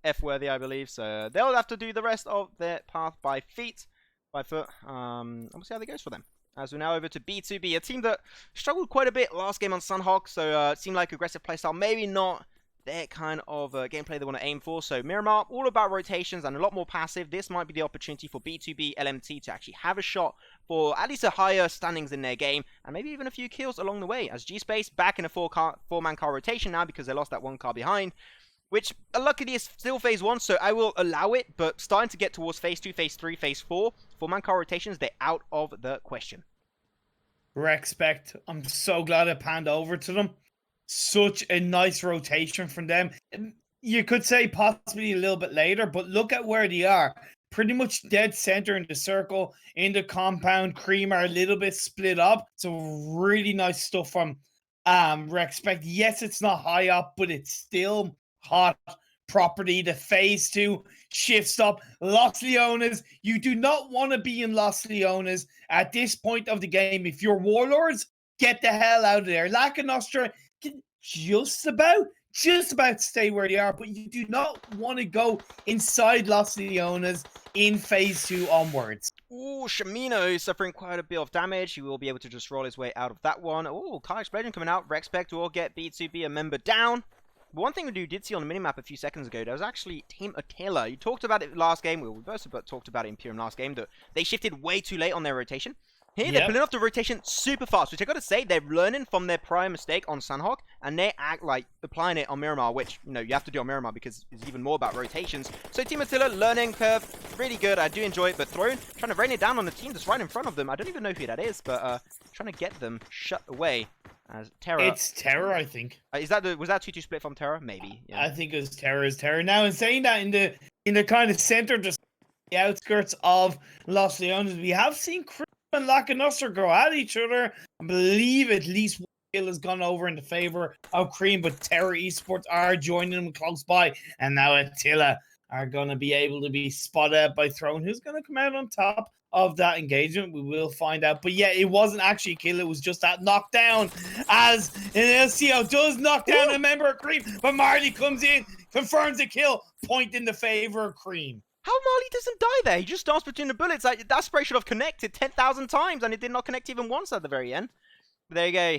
F worthy, I believe. So they'll have to do the rest of their path by foot. We'll see how that goes for them. As we're now over to B2B, a team that struggled quite a bit last game on Sanhok, so it seemed like aggressive playstyle, maybe not their kind of gameplay they want to aim for. So Miramar, all about rotations and a lot more passive. This might be the opportunity for B2B LMT to actually have a shot for at least a higher standings in their game, and maybe even a few kills along the way, as G-Space back in a four-man car rotation now because they lost that one car behind, which luckily is still phase 1, so I will allow it, but starting to get towards phase 2, phase 3, phase 4, four-man car rotations, they're out of the question. REXPECT, I'm so glad it panned over to them. Such a nice rotation from them. You could say possibly a little bit later, but look at where they are. Pretty much dead center in the circle, in the compound. Cream are a little bit split up. So really nice stuff from REXPECT. Yes, it's not high up, but it's still hot property. The phase 2 shifts up. Los Leones, you do not want to be in Los Leones at this point of the game. If you're Warlords, get the hell out of there. LAKONOSTRA can just about stay where they are, but you do not want to go inside Los Leones in phase 2 onwards. Ooh, Shamino is suffering quite a bit of damage. He will be able to just roll his way out of that one. Ooh, car explosion coming out. REXPECT will get B2B a member down. But one thing we did see on the minimap a few seconds ago, there was actually Team Attila. You talked about it last game. Well, we both talked about it in Imperium last game, that they shifted way too late on their rotation. Here, they're pulling off the rotation super fast, which I gotta say, they're learning from their prior mistake on Sanhok, and they act like applying it on Miramar, which, you know, you have to do on Miramar because it's even more about rotations. So Team Attila, learning curve, really good. I do enjoy it, but trying to rain it down on the team that's right in front of them. I don't even know who that is, but trying to get them shut away. As Terra. It's Terra, I think. Was that 2-2 split from Terra? Maybe. Yeah. I think it was Terra's Terra. Now, in saying that, in the kind of center, just the outskirts of Los Leones, we have seen Cream and LAKONOSTRA go at each other. I believe at least one kill has gone over in the favor of Cream, but Terra Esports are joining them close by, and now Attila are going to be able to be spotted out by Throne. Who's going to come out on top of that engagement? We will find out. But yeah, it wasn't actually a kill. It was just that knockdown, as an LCO does knock down a member of Cream, but Marley comes in, confirms the kill, point in the favor of Cream. How Marley doesn't die there? He just starts between the bullets. Like, that spray should have connected 10,000 times, and it did not connect even once at the very end. But there you go.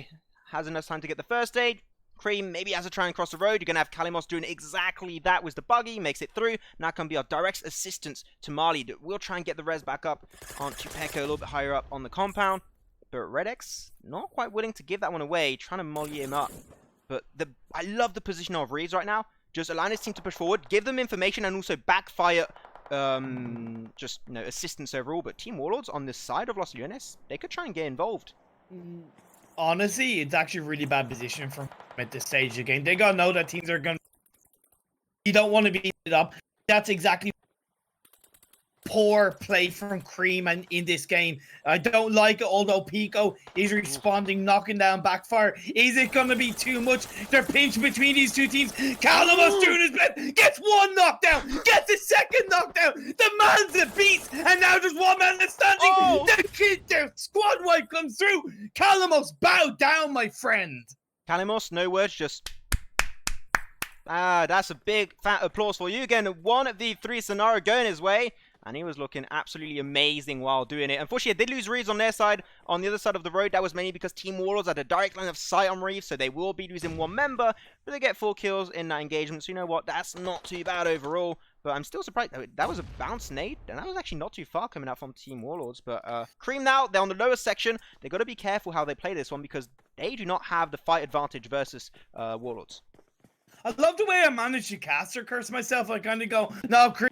Has enough time to get the first aid. Cream maybe has to try and cross the road. You're going to have Kalimos doing exactly that with the buggy. Makes it through. Now can be our direct assistance to Marley. We'll try and get the res back up onto Pekka a little bit higher up on the compound. But Redex, not quite willing to give that one away. Trying to molly him up. But I love the position of Reeves right now. Just allowing his team to push forward. Give them information and also backfire just, you know, assistance overall. But Team Warlords on this side of Los Leones, they could try and get involved. Honestly, it's actually a really bad position for at this stage of the game. They gotta know that teams are gonna. You don't want to beat it up. That's exactly poor play from Cream and in this game. I don't like it, although Pico is responding, knocking down backfire. Is it going to be too much? They're pinched between these two teams. Kalimos doing his best, gets one knockdown, gets the second knockdown. The man's a beast, and now there's one man that's standing. The squad wipe comes through. Kalimos, bow down, my friend. Kalimos, no words, just... that's a big fat applause for you. Again, one of the 3 scenario going his way. And he was looking absolutely amazing while doing it. Unfortunately, they did lose Reeves on their side. On the other side of the road, that was mainly because Team Warlords had a direct line of sight on Reeves, so they will be losing 1 member, but they get 4 kills in that engagement. So you know what? That's not too bad overall. But I'm still surprised. That was a bounce nade, and that was actually not too far coming out from Team Warlords. But Cream now, they're on the lower section. They've got to be careful how they play this one because they do not have the fight advantage versus Warlords. I love the way I managed to caster curse myself. I kind of go, no, Cream.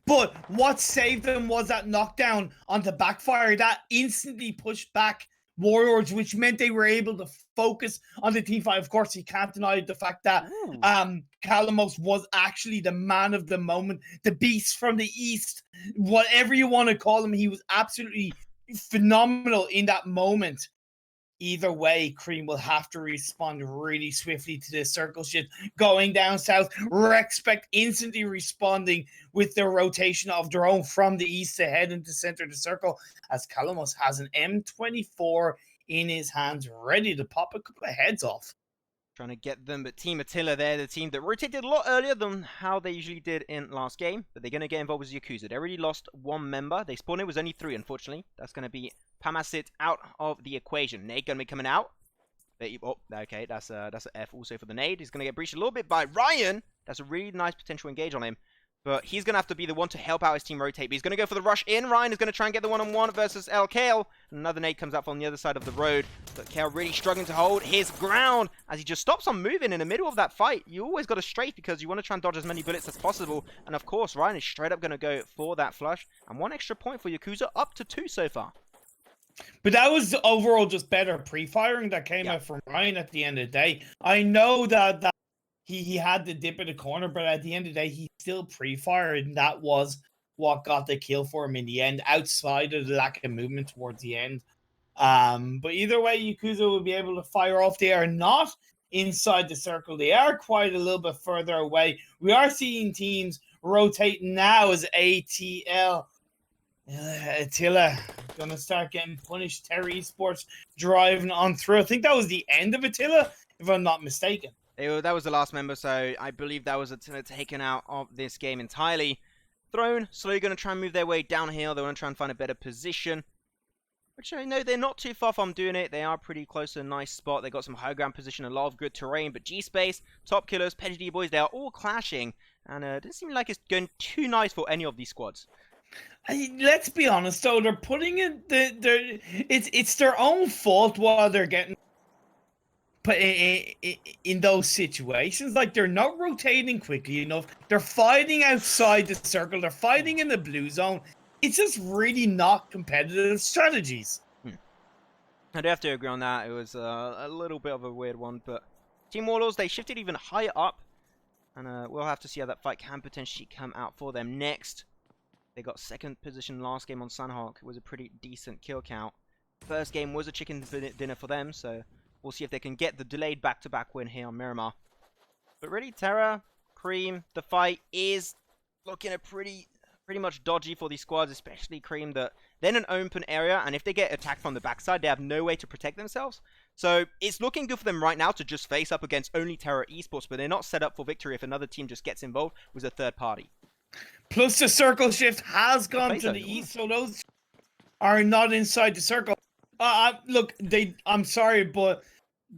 But what saved them was that knockdown onto backfire that instantly pushed back Warlords, which meant they were able to focus on the team fight. Of course, you can't deny the fact that Kalimos was actually the man of the moment, the beast from the east, whatever you want to call him. He was absolutely phenomenal in that moment. Either way, Cream will have to respond really swiftly to this circle shift going down south. REXPECT instantly responding with their rotation of their own from the east to head into center of the circle, as Kalimos has an M24 in his hands, ready to pop a couple of heads off. Trying to get them, but Team Attila there, the team that rotated a lot earlier than how they usually did in last game. But they're going to get involved with Yakuza. They already lost one member. They spawned, it was only 3, unfortunately. That's going to be Pamasit out of the equation. Nade going to be coming out. Oh, okay, that's an F also for the nade. He's going to get breached a little bit by Ryan. That's a really nice potential engage on him. But he's going to have to be the one to help out his team rotate. But he's going to go for the rush in. Ryan is going to try and get the one-on-one versus LKL. Another nade comes out from the other side of the road. But Kale really struggling to hold his ground as he just stops on moving in the middle of that fight. You always got to strafe because you want to try and dodge as many bullets as possible. And of course, Ryan is straight up going to go for that flush. And 1 extra point for Yakuza, up to 2 so far. But that was overall just better pre-firing that came out from Ryan at the end of the day. I know that he had the dip in the corner, but at the end of the day, he still pre-fired, and that was what got the kill for him in the end, outside of the lack of movement towards the end. But either way, Yakuza will be able to fire off. They are not inside the circle. They are quite a little bit further away. We are seeing teams rotating now as ATL. Attila gonna start getting punished. Czech Esports driving on through. I think that was the end of Attila, if I'm not mistaken. That was the last member, so I believe that was Attila taken out of this game entirely. Throne slowly going to try and move their way downhill. They want to try and find a better position, which I know they're not too far from doing it. They are pretty close to a nice spot. They got some high ground position, a lot of good terrain, but G-Space, Top Killers, PedjaDBoys, they are all clashing, and it doesn't seem like it's going too nice for any of these squads. Let's be honest, though, they're putting it. It's their own fault while they're getting put in those situations. Like, they're not rotating quickly enough. They're fighting outside the circle. They're fighting in the blue zone. It's just really not competitive strategies. I do have to agree on that. It was a little bit of a weird one, but Team Warlords, they shifted even higher up, and we'll have to see how that fight can potentially come out for them next. They got 2nd position last game on Sanhok. It was a pretty decent kill count. First game was a chicken dinner for them, so we'll see if they can get the delayed back-to-back win here on Miramar. But really, Terra, Cream, the fight is looking at pretty much dodgy for these squads, especially Cream, that they're in an open area, and if they get attacked from the backside, they have no way to protect themselves. So it's looking good for them right now to just face up against only Terra Esports, but they're not set up for victory if another team just gets involved with a third party. Plus, the circle shift has gone to the east, so those are not inside the circle. Look, I'm sorry, but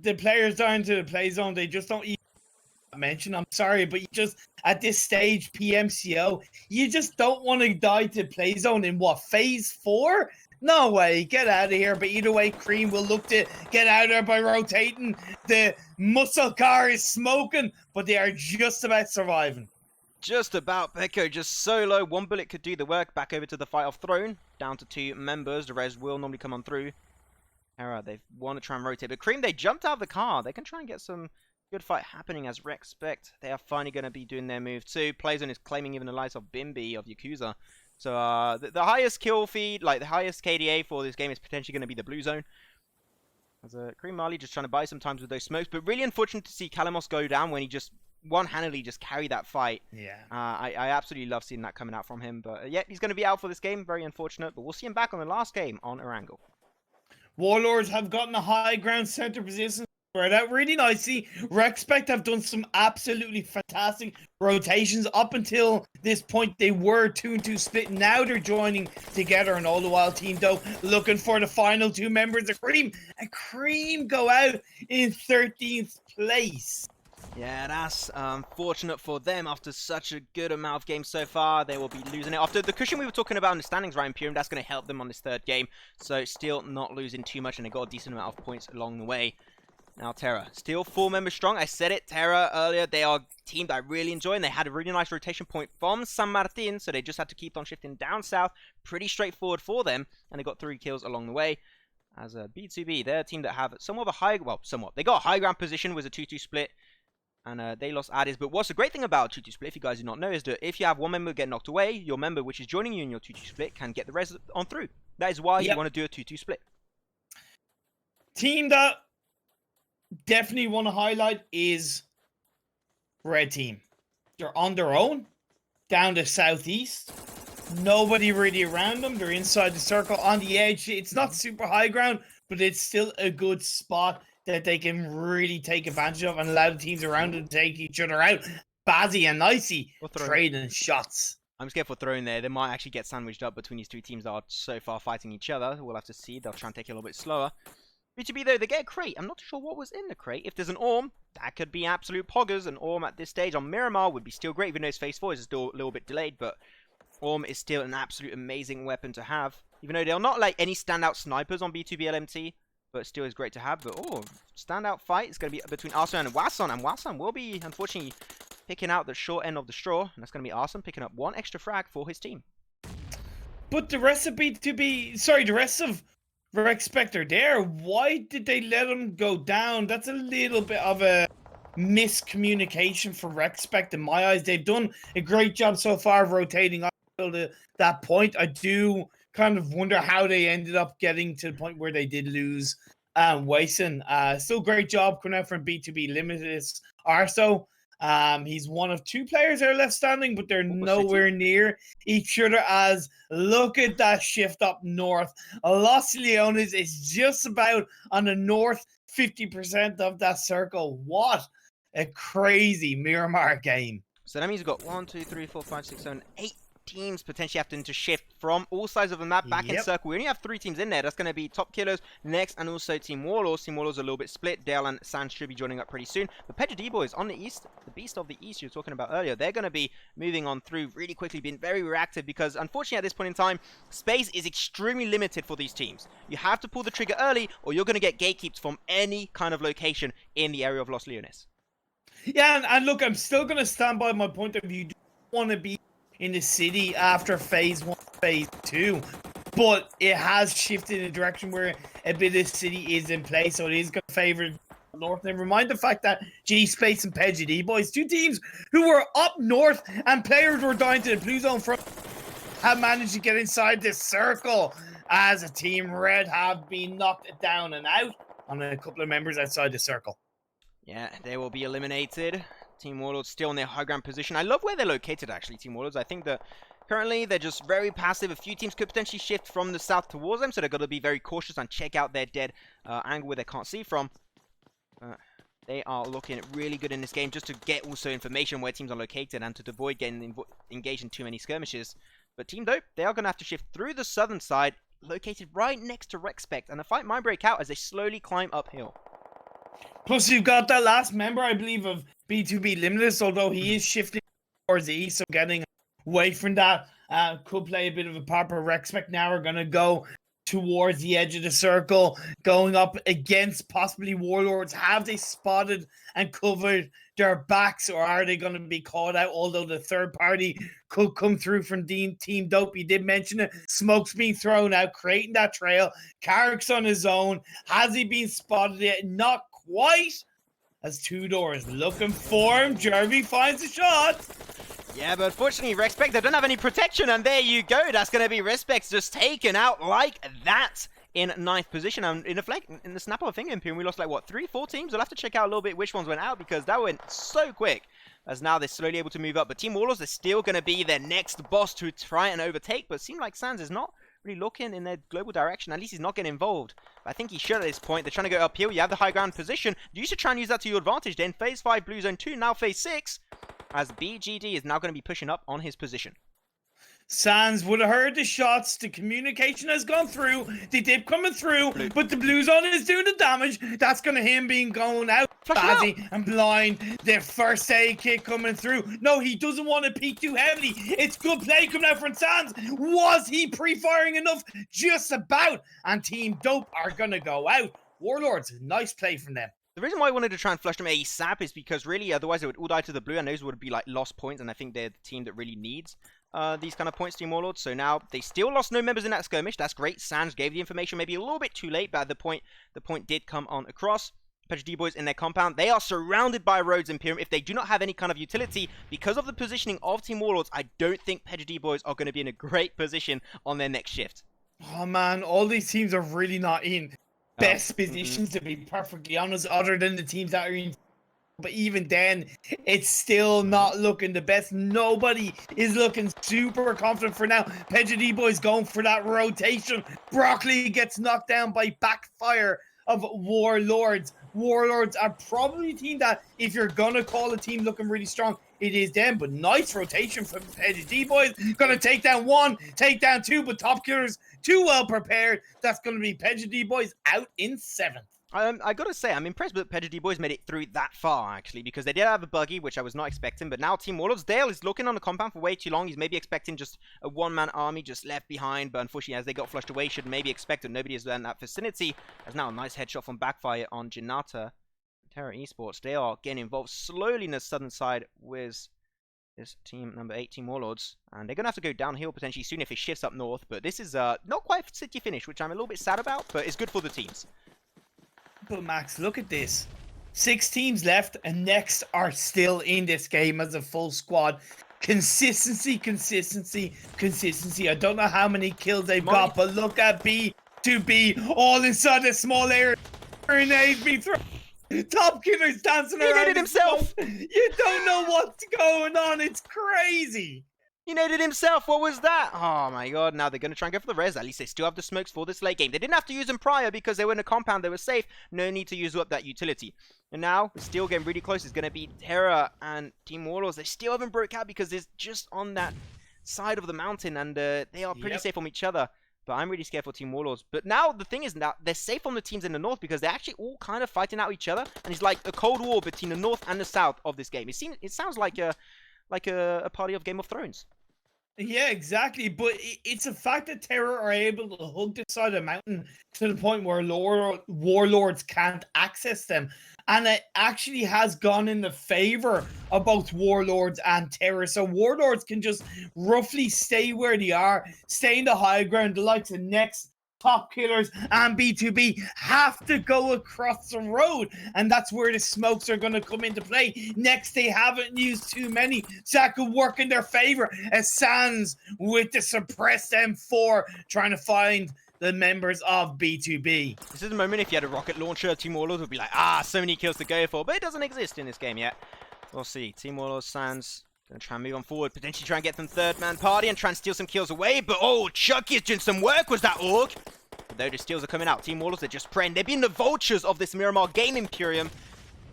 the players are into the play zone. They just don't even mention. I'm sorry, but you just, at this stage, PMCO, you just don't want to die to play zone in what, phase 4? No way, get out of here. But either way, Cream will look to get out of there by rotating. The muscle car is smoking, but they are just about surviving. Just about. Peko just so low. 1 bullet could do the work. Back over to the fight of Throne. Down to 2 members. The res will normally come on through. Alright, they want to try and rotate. But Cream, they jumped out of the car. They can try and get some good fight happening as REXPECT. They are finally going to be doing their move too. Playzone is claiming even the lives of Bimby of Yakuza. So the highest kill feed, like the highest KDA for this game is potentially going to be the blue zone. As Cream Marley just trying to buy some times with those smokes. But really unfortunate to see Kalamos go down when he just one-handedly just carry that fight. Yeah. I absolutely love seeing that coming out from him. But yeah, he's going to be out for this game. Very unfortunate. But we'll see him back on the last game on Erangel. Warlords have gotten a high ground center position. Spread out really nicely. REXPECT have done some absolutely fantastic rotations. Up until this point, they were 2-2 split. Now they're joining together, and all the while Team Dope looking for the final 2 members of Cream. And Cream go out in 13th place. Yeah, that's unfortunate for them after such a good amount of games so far. They will be losing it. After the cushion we were talking about in the standings, right, Imperium, that's going to help them on this 3rd game. So still not losing too much, and they got a decent amount of points along the way. Now Terra, still 4 members strong. I said it, Terra, earlier. They are a team that I really enjoy, and they had a really nice rotation point from San Martin, so they just had to keep on shifting down south. Pretty straightforward for them, and they got 3 kills along the way. As a B2B, they're a team that have somewhat of a high, well, somewhat. They got a high ground position with a 2-2 split. And they lost Addis. But what's the great thing about 2-2 split, if you guys do not know, is that if you have one member get knocked away, your member which is joining you in your 2-2 split can get the rest on through. That is why you want to do a 2-2 split. Team that definitely want to highlight is Red Team. They're on their own, down the southeast. Nobody really around them. They're inside the circle on the edge. It's not super high ground, but it's still a good spot that they can really take advantage of and allow the teams around them to take each other out. Bazzy and Nicey trading shots. I'm scared for throwing there. They might actually get sandwiched up between these two teams that are so far fighting each other. We'll have to see. They'll try and take it a little bit slower. B2B though, they get a crate. I'm not sure what was in the crate. If there's an Orm, that could be absolute poggers. An Orm at this stage on Miramar would be still great, even though his phase 4 is still a little bit delayed. But Orm is still an absolute amazing weapon to have. Even though they're not like any standout snipers on B2B LMT, but still is great to have. But standout fight is going to be between Arson and Wasson. And Wasson will be, unfortunately, picking out the short end of the straw. And that's going to be Arson picking up one extra frag for his team. But the rest of B2B, sorry, the rest of REXPECT are there. Why did they let him go down? That's a little bit of a miscommunication for REXPECT in my eyes. They've done a great job so far of rotating up to that point. I do kind of wonder how they ended up getting to the point where they did lose Wason. Still great job coming out from B2B Limited Arso. He's one of 2 players that are left standing, but they're nowhere near each other. As look at that shift up north. Los Leones is just about on the north 50% of that circle. What a crazy Miramar game. So that means we've got 1, 2, 3, 4, 5, 6, 7, 8 teams potentially having to shift from all sides of the map back in circle. We only have 3 teams in there. That's going to be Top Killers, Next, and also Team Warlords. Team Warlords are a little bit split. Dale and Sans should be joining up pretty soon. But PedjaDBoy on the east, the beast of the east you were talking about earlier, they're going to be moving on through really quickly, being very reactive because unfortunately at this point in time, space is extremely limited for these teams. You have to pull the trigger early or you're going to get gatekeeps from any kind of location in the area of Los Leones. Yeah, and look, I'm still going to stand by my point of view. You don't want to be in the city after phase 1, phase 2, but it has shifted in a direction where a bit of city is in place, so it is going to favor north. And remind the fact that G-Space and PedjaDBoy, 2 teams who were up north and players were dying to the blue zone from, have managed to get inside this circle as a team red have been knocked down and out on a couple of members outside the circle. Yeah, they will be eliminated. Team Warlords still in their high ground position. I love where they're located, actually, Team Warlords. I think that currently they're just very passive. A few teams could potentially shift from the south towards them, so they've got to be very cautious and check out their dead angle where they can't see from. They are looking really good in this game just to get also information where teams are located and to avoid getting engaged in too many skirmishes. But Team Dope, they are going to have to shift through the southern side, located right next to REXPECT, and the fight might break out as they slowly climb uphill. Plus, you've got that last member, I believe, of B2B Limitless, although he is shifting towards the east, so getting away from that could play a bit of a part. But REXPECT now are going to go towards the edge of the circle, going up against possibly Warlords. Have they spotted and covered their backs, or are they going to be caught out? Although the third party could come through from Team Dope. You did mention it. Smoke's being thrown out, creating that trail. Carrick's on his own. Has he been spotted yet? Not quite. As 2 doors looking for him. Jervy finds a shot. Yeah, but unfortunately, REXPECT, they don't have any protection, and there you go. That's going to be REXPECT just taken out like that in 9th position. And in the snap of a finger, Imperium, we lost like, what, 3, 4 teams? We'll have to check out a little bit which ones went out because that went so quick. As now they're slowly able to move up. But Team Warlords is still going to be their next boss to try and overtake. But it seems like Sans is not really looking in their global direction. At least he's not getting involved. But I think he should at this point. They're trying to go uphill. You have the high ground position. You should try and use that to your advantage then. Phase 5, Blue Zone 2, now Phase 6. As BGD is now going to be pushing up on his position. Sans would have heard the shots. The communication has gone through. The dip coming through. But the blue zone is doing the damage. That's going to him being going out. Bazzy and blind. The first aid kit coming through. No, he doesn't want to peek too heavily. It's good play coming out from Sans. Was he pre-firing enough? Just about. And Team Dope are going to go out. Warlords, nice play from them. The reason why I wanted to try and flush them ASAP is because really, otherwise they would all die to the blue, and those would be like lost points, and I think they're the team that really needs these kind of points, Team Warlords. So now they still lost no members in that skirmish. That's great. Sans gave the information maybe a little bit too late, but at the point did come on across. PedjaDBoys in their compound. They are surrounded by roads, Imperium. If they do not have any kind of utility, because of the positioning of Team Warlords, I don't think PedjaDBoys are going to be in a great position on their next shift. Oh man, all these teams are really not in best positions, to be perfectly honest, other than the teams that are in. But even then, it's still not looking the best. Nobody is looking super confident for now. PedjaDBoy is going for that rotation. Broccoli gets knocked down by backfire of Warlords. Warlords are probably a team that, if you're gonna call a team looking really strong, it is them. But nice rotation from PedjaDBoy. Gonna take down one, take down two, but Top Killers too well prepared. That's gonna be PedjaDBoys out in 7th. I gotta say, I'm impressed that PedjaDBoys made it through that far, actually, because they did have a buggy, which I was not expecting, but now Team Warlords, Dale is looking on the compound for way too long. He's maybe expecting just a one-man army just left behind, but unfortunately, as they got flushed away, should maybe expect it. Nobody has done that vicinity. There's now a nice headshot from Backfire on Janata. Terra Esports, they are getting involved slowly in the southern side with this team number 8, Team Warlords, and they're gonna have to go downhill potentially soon if it shifts up north, but this is not quite a city finish, which I'm a little bit sad about, but it's good for the teams. But Max, look at this. 6 teams left, and next are still in this game as a full squad. Consistency, consistency, consistency. I don't know how many kills they've got, but look at B2B all inside a small area. Grenades being thrown. Top Killer's dancing around. He naded himself. You don't know what's going on. It's crazy. He naded himself. What was that? Oh my god. Now they're going to try and go for the res. At least they still have the smokes for this late game. They didn't have to use them prior because they were in a compound. They were safe. No need to use up that utility. And now, still getting really close. It's going to be Terra and Team Warlords. They still haven't broke out because it's just on that side of the mountain. And they are pretty safe from each other. But I'm really scared for Team Warlords. But now the thing is that they're safe from the teams in the north because they're actually all kind of fighting out each other. And it's like a cold war between the north and the south of this game. It sounds like a party of Game of Thrones. Yeah, exactly. But it's a fact that Terror are able to hug the side of the mountain to the point where Warlords can't access them. And it actually has gone in the favor of both Warlords and Terror. So Warlords can just roughly stay where they are, stay in the high ground. The likes of Next, Top Killers, and B2B have to go across the road, and that's where the smokes are going to come into play. Next, they haven't used too many, so that could work in their favor. As Sans with the suppressed M4 trying to find the members of B2B. This is the moment if you had a rocket launcher, Team Warlords would be like, so many kills to go for, but it doesn't exist in this game yet. We'll see. Team Warlords, Sans gonna try and move on forward, potentially try and get some third man party and try and steal some kills away, but Chucky is doing some work. Was that Org? But though the steals are coming out, Team Warlords are just praying. They've been the vultures of this Miramar game Imperium.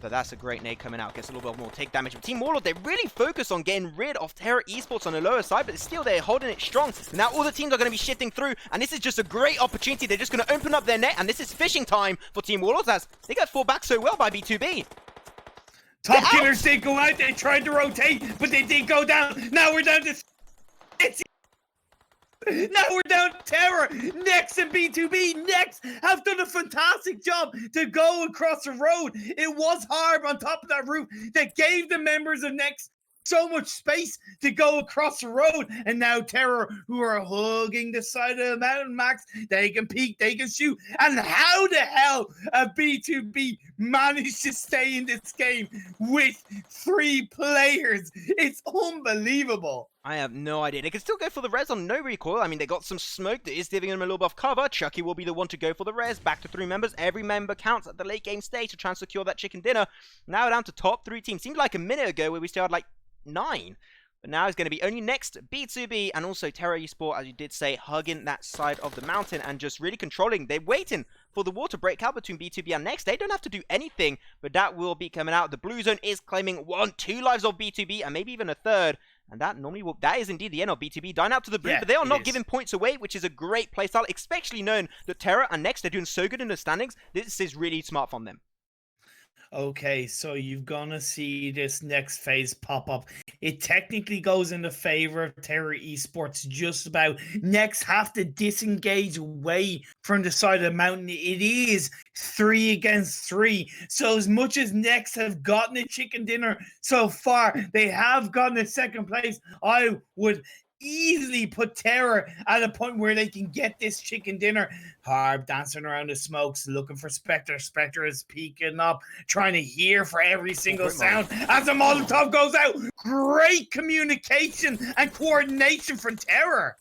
But that's a great nade coming out. Gets a little bit more take damage. But Team Warlords, they really focus on getting rid of Terra Esports on the lower side, but still they're holding it strong. Now all the teams are going to be shifting through, and this is just a great opportunity. They're just going to open up their net, and this is fishing time for Team Warlords as they got fought back so well by B2B. Top Killers did go out. They tried to rotate, but they did go down. Now we're down to... Now we're down to Terror. Next and B2B. Next have done a fantastic job to go across the road. It was hard on top of that roof that gave the members of Next so much space to go across the road. And now Terror, who are hugging the side of the mountain, Max, they can peek, they can shoot. And how the hell have B2B managed to stay in this game with 3 players? It's unbelievable. I have no idea. They can still go for the res on no recoil. I mean, they got some smoke that is giving them a little bit of cover. Chucky will be the one to go for the res. Back to 3 members. Every member counts at the late game stage to try and secure that chicken dinner. Now down to top 3 teams. Seemed like a minute ago where we still had like 9. But now it's going to be only Next, B2B, and also Terra Esports, as you did say, hugging that side of the mountain and just really controlling. They're waiting for the war to break out between B2B and Next. They don't have to do anything, but that will be coming out. The blue zone is claiming 2 lives of B2B and maybe even a third. And that normally will, that is indeed the end of B2B. Dying out to the blue, but they are not giving points away, which is a great playstyle, especially knowing that Terra and Next, they're doing so good in the standings. This is really smart from them. Okay, so you're gonna see this next phase pop up. It technically goes in the favor of Terra Esports just about. Next have to disengage away from the side of the mountain. It is 3 against 3. So as much as Next have gotten a chicken dinner so far, they have gotten a second place. I would easily put Terror at a point where they can get this chicken dinner. Harb dancing around the smokes, looking for Spectre. Spectre is peeking up, trying to hear for every single sound as the Molotov goes out. Great communication and coordination from Terror.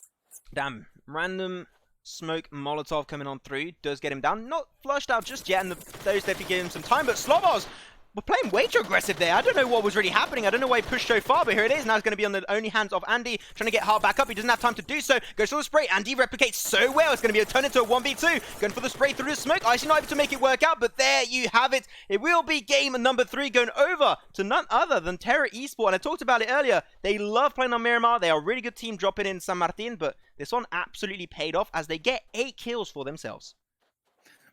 Damn, random smoke Molotov coming on through does get him down. Not flushed out just yet, and those definitely give him some time, but Slovos were playing way too aggressive there. I don't know what was really happening. I don't know why he pushed so far, but here it is. Now it's going to be on the only hands of Andy, trying to get Hart back up. He doesn't have time to do so. Goes for the spray. Andy replicates so well. It's going to be a turn into a 1v2. Going for the spray through the smoke. Icy not able to make it work out, but there you have it. It will be game number 3 going over to none other than Terra Esports. And I talked about it earlier. They love playing on Miramar. They are a really good team dropping in San Martin, but this one absolutely paid off as they get 8 kills for themselves.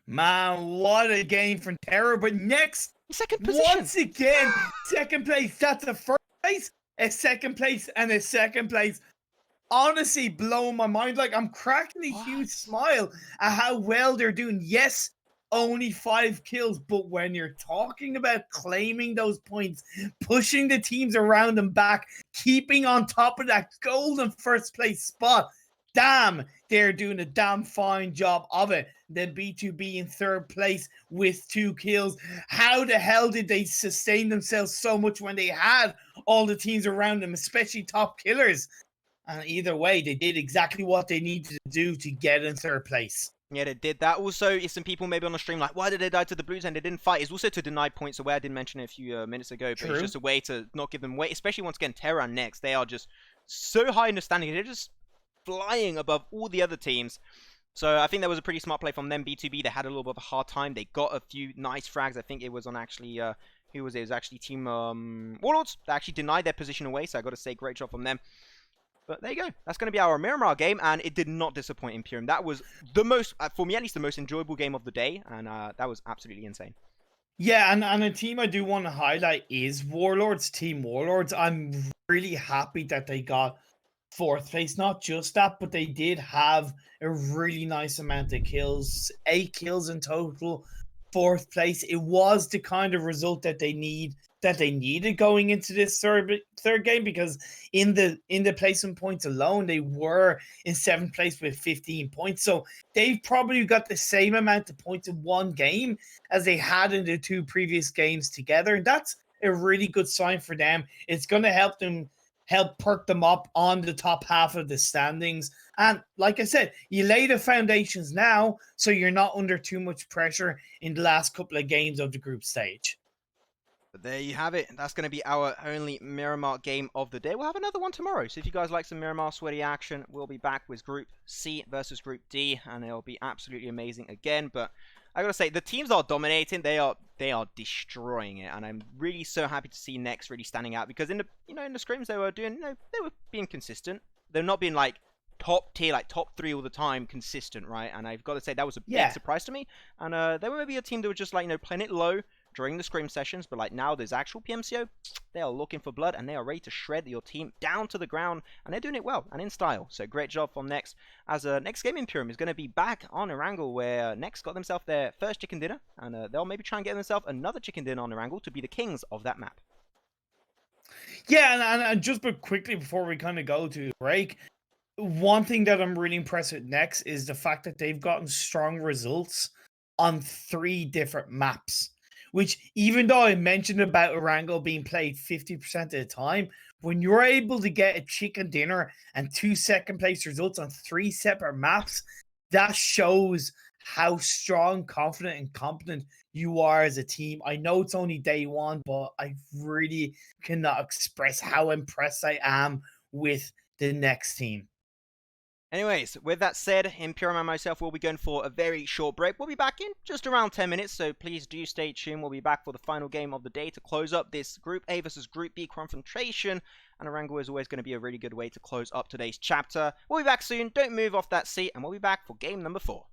Man, what a game from Terra. But next, second position. Once again, second place. That's a first place, a second place, and a second place. Honestly, blowing my mind. Like, I'm cracking a huge smile at how well they're doing. Yes, only 5 kills, but when you're talking about claiming those points, pushing the teams around them back, keeping on top of that golden first place spot, damn, they're doing a damn fine job of it. Then B2B in third place with 2 kills. How the hell did they sustain themselves so much when they had all the teams around them, especially top killers? And either way, they did exactly what they needed to do to get in third place. Yeah, they did that. Also, if some people maybe on the stream like, why did they die to the Blues and they didn't fight? It's also to deny points away. I did mention it a few minutes ago, but it's just a way to not give them weight, especially once again, Terra next. They are just so high in the standing. They're just flying above all the other teams. So I think that was a pretty smart play from them. B2B, they had a little bit of a hard time. They got a few nice frags. I think it was on actually, who was it? It was actually Team Warlords. They actually denied their position away, so I got to say great job from them. But there you go. That's going to be our Miramar game, and it did not disappoint Imperium. That was the most, for me at least, the most enjoyable game of the day, and that was absolutely insane. Yeah, and a team I do want to highlight is Warlords, Team Warlords. I'm really happy that they got 4th place. Not just that, but they did have a really nice amount of kills. 8 kills in total. 4th place. It was the kind of result that they needed going into this third game, because in the placement points alone, they were in 7th place with 15 points. So they've probably got the same amount of points in one game as they had in the 2 previous games together. And that's a really good sign for them. It's going to help perk them up on the top half of the standings. And like I said, you lay the foundations now, so you're not under too much pressure in the last couple of games of the group stage. But there you have it. That's going to be our only Miramar game of the day. We'll have another one tomorrow. So if you guys like some Miramar sweaty action, we'll be back with Group C versus Group D, and it'll be absolutely amazing again. But I gotta say, the teams are dominating. They are destroying it, and I'm really so happy to see Next really standing out, because in the in the scrims they were doing, they were being consistent. They're not being like top tier, like top 3 all the time, consistent, right? And I've got to say that was a big surprise to me. And they were maybe a team that were just like playing it low during the scrim sessions, but like now there's actual PMCO. They are looking for blood, and they are ready to shred your team down to the ground, and they're doing it well and in style. So great job from Next. As next game Imperium is going to be back on Erangel, where Next got themselves their first chicken dinner, and they'll maybe try and get themselves another chicken dinner on Erangel to be the kings of that map. Yeah, and just but quickly before we kind of go to break, one thing that I'm really impressed with Next is the fact that they've gotten strong results on 3 different maps. Which, even though I mentioned about Erangel being played 50% of the time, when you're able to get a chicken dinner and 2 second place results on 3 separate maps, that shows how strong, confident, and competent you are as a team. I know it's only day 1, but I really cannot express how impressed I am with the Next team. Anyways, with that said, Imperium and myself will be going for a very short break. We'll be back in just around 10 minutes, so please do stay tuned. We'll be back for the final game of the day to close up this Group A versus Group B confrontation. And Erangel is always going to be a really good way to close up today's chapter. We'll be back soon. Don't move off that seat, and we'll be back for game number 4.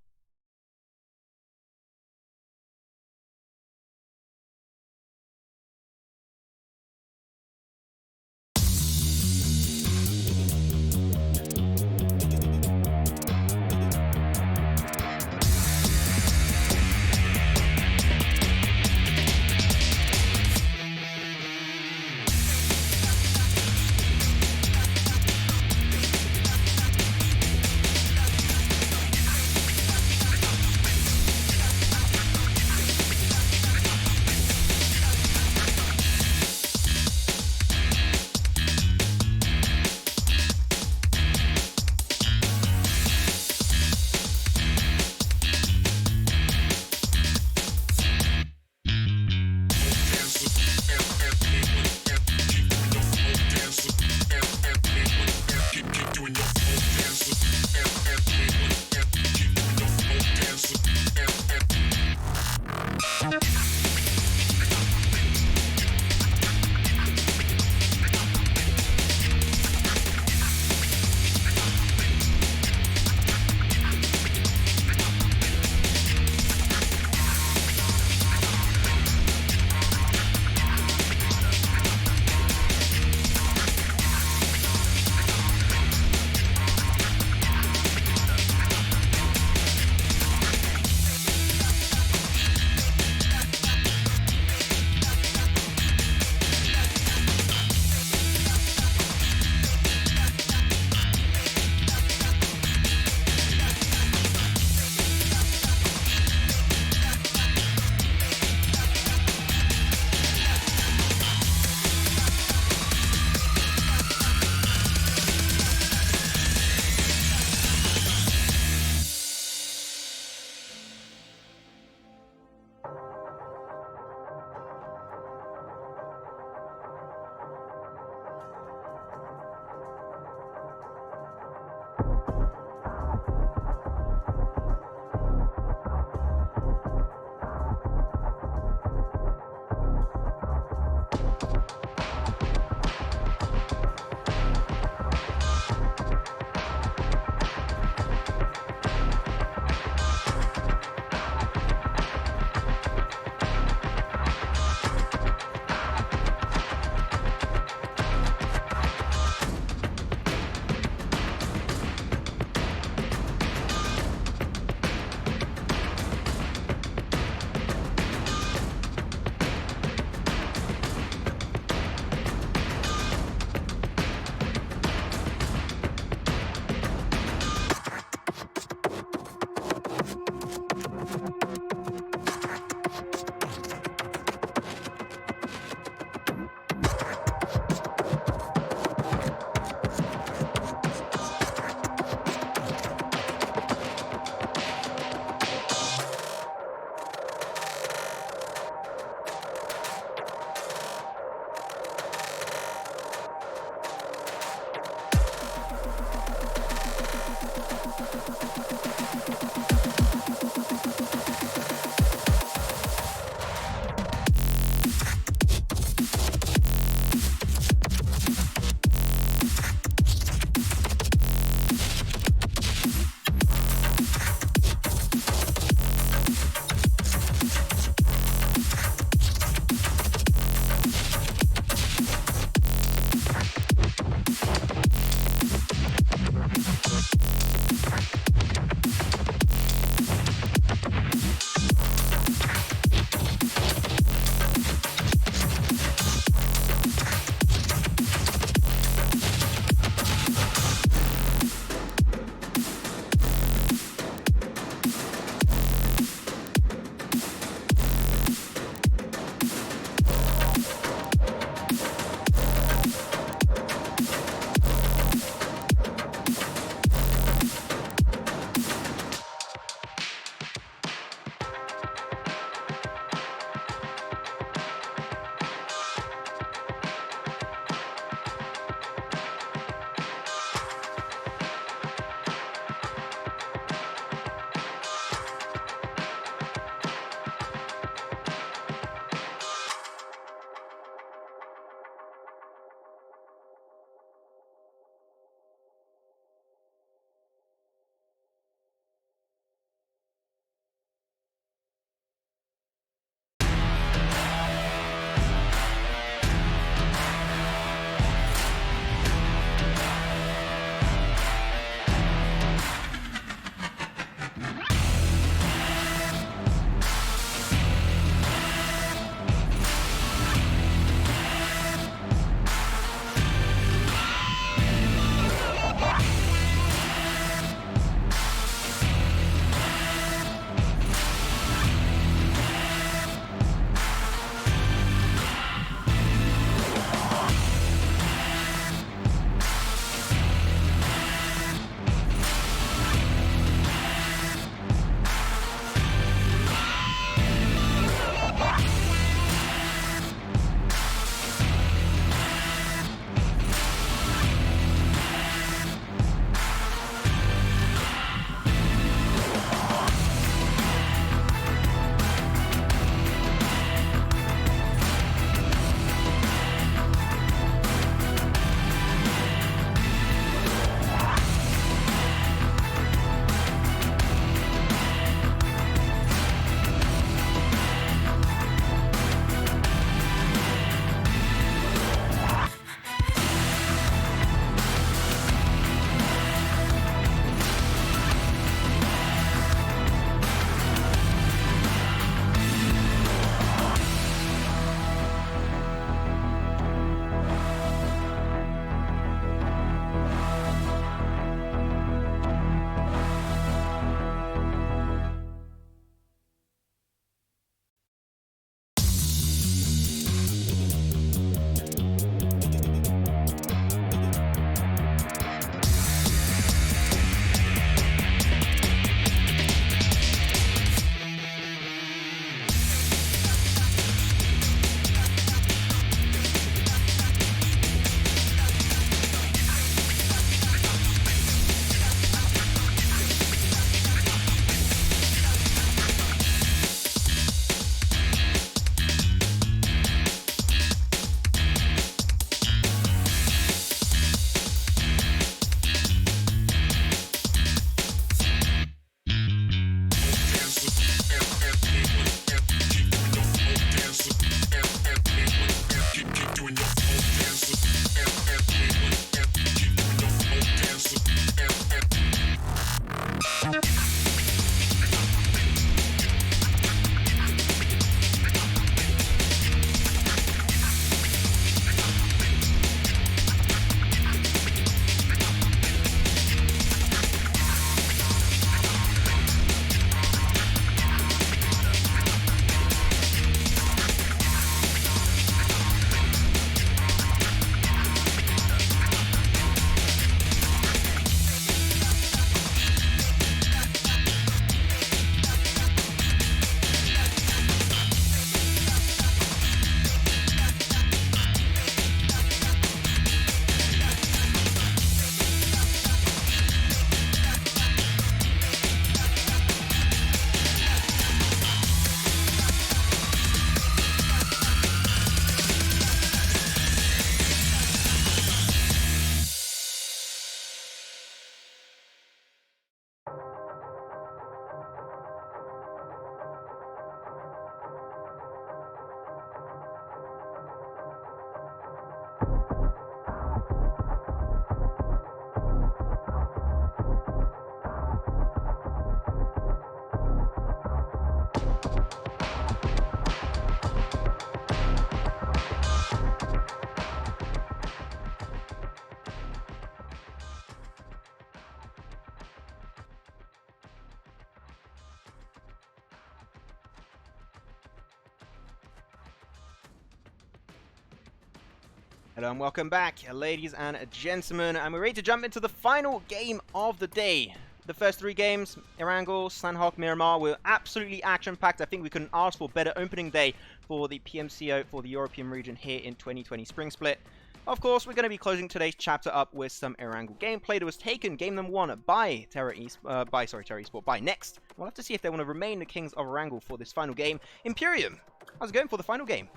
Hello and welcome back, ladies and gentlemen, and we're ready to jump into the final game of the day. The first three games, Erangel, Sanhok, Miramar, were absolutely action-packed. I think we couldn't ask for a better opening day for the PMCO for the European region here in 2020 Spring Split. Of course, we're going to be closing today's chapter up with some Erangel gameplay that was taken game number 1 by Terra Esports, by Next. We'll have to see if they want to remain the kings of Erangel for this final game. Imperium, how's it going for the final game?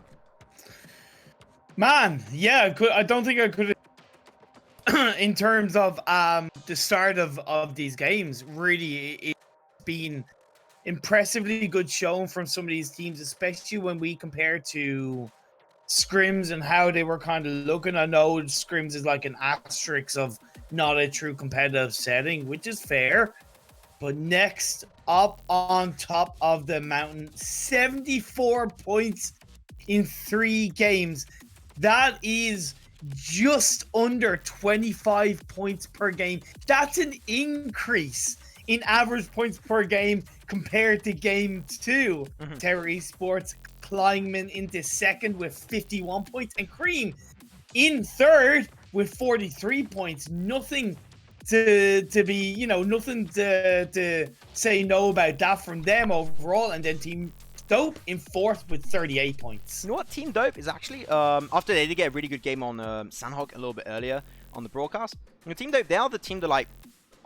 Man, yeah, I don't think I could in terms of the start of these games. Really, it's been impressively good showing from some of these teams, especially when we compare to scrims and how they were kind of looking. I know scrims is like an asterisk of not a true competitive setting, which is fair. But Next up on top of the mountain, 74 points in 3 games. That is just under 25 points per game. That's an increase in average points per game compared to game 2. Terra Esports climbing into second with 51 points, and Cream in third with 43 points. Nothing to be, nothing to say no about that from them overall. And then Team Dope in fourth with 38 points. You know what? Team Dope is actually, after they did get a really good game on Sanhok a little bit earlier on the broadcast, Team Dope, they are the team that, like,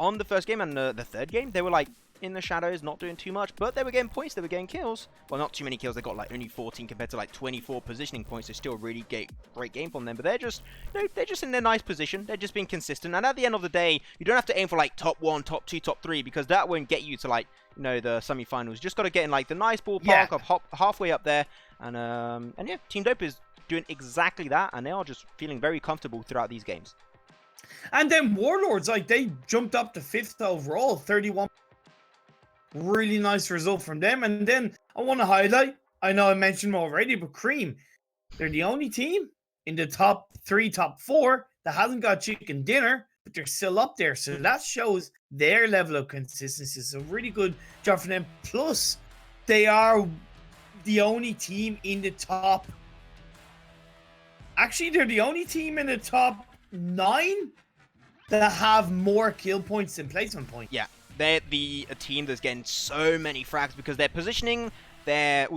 on the first game and the third game, they were, like, in the shadows, not doing too much, but they were getting points, they were getting kills. Well, not too many kills, they got, like, only 14 compared to, like, 24 positioning points. It's still a really great game from them, but they're just, they're just in their nice position. They're just being consistent, and at the end of the day, you don't have to aim for, like, top 1, top 2, top 3, because that won't get you to, like, the semi-finals. Just got to get in like the nice ballpark of halfway up there, and yeah, Team Dope is doing exactly that, and they are just feeling very comfortable throughout these games. And then Warlords, like, they jumped up to 5th overall, 31. Really nice result from them. And then I want to highlight, I know I mentioned them already, but Cream, they're the only team in the top 3, top 4 that hasn't got chicken dinner, but they're still up there. So that shows their level of consistency. So really good job for them. Plus, they are the only team in the top... Actually, they're the only team in the top 9 that have more kill points than placement points. Yeah, they're a team that's getting so many frags because their positioning, their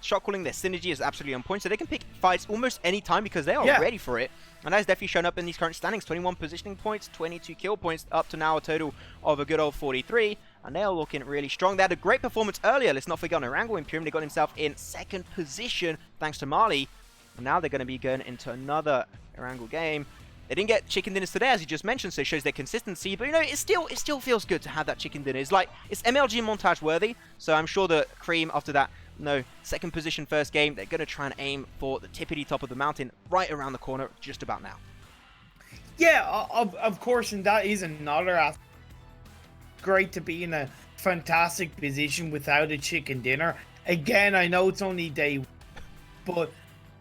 shot calling, their synergy is absolutely on point. So they can pick fights almost any time because they are ready for it. And that's definitely shown up in these current standings. 21 positioning points, 22 kill points, up to now a total of a good old 43. And they are looking really strong. They had a great performance earlier. Let's not forget on Erangel Imperium. They got himself in 2nd position thanks to Marley. And now they're going to be going into another Erangel game. They didn't get chicken dinners today, as you just mentioned, so it shows their consistency. But, it still feels good to have that chicken dinner. It's like, it's MLG montage worthy. So I'm sure that Cream, after that, 2nd position first game, they're going to try and aim for the tippity top of the mountain right around the corner just about now. Yeah, of course, and that is another aspect. Great to be in a fantastic position without a chicken dinner. Again, I know it's only day, but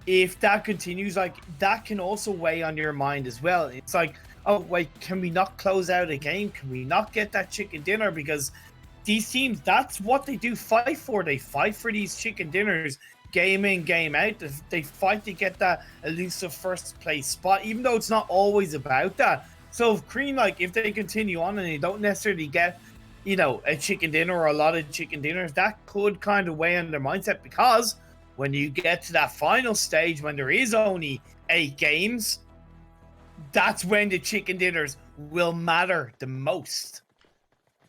if that continues, like, that can also weigh on your mind as well. It's like, oh, wait, can we not close out a game? Can we not get that chicken dinner? Because these teams, that's what they do fight for. They fight for these chicken dinners, game in, game out. They fight to get that elusive first place spot, even though it's not always about that. So if Cream, like, if they continue on and they don't necessarily get, a chicken dinner or a lot of chicken dinners, that could kind of weigh on their mindset, because when you get to that final stage, when there is only 8 games, that's when the chicken dinners will matter the most.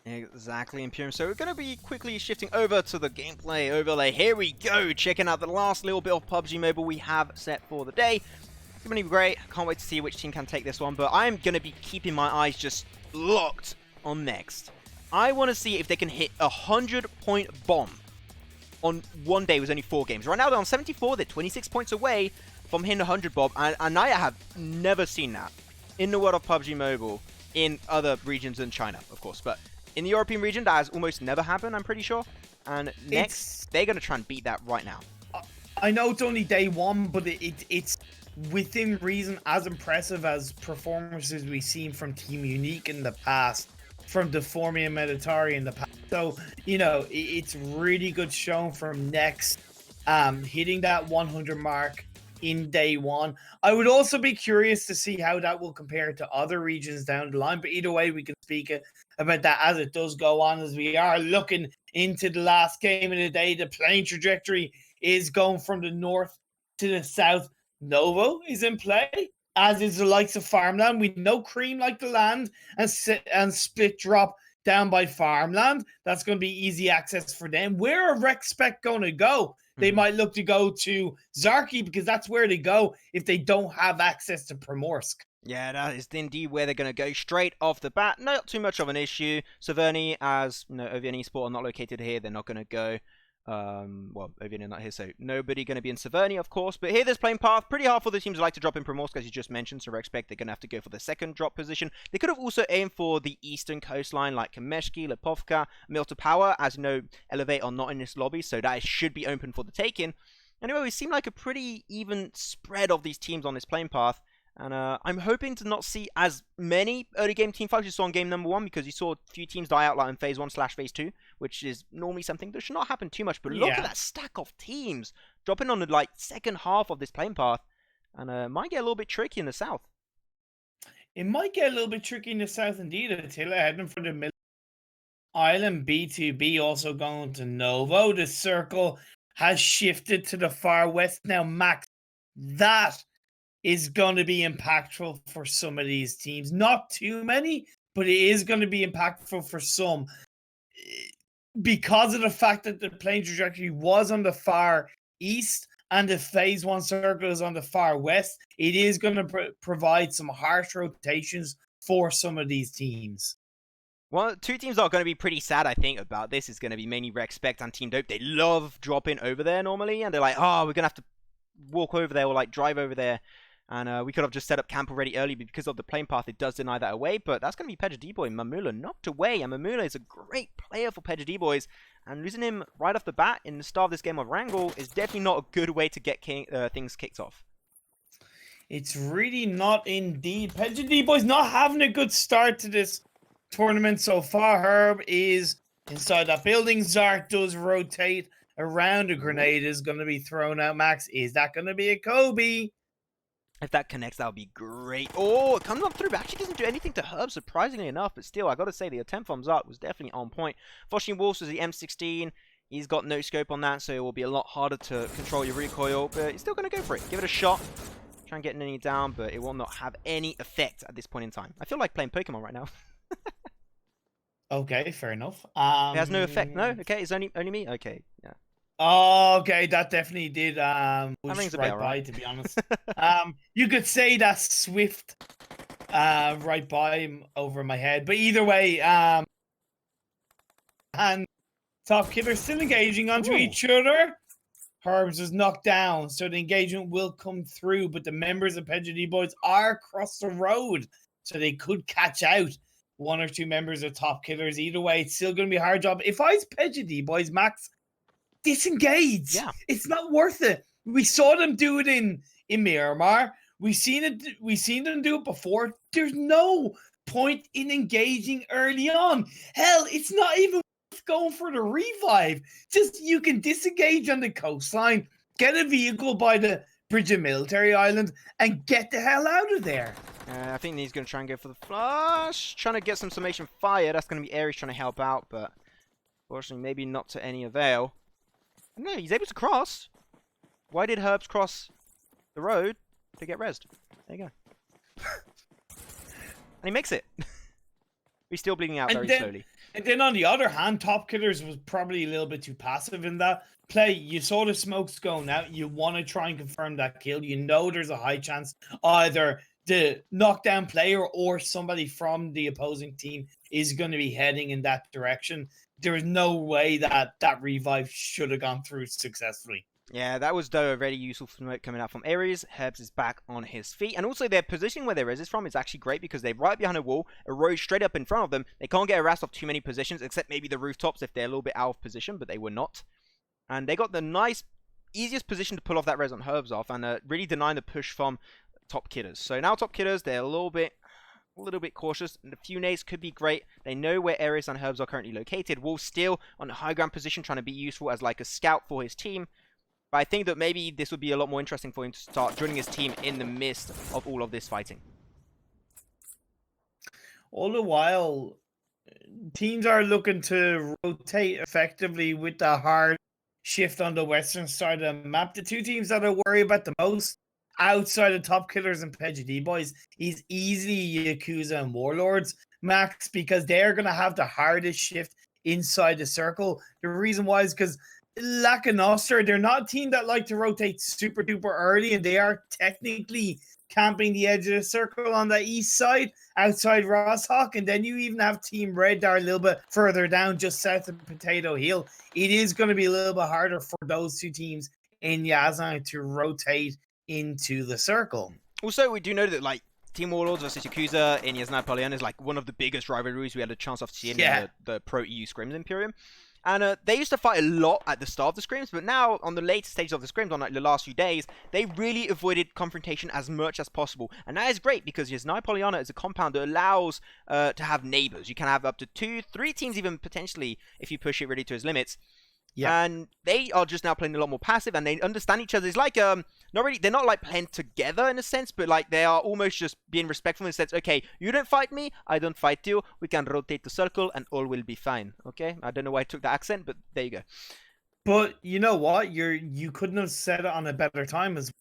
Exactly, Imperium. So we're going to be quickly shifting over to the gameplay overlay. Here we go, checking out the last little bit of PUBG Mobile we have set for the day. It's going to be great. Can't wait to see which team can take this one, but I'm going to be keeping my eyes just locked on Next. I want to see if they can hit a 100-point bomb on one day with only 4 games. Right now they're on 74, they're 26 points away from hitting 100 bomb, and I have never seen that in the world of PUBG Mobile in other regions than China, of course, but in the European region that has almost never happened, I'm pretty sure. And Next, they're going to try and beat that right now. I know it's only day 1, but it's within reason as impressive as performances we've seen from Team Unique in the past, from Deformia and Meditari in the past. So, it's really good shown from Next, hitting that 100 mark, in day one. I would also be curious to see how that will compare to other regions down the line. But either way, we can speak about that as it does go on, as we are looking into the last game of the day. The playing trajectory is going from the north to the south. Novo is in play, as is the likes of Farmland. We know Cream like to land and split drop down by Farmland. That's going to be easy access for them. Where are REXPECT going to go? They might look to go to Zarki because that's where they go if they don't have access to Primorsk. Yeah, that is indeed where they're going to go straight off the bat. Not too much of an issue. Severny, as you know, OVN Esports are not located here. They're not going to go. Well, OVN are not here, so nobody going to be in Severny, of course. But here, this playing path, pretty hard for the teams who like to drop in Primorsk, as you just mentioned. So REXPECT, they're going to have to go for the second drop position. They could have also aimed for the eastern coastline, like Kameshki, Lepovka, Milta Power. As you know, Elevate are not in this lobby, so that should be open for the taking. Anyway, it seemed like a pretty even spread of these teams on this playing path. And I'm hoping to not see as many early game team fights you saw in game number 1, because you saw a few teams die out like in phase 1/phase 2, which is normally something that should not happen too much. But look at that stack of teams dropping on the like second half of this playing path, and might get a little bit tricky in the south. It might get a little bit tricky in the south indeed. Attila heading for the middle island. B2B also going to Novo. The circle has shifted to the far west now. Max, that is going to be impactful for some of these teams. Not too many, but it is going to be impactful for some. Because of the fact that the playing trajectory was on the far east and the phase 1 circle is on the far west, it is going to provide some harsh rotations for some of these teams. Well, two teams that are going to be pretty sad, I think, about this is going to be mainly REXPECT and Team Dope. They love dropping over there normally, and they're like, oh, we're going to have to walk over there or like drive over there. And we could have just set up camp already early, but because of the playing path, it does deny that away. But that's going to be PedjaDBoy. Mamula knocked away, and Mamula is a great player for PedjaDBoys. And losing him right off the bat in the start of this game of Erangel is definitely not a good way to get things kicked off. It's really not indeed. PedjaDBoy's not having a good start to this tournament so far. Herb is inside that building. Zark does rotate around. A grenade is going to be thrown out. Max, is that going to be a Kobe? If that connects, that would be great. Oh, it comes up through, but actually doesn't do anything to Herb, surprisingly enough. But still, I got to say, the attempt from Zark was definitely on point. Foshin Wolves was the M16. He's got no scope on that, so it will be a lot harder to control your recoil. But he's still going to go for it. Give it a shot. Try and get any down, but it will not have any effect at this point in time. I feel like playing Pokemon right now. Okay, fair enough. It has no effect, no? Okay, it's only me? Okay, yeah. Oh, okay, that definitely did rings a right bell, by, right? to be honest. You could say that's Swift right by him over my head. But either way, and Top Killer still engaging onto each other. Herbs is knocked down, so the engagement will come through, but the members of PedjaDBoys are across the road, so they could catch out one or two members of Top Killers. Either way, it's still going to be a hard job. If I was PedjaDBoys, Max, disengage. Yeah. It's not worth it. We saw them do it in Miramar. We've seen them do it before. There's no point in engaging early on. Hell, it's not even going for the revive. Just you can disengage on the coastline, get a vehicle by the Bridge of Military Island, and get the hell out of there. I think he's going to try and go for the flash. Trying to get some summation fire. That's going to be Ares trying to help out, but unfortunately maybe not to any avail. No, he's able to cross. Why did Herbs cross the road to get rezzed? There you go. And he makes it. He's still bleeding out very slowly. And then on the other hand, Top Killers was probably a little bit too passive in that play. You saw the smokes going out. You want to try and confirm that kill. You know there's a high chance either the knockdown player or somebody from the opposing team is going to be heading in that direction. There is no way that that revive should have gone through successfully. Yeah, that was though a very useful smoke coming out from Ares. Herbs is back on his feet. And also their positioning where their res is from is actually great because they're right behind a wall, a road straight up in front of them. They can't get harassed off too many positions, except maybe the rooftops if they're a little bit out of position, but they were not. And they got the nice, easiest position to pull off that res on Herbs off and really denying the push from Top Killers. So now Top Killers, they're a little bit cautious. And the few nades could be great. They know where Ares and Herbs are currently located. Wolf still on a high ground position trying to be useful as like a scout for his team. But I think that maybe this would be a lot more interesting for him to start joining his team in the midst of all of this fighting. All the while, teams are looking to rotate effectively with the hard shift on the western side of the map. The two teams that I worry about the most outside of Top Killers and PedjaDBoys is easily Yakuza and Warlords, Max, because they're going to have the hardest shift inside the circle. The reason why is because LAKONOSTRA, they're not a team that like to rotate super duper early, and they are technically camping the edge of the circle on the east side outside Rosshawk. And then you even have Team Red that are a little bit further down just south of Potato Hill. It is going to be a little bit harder for those two teams in Yazan to rotate into the circle. Also, we do know that like Team Warlords versus Yakuza in Yasna Napoleon is like one of the biggest rivalries we had a chance of seeing in the Pro EU Scrims Imperium. And they used to fight a lot at the start of the scrims, but now on the later stages of the scrims, on like the last few days, they really avoided confrontation as much as possible. And that is great because Yasna Poliana is a compound that allows to have neighbors. You can have up to 2, 3 teams even potentially if you push it really to its limits. Yeah. And they are just now playing a lot more passive, and they understand each other. It's like not really, they're not like playing together in a sense, but like they are almost just being respectful in the sense, okay, you don't fight me, I don't fight you, we can rotate the circle and all will be fine. Okay, I don't know why I took that accent, but there you go. But you know what, you couldn't have said it on a better time as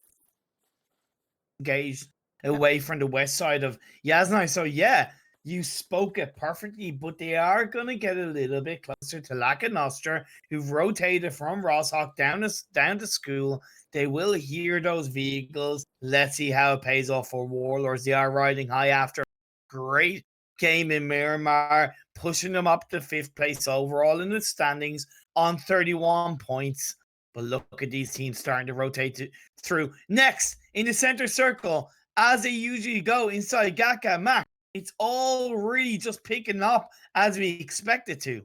engaged away from the west side of Yasna. So yeah, you spoke it perfectly, but they are going to get a little bit closer to LAKONOSTRA, who've rotated from Rosshawk down to school. They will hear those vehicles. Let's see how it pays off for Warlords. They are riding high after a great game in Miramar, pushing them up to 5th place overall in the standings on 31 points. But look at these teams starting to rotate through. Next, in the center circle, as they usually go inside Gaka, Mac. It's all really just picking up as we expect it to.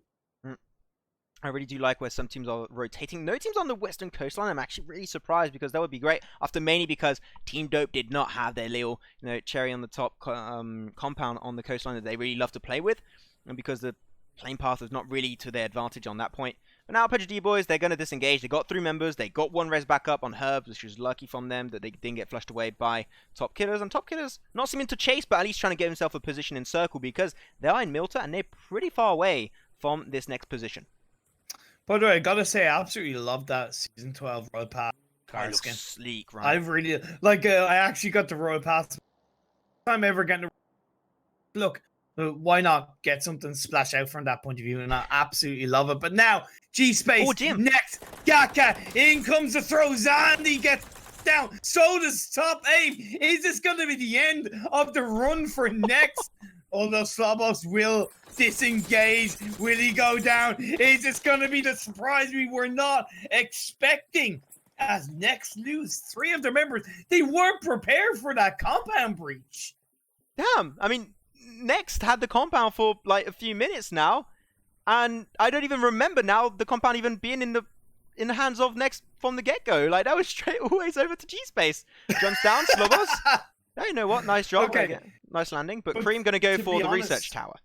I really do like where some teams are rotating. No teams on the western coastline. I'm actually really surprised because that would be great. Mainly because Team Dope did not have their little, cherry on the top compound on the coastline that they really love to play with, and because the playing path was not really to their advantage on that point. But now PedjaDBoys, they're going to disengage. They got 3 members. They got 1 res back up on Herbs, which was lucky from them that they didn't get flushed away by Top Killers. And Top Killers not seeming to chase, but at least trying to get himself a position in circle because they are in Milta and they're pretty far away from this next position. By the way, I gotta say, I absolutely love that Season 12 Royal Pass car skin. Sleek, right? I really like. I actually got the Royal Pass. I'm ever getting. Look, why not get something splash out from that point of view? And I absolutely love it. But now, G-Space, next, Gaka, in comes the throw. Zandy gets down. So does Top Aim. Is this going to be the end of the run for next? Although Slobos will disengage. Will he go down? Is this going to be the surprise we were not expecting? As next lose 3 of their members. They weren't prepared for that compound breach. Damn. I mean, Next had the compound for like a few minutes now, and I don't even remember now the compound even being in the hands of Next from the get-go. Like that was straight always over to G-Space. Jumps down, Slobos. Hey, you know what? Nice job. Okay. Nice landing. But Cream gonna go for the research tower.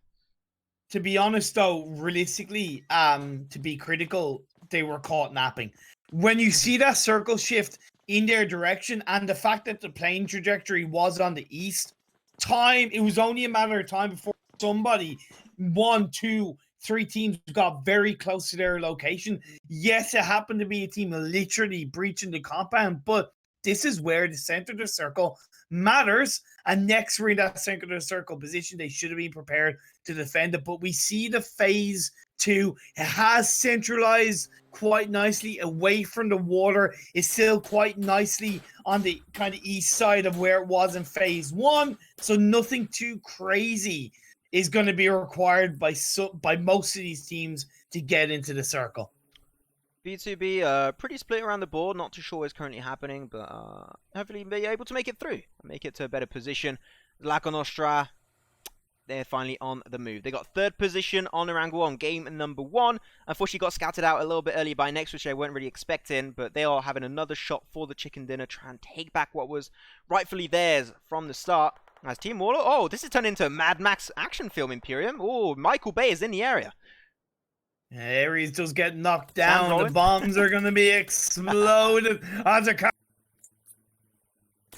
To be honest though, realistically, to be critical, they were caught napping. When you see that circle shift in their direction and the fact that the plane trajectory was on the east, it was only a matter of time before somebody, 1, 2, 3 teams got very close to their location. Yes, it happened to be a team literally breaching the compound, but this is where the center of the circle matters. And next, we're in that center of the circle position. They should have been prepared to defend it. But we see the phase 2. It has centralized quite nicely away from the water. It's still quite nicely on the kind of east side of where it was in phase 1. So nothing too crazy is going to be required by most of these teams to get into the circle. B2B, pretty split around the board. Not too sure what's currently happening, but hopefully be able to make it through. Make it to a better position. LAKONOSTRA, they're finally on the move. They got 3rd position on Erangel on game number 1. Unfortunately, got scouted out a little bit early by Next, which they weren't really expecting, but they are having another shot for the chicken dinner, try and take back what was rightfully theirs from the start. As Team Warlord, oh, this is turned into a Mad Max action film Imperium. Oh, Michael Bay is in the area. Aries just get knocked down. The rolling. bombs are going to be exploded.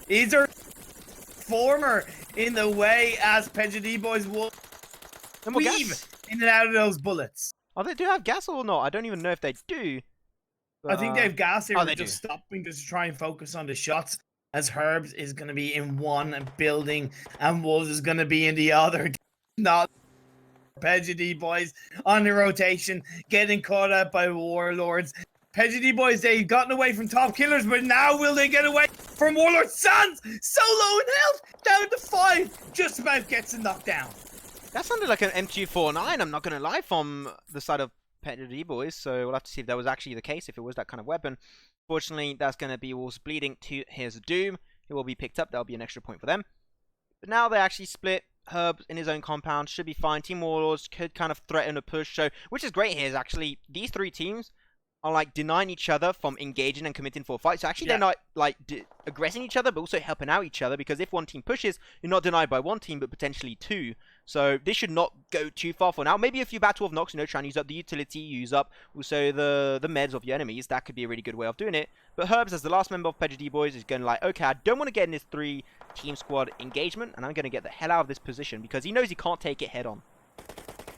Is there former in the way as PedjaDBoys will weave in and out of those bullets? Oh, they do have gas or not? I don't even know if they do. I think they have gas here. They just stopping just to try and focus on the shots. As Herbs is going to be in one building and Wolves is going to be in the other. Not PedjaDBoys on the rotation, getting caught out by Warlords. PedjaDBoys, they've gotten away from top killers, but now will they get away from Warlords? Sans, so low in health, down to 5, just about gets him knocked down. That sounded like an MG49, I'm not going to lie, from the side of PedjaDBoys, so we'll have to see if that was actually the case, if it was that kind of weapon. Fortunately, that's going to be Wolves bleeding to his doom. It will be picked up, that'll be an extra point for them. But now they actually split. Herbs in his own compound should be fine. Team Warlords could kind of threaten a push, so which is great here is actually these three teams are like denying each other from engaging and committing for a fight. So actually they're not like aggressing each other, but also helping out each other, because if one team pushes, you're not denied by one team, but potentially two. So this should not go too far for now. Maybe a few Battle of Nox, try and use up the utility, use up also the meds of your enemies. That could be a really good way of doing it. But Herbs, as the last member of PedjaDBoys, is going like, okay, I don't want to get in this 3-team squad engagement, and I'm going to get the hell out of this position, because he knows he can't take it head on.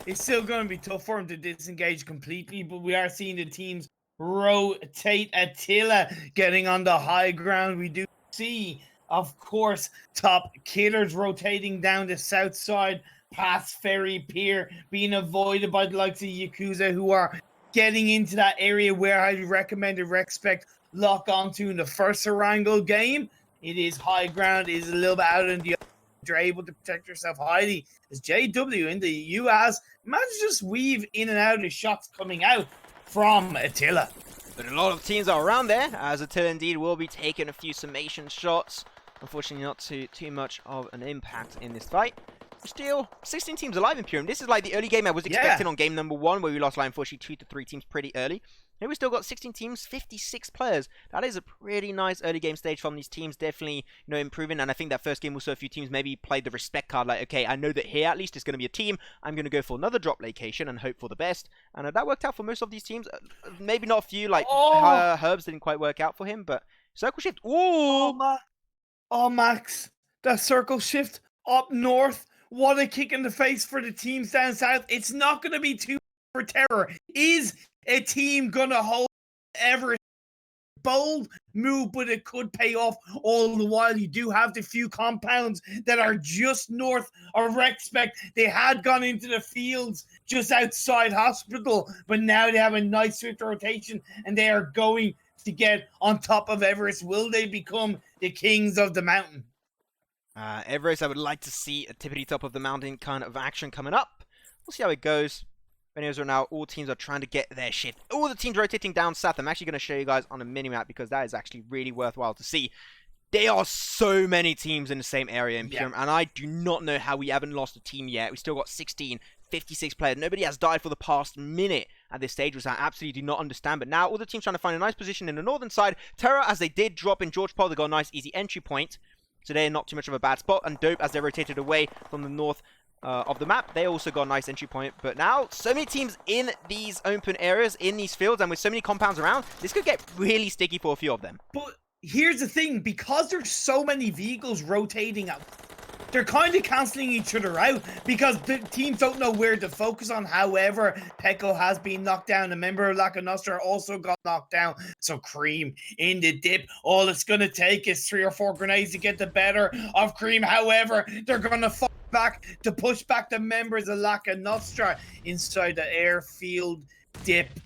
It's still going to be tough for him to disengage completely, but we are seeing the teams rotate. Attila getting on the high ground. We do see, of course, top killers rotating down the south side past Ferry Pier, being avoided by the likes of Yakuza, who are getting into that area where I recommended REXPECT lock onto in the first Erangel game. It is high ground, it is a little bit out in the you're able to protect yourself highly as JW in the US managed to just weave in and out of the shots coming out from Attila. But a lot of teams are around there, as Attila indeed will be taking a few summation shots. Unfortunately not too much of an impact in this fight. Still, 16 teams alive in Pyram. This is like the early game I was expecting on game number 1, where we lost, like, unfortunately 2 to 3 teams pretty early. Here we still got 16 teams, 56 players. That is a pretty nice early game stage from these teams. Definitely, improving. And I think that first game also a few teams maybe played the respect card. Like, okay, I know that here at least it's going to be a team. I'm going to go for another drop location and hope for the best. And that worked out for most of these teams. Maybe not a few, like Herbs didn't quite work out for him, but circle shift. Ooh! Oh, Max, that circle shift up north. What a kick in the face for the teams down south. It's not going to be too for terror. Is a team going to hold Everest? Bold move, but it could pay off. All the while, you do have the few compounds that are just north of REXPECT. They had gone into the fields just outside hospital, but now they have a nice swift rotation, and they are going to get on top of Everest. Will they become the kings of the mountain? Everest, I would like to see a tippity top of the mountain kind of action coming up. We'll see how it goes. Anyways, right now, all teams are trying to get their shift. All the teams rotating down south. I'm actually going to show you guys on a mini-map, because that is actually really worthwhile to see. There are so many teams in the same area in Pyram, and I do not know how we haven't lost a team yet. We still got 16, 56 players. Nobody has died for the past minute at this stage, which I absolutely do not understand. But now all the teams trying to find a nice position in the northern side. Terra, as they did drop in George Paul, they got a nice easy entry point. So they're not too much of a bad spot. And Dope, as they rotated away from the north of the map, they also got a nice entry point. But now, so many teams in these open areas, in these fields, and with so many compounds around, this could get really sticky for a few of them. But here's the thing, because there's so many vehicles rotating out, they're kind of cancelling each other out, because the teams don't know where to focus on. However, Peko has been knocked down. A member of LAKONOSTRA also got knocked down. So Cream in the dip. All it's going to take is 3 or 4 grenades to get the better of Cream. However, they're going to fall back to push back the members of LAKONOSTRA inside the airfield dip,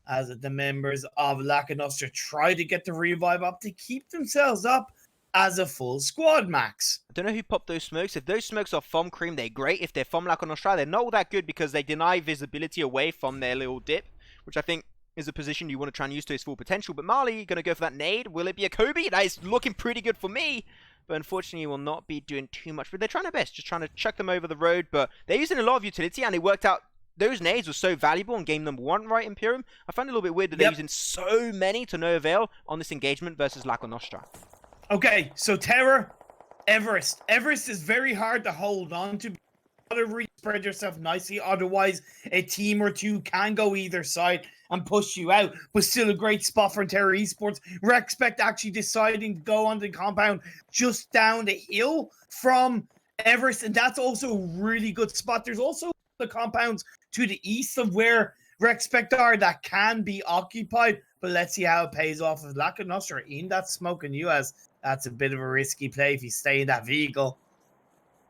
as the members of LAKONOSTRA try to get the revive up to keep themselves up as a full squad, Max. I don't know who popped those smokes. If those smokes are from Cream, they're great. If they're from LAKONOSTRA, they're not all that good, because they deny visibility away from their little dip, which I think is a position you want to try and use to its full potential. But Marley going to go for that nade. Will it be a Kobe? That is looking pretty good for me, but unfortunately will not be doing too much. But they're trying their best, just trying to chuck them over the road. But they're using a lot of utility, and it worked out. Those nades were so valuable in game number 1, right, Imperium? I find it a little bit weird that they're using so many to no avail on this engagement versus LAKONOSTRA. Okay, so Terror, Everest. Everest is very hard to hold on to. to really spread yourself nicely. Otherwise, a team or two can go either side and push you out. But still a great spot for Terra Esports. REXPECT actually deciding to go on the compound just down the hill from Everest. And that's also a really good spot. There's also the compounds to the east of where REXPECT are that can be occupied. But let's see how it pays off with LAKONOSTRA in that smoke and US. That's a bit of a risky play if you stay in that vehicle.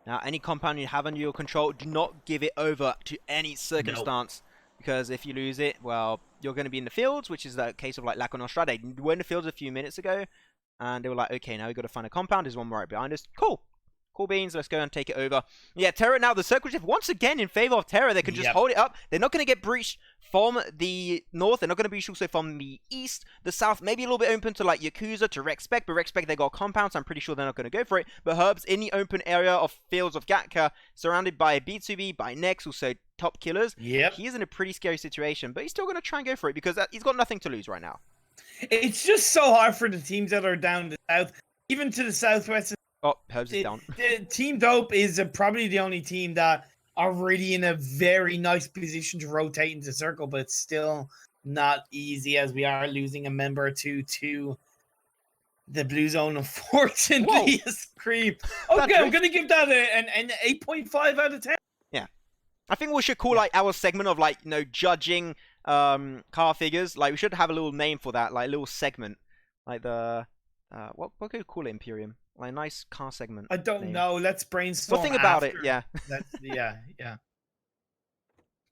Now, any compound you have under your control, do not give it over to any circumstance. Because if you lose it, well, you're going to be in the fields, which is the case of like LAKONOSTRA. They were in the fields a few minutes ago, and they were like, okay, now we've got to find a compound. There's one right behind us. Cool. Cool beans. Let's go and take it over. Yeah, Terra now, the circle shift once again in favor of Terra. They can just hold it up. They're not going to get breached from the north. They're not going to be breached also from the east, the south. Maybe a little bit open to like Yakuza, to REXPECT. But REXPECT, they got compounds. I'm pretty sure they're not going to go for it. But Herb's in the open area of fields of Gatka, surrounded by B2B, by Nex, also top killers. Yep. He is in a pretty scary situation. But he's still going to try and go for it because he's got nothing to lose right now. It's just so hard for the teams that are down the south, even to the southwest. Oh, Herbs is down. Team Dope is probably the only team that are really in a very nice position to rotate into circle, but it's still not easy as we are losing a member or two to the blue zone, unfortunately. Scream. Okay, I'm going to give that an 8.5 out of 10. Yeah. I think we should call like our segment of like, you know, judging car figures. Like we should have a little name for that, like a little segment. Like the, what could we call it, Imperium? Like a nice car segment. I don't know. Let's brainstorm. We'll think about it. Yeah. Yeah.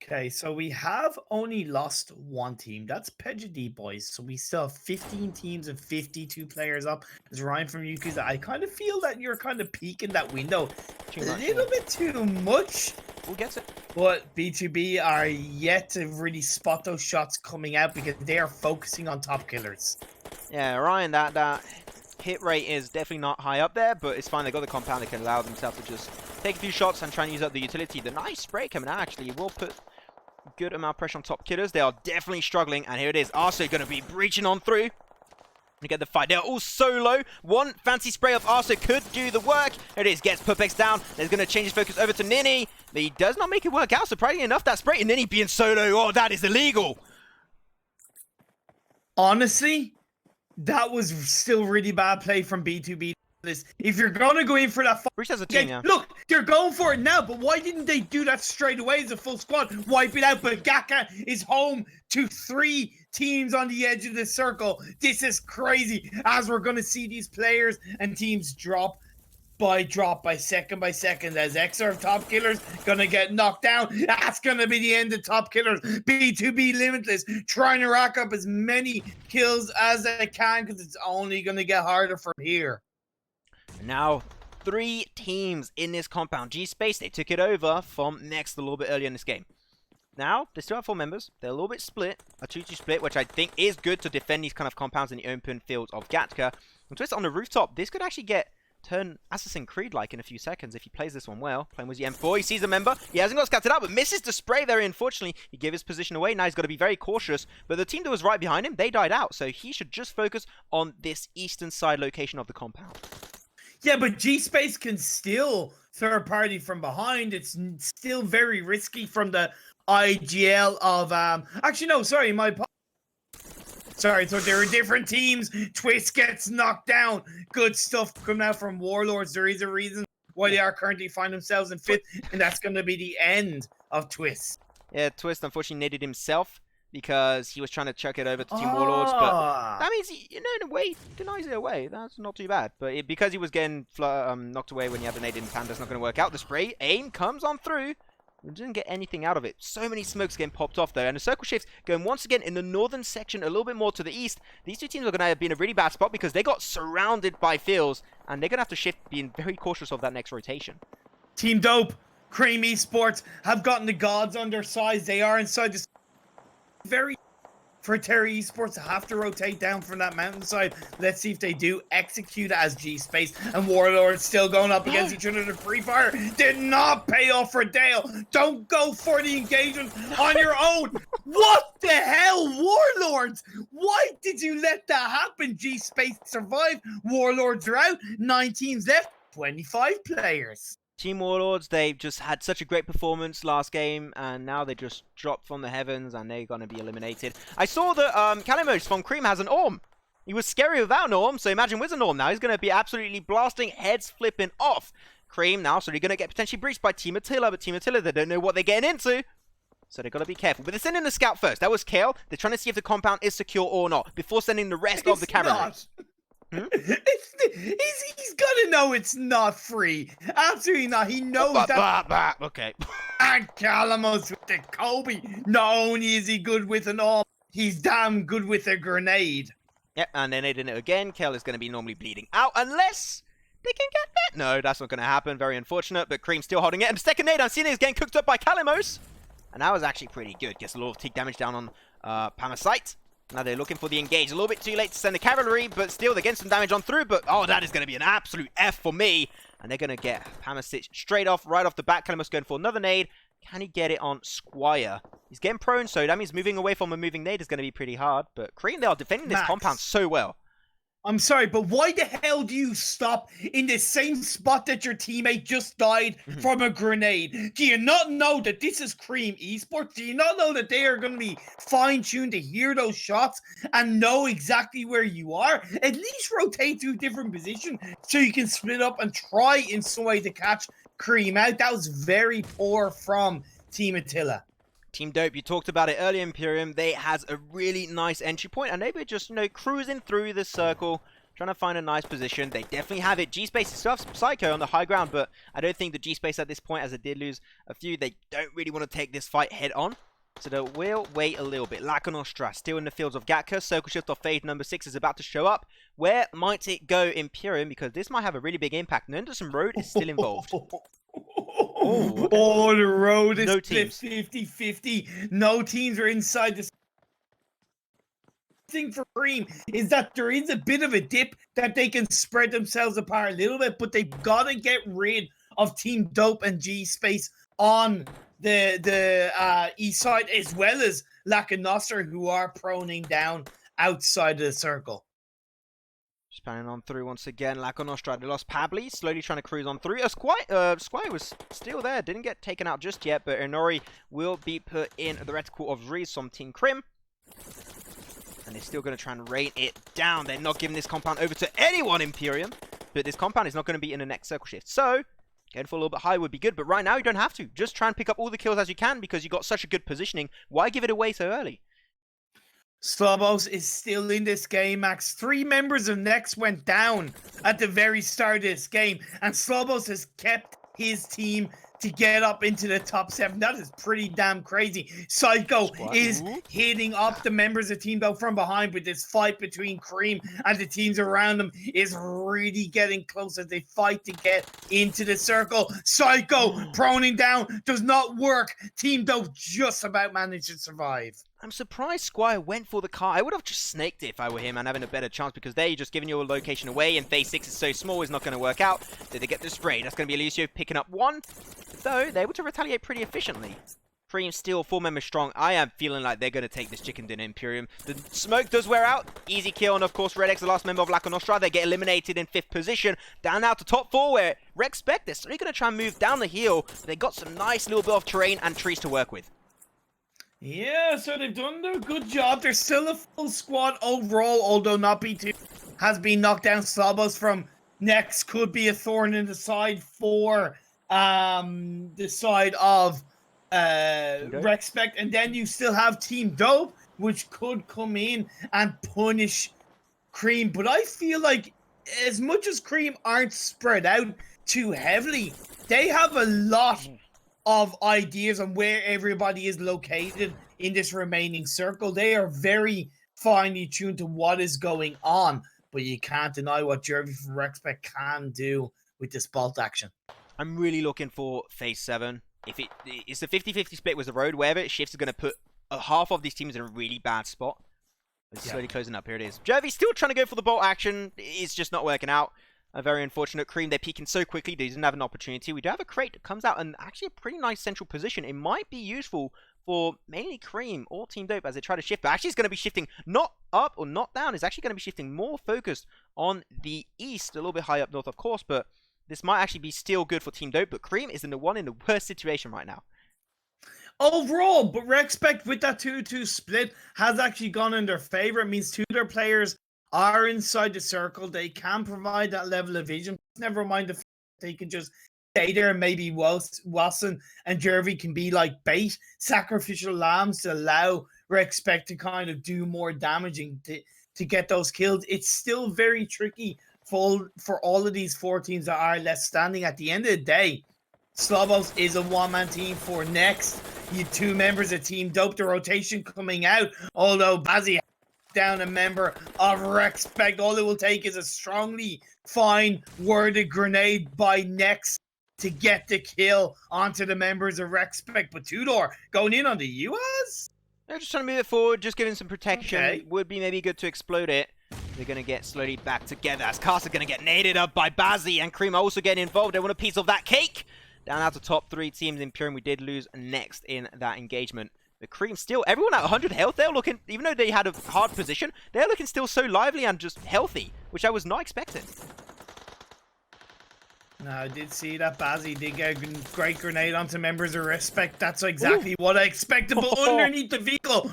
Okay, so we have only lost one team. That's PedjaDBoy. So we still have 15 teams and 52 players up. It's Ryan from Yakuza. I kind of feel that you're kind of peeking that window a little bit too much. We'll get it. But B2B are yet to really spot those shots coming out because they are focusing on top killers. Yeah, Ryan, that hit rate is definitely not high up there, but it's fine. They got the compound. They can allow themselves to just take a few shots and try and use up the utility. The nice spray coming out, actually, will put a good amount of pressure on top killers. They are definitely struggling, and here it is. Arso going to be breaching on through to get the fight. They're all solo. One fancy spray of Arso could do the work. Here it is. Gets PUBGMOBILE down. He's going to change his focus over to Nini. He does not make it work out. Surprisingly enough, that spray. And Nini being solo. Oh, that is illegal. Honestly, that was still really bad play from B2B. If you're going to go in for that Breach as a team, yeah. Look, they're going for it now, but why didn't they do that straight away as a full squad? Wipe it out, but Gaka is home to 3 teams on the edge of the circle. This is crazy, as we're going to see these players and teams drop by second by second, as XR top killers gonna get knocked down. That's gonna be the end of top killers. B2B Limitless trying to rack up as many kills as they can because it's only gonna get harder from here. Now 3 teams in this compound. G-Space, they took it over from Next a little bit earlier in this game. Now they still have 4 members. They're a little bit split, a 2-2 split, which I think is good to defend these kind of compounds in the open fields of Gatka. And Twist on the rooftop, this could actually turn Assassin's Creed-like in a few seconds if he plays this one well. Playing with the M4, he sees a member. He hasn't got scattered out, but misses the spray there, unfortunately. He gave his position away. Now he's got to be very cautious. But the team that was right behind him, they died out. So he should just focus on this eastern side location of the compound. Yeah, but G-Space can still third party from behind. It's still very risky from the IGL of... Actually, no, sorry, Sorry, so there are different teams. Twist gets knocked down. Good stuff coming out from Warlords. There is a reason why they are currently find themselves in 5th, and that's going to be the end of Twist. Yeah, Twist unfortunately naded himself because he was trying to chuck it over to Team Warlords, but that means he, in a way, denies it away. That's not too bad. But because he was getting knocked away when he had the nade in his hand, that's not going to work out. The spray aim comes on through. We didn't get anything out of it. So many smokes getting popped off there. And the circle shifts going once again in the northern section, a little bit more to the east. These 2 teams are going to be in a really bad spot because they got surrounded by fields. And they're going to have to shift, being very cautious of that next rotation. Team Dope, Cream Esports have gotten the gods on their side. They are inside this very... For Terra Esports to have to rotate down from that mountainside. Let's see if they do execute as G-Space and Warlords still going up against each other. The free fire did not pay off for Dale. Don't go for the engagement on your own. What the hell, Warlords? Why did you let that happen? G-Space survived. Warlords are out. 9 teams left. 25 players. Team Warlords, they just had such a great performance last game, and now they just dropped from the heavens, and they're going to be eliminated. I saw that Kalimos from Cream has an Orm. He was scary without an Orm, so imagine with an Orm now. He's going to be absolutely blasting, heads flipping off. Cream now, so they're going to get potentially breached by Team Attila, but Team Attila, they don't know what they're getting into. So they've got to be careful. But they're sending the scout first. That was Kale. They're trying to see if the compound is secure or not before sending the rest of the cavalry. Hmm? He's gonna know it's not free. Absolutely not. He knows that. Okay. And Calamos with the Kobe. Not only is he good with an arm, he's damn good with a grenade. Yep, and then they did it again. Kale is going to be normally bleeding out unless they can get that. No, that's not going to happen. Very unfortunate, but Cream's still holding it. And the second nade, I'm seeing it is getting cooked up by Kalimos. And that was actually pretty good. Gets a lot of tick damage down on Parasite. Now they're looking for the engage. A little bit too late to send the cavalry, but still they're getting some damage on through. But, oh, that is going to be an absolute F for me. And they're going to get Parasite straight off, right off the bat. Kalimos going for another nade. Can he get it on Squire? He's getting prone, so that means moving away from a moving nade is going to be pretty hard. But Cream, they are defending this compound so well. I'm sorry, but why the hell do you stop in the same spot that your teammate just died from a grenade? Do you not know that this is Cream Esports? Do you not know that they are going to be fine-tuned to hear those shots and know exactly where you are? At least rotate to a different position so you can split up and try in some way to catch Cream out. That was very poor from Team Attila. Team Dope, you talked about it earlier, Imperium. They has a really nice entry point, and they were just, cruising through the circle, trying to find a nice position. They definitely have it. G-Space is still Psycho on the high ground, but I don't think the G-Space at this point, as it did lose a few, they don't really want to take this fight head on. So they will wait a little bit. LAKONOSTRA still in the fields of Gatka. Circle Shift of Fade number 6 is about to show up. Where might it go, Imperium? Because this might have a really big impact. Nenderson Road is still involved. Oh, the road is no teams. 50-50. No teams are inside this. Thing for Cream is that there is a bit of a dip that they can spread themselves apart a little bit, but they've got to get rid of Team Dope and G-Space on the east side, as well as LAKONOSTRA, who are proning down outside of the circle. Spanning on through once again. LAKONOSTRA, they lost Pabli, slowly trying to cruise on through. Squire was still there, didn't get taken out just yet, but Inori will be put in the reticle of Reese from Team Crim. And they're still going to try and rain it down. They're not giving this compound over to anyone, Imperium. But this compound is not going to be in the next circle shift. So, going for a little bit high would be good, but right now you don't have to. Just try and pick up all the kills as you can because you got such a good positioning. Why give it away so early? Slobos is still in this game, Max. 3 members of Next went down at the very start of this game, and Slobos has kept his team to get up into the top 7. That is pretty damn crazy. Psycho is hitting up the members of Team Dope from behind, but this fight between Cream and the teams around them is really getting close as they fight to get into the circle. Psycho proning down does not work. Team Dope just about managed to survive. I'm surprised Squire went for the car. I would have just snaked it if I were him and having a better chance because they're just giving you a location away and phase 6 is so small, it's not going to work out. Did they get the spray? That's going to be Alicio picking up 1. Though, they're able to retaliate pretty efficiently. Cream still 4 members strong. I am feeling like they're going to take this chicken dinner, Imperium. The smoke does wear out. Easy kill, and of course, REDX, the last member of LAKONOSTRA, they get eliminated in 5th position. Down now to top 4, where REXPECT is going to try and move down the hill. They got some nice little bit of terrain and trees to work with. Yeah, so they've done their good job. They're still a full squad overall, although not B2 has been knocked down. Slobos from Next could be a thorn in the side for the side of REXPECT, and then you still have Team Dope, which could come in and punish Cream. But I feel like as much as Cream aren't spread out too heavily, they have a lot of ideas on where everybody is located in this remaining circle. They are very finely tuned to what is going on, but you can't deny what Jervy from REXPECT can do with this bolt action. I'm really looking for phase 7. If it's a 50-50 split with the road, wherever it shifts is going to put half of these teams in a really bad spot. It's slowly closing up. Here it is. Jervy still trying to go for the bolt action. It's just not working out. A very unfortunate. Cream, they're peeking so quickly, they didn't have an opportunity. We do have a crate that comes out and actually a pretty nice central position. It might be useful for mainly Cream or Team Dope as they try to shift. But actually it's going to be shifting not up or not down. It's actually going to be shifting more focused on the east, a little bit high up north, of course. But this might actually be still good for Team Dope, but Cream is in the worst situation right now. Overall, but REXPECT with that 2-2 split has actually gone in their favor. It means two of their players are inside the circle. They can provide that level of vision. Never mind the fact they can just stay there, and maybe Watson and Jervy can be like bait, sacrificial lambs to allow REXPECT to kind of do more damaging to get those kills. It's still very tricky for all of these four teams that are left standing. At the end of the day, Slobos is a one-man team for next. You two members of Team Dope, the rotation coming out, although Bazzi down a member of REXPECT. All it will take is a strongly fine worded grenade by Next to get the kill onto the members of REXPECT. But Tudor going in on the US? They're just trying to move it forward, just giving some protection. Okay. Would be maybe good to explode it. They're going to get slowly back together as Carson going to get naded up by Bazzi, and Cream are also getting involved. They want a piece of that cake. Down out to top three teams. Imperium, we did lose Next in that engagement. The Cream still, everyone at 100 health, they're looking, even though they had a hard position, they're looking still so lively and just healthy, which I was not expecting. No, I did see that Bazzi did get a great grenade onto members of REXPECT. That's exactly what I expected, but underneath the vehicle,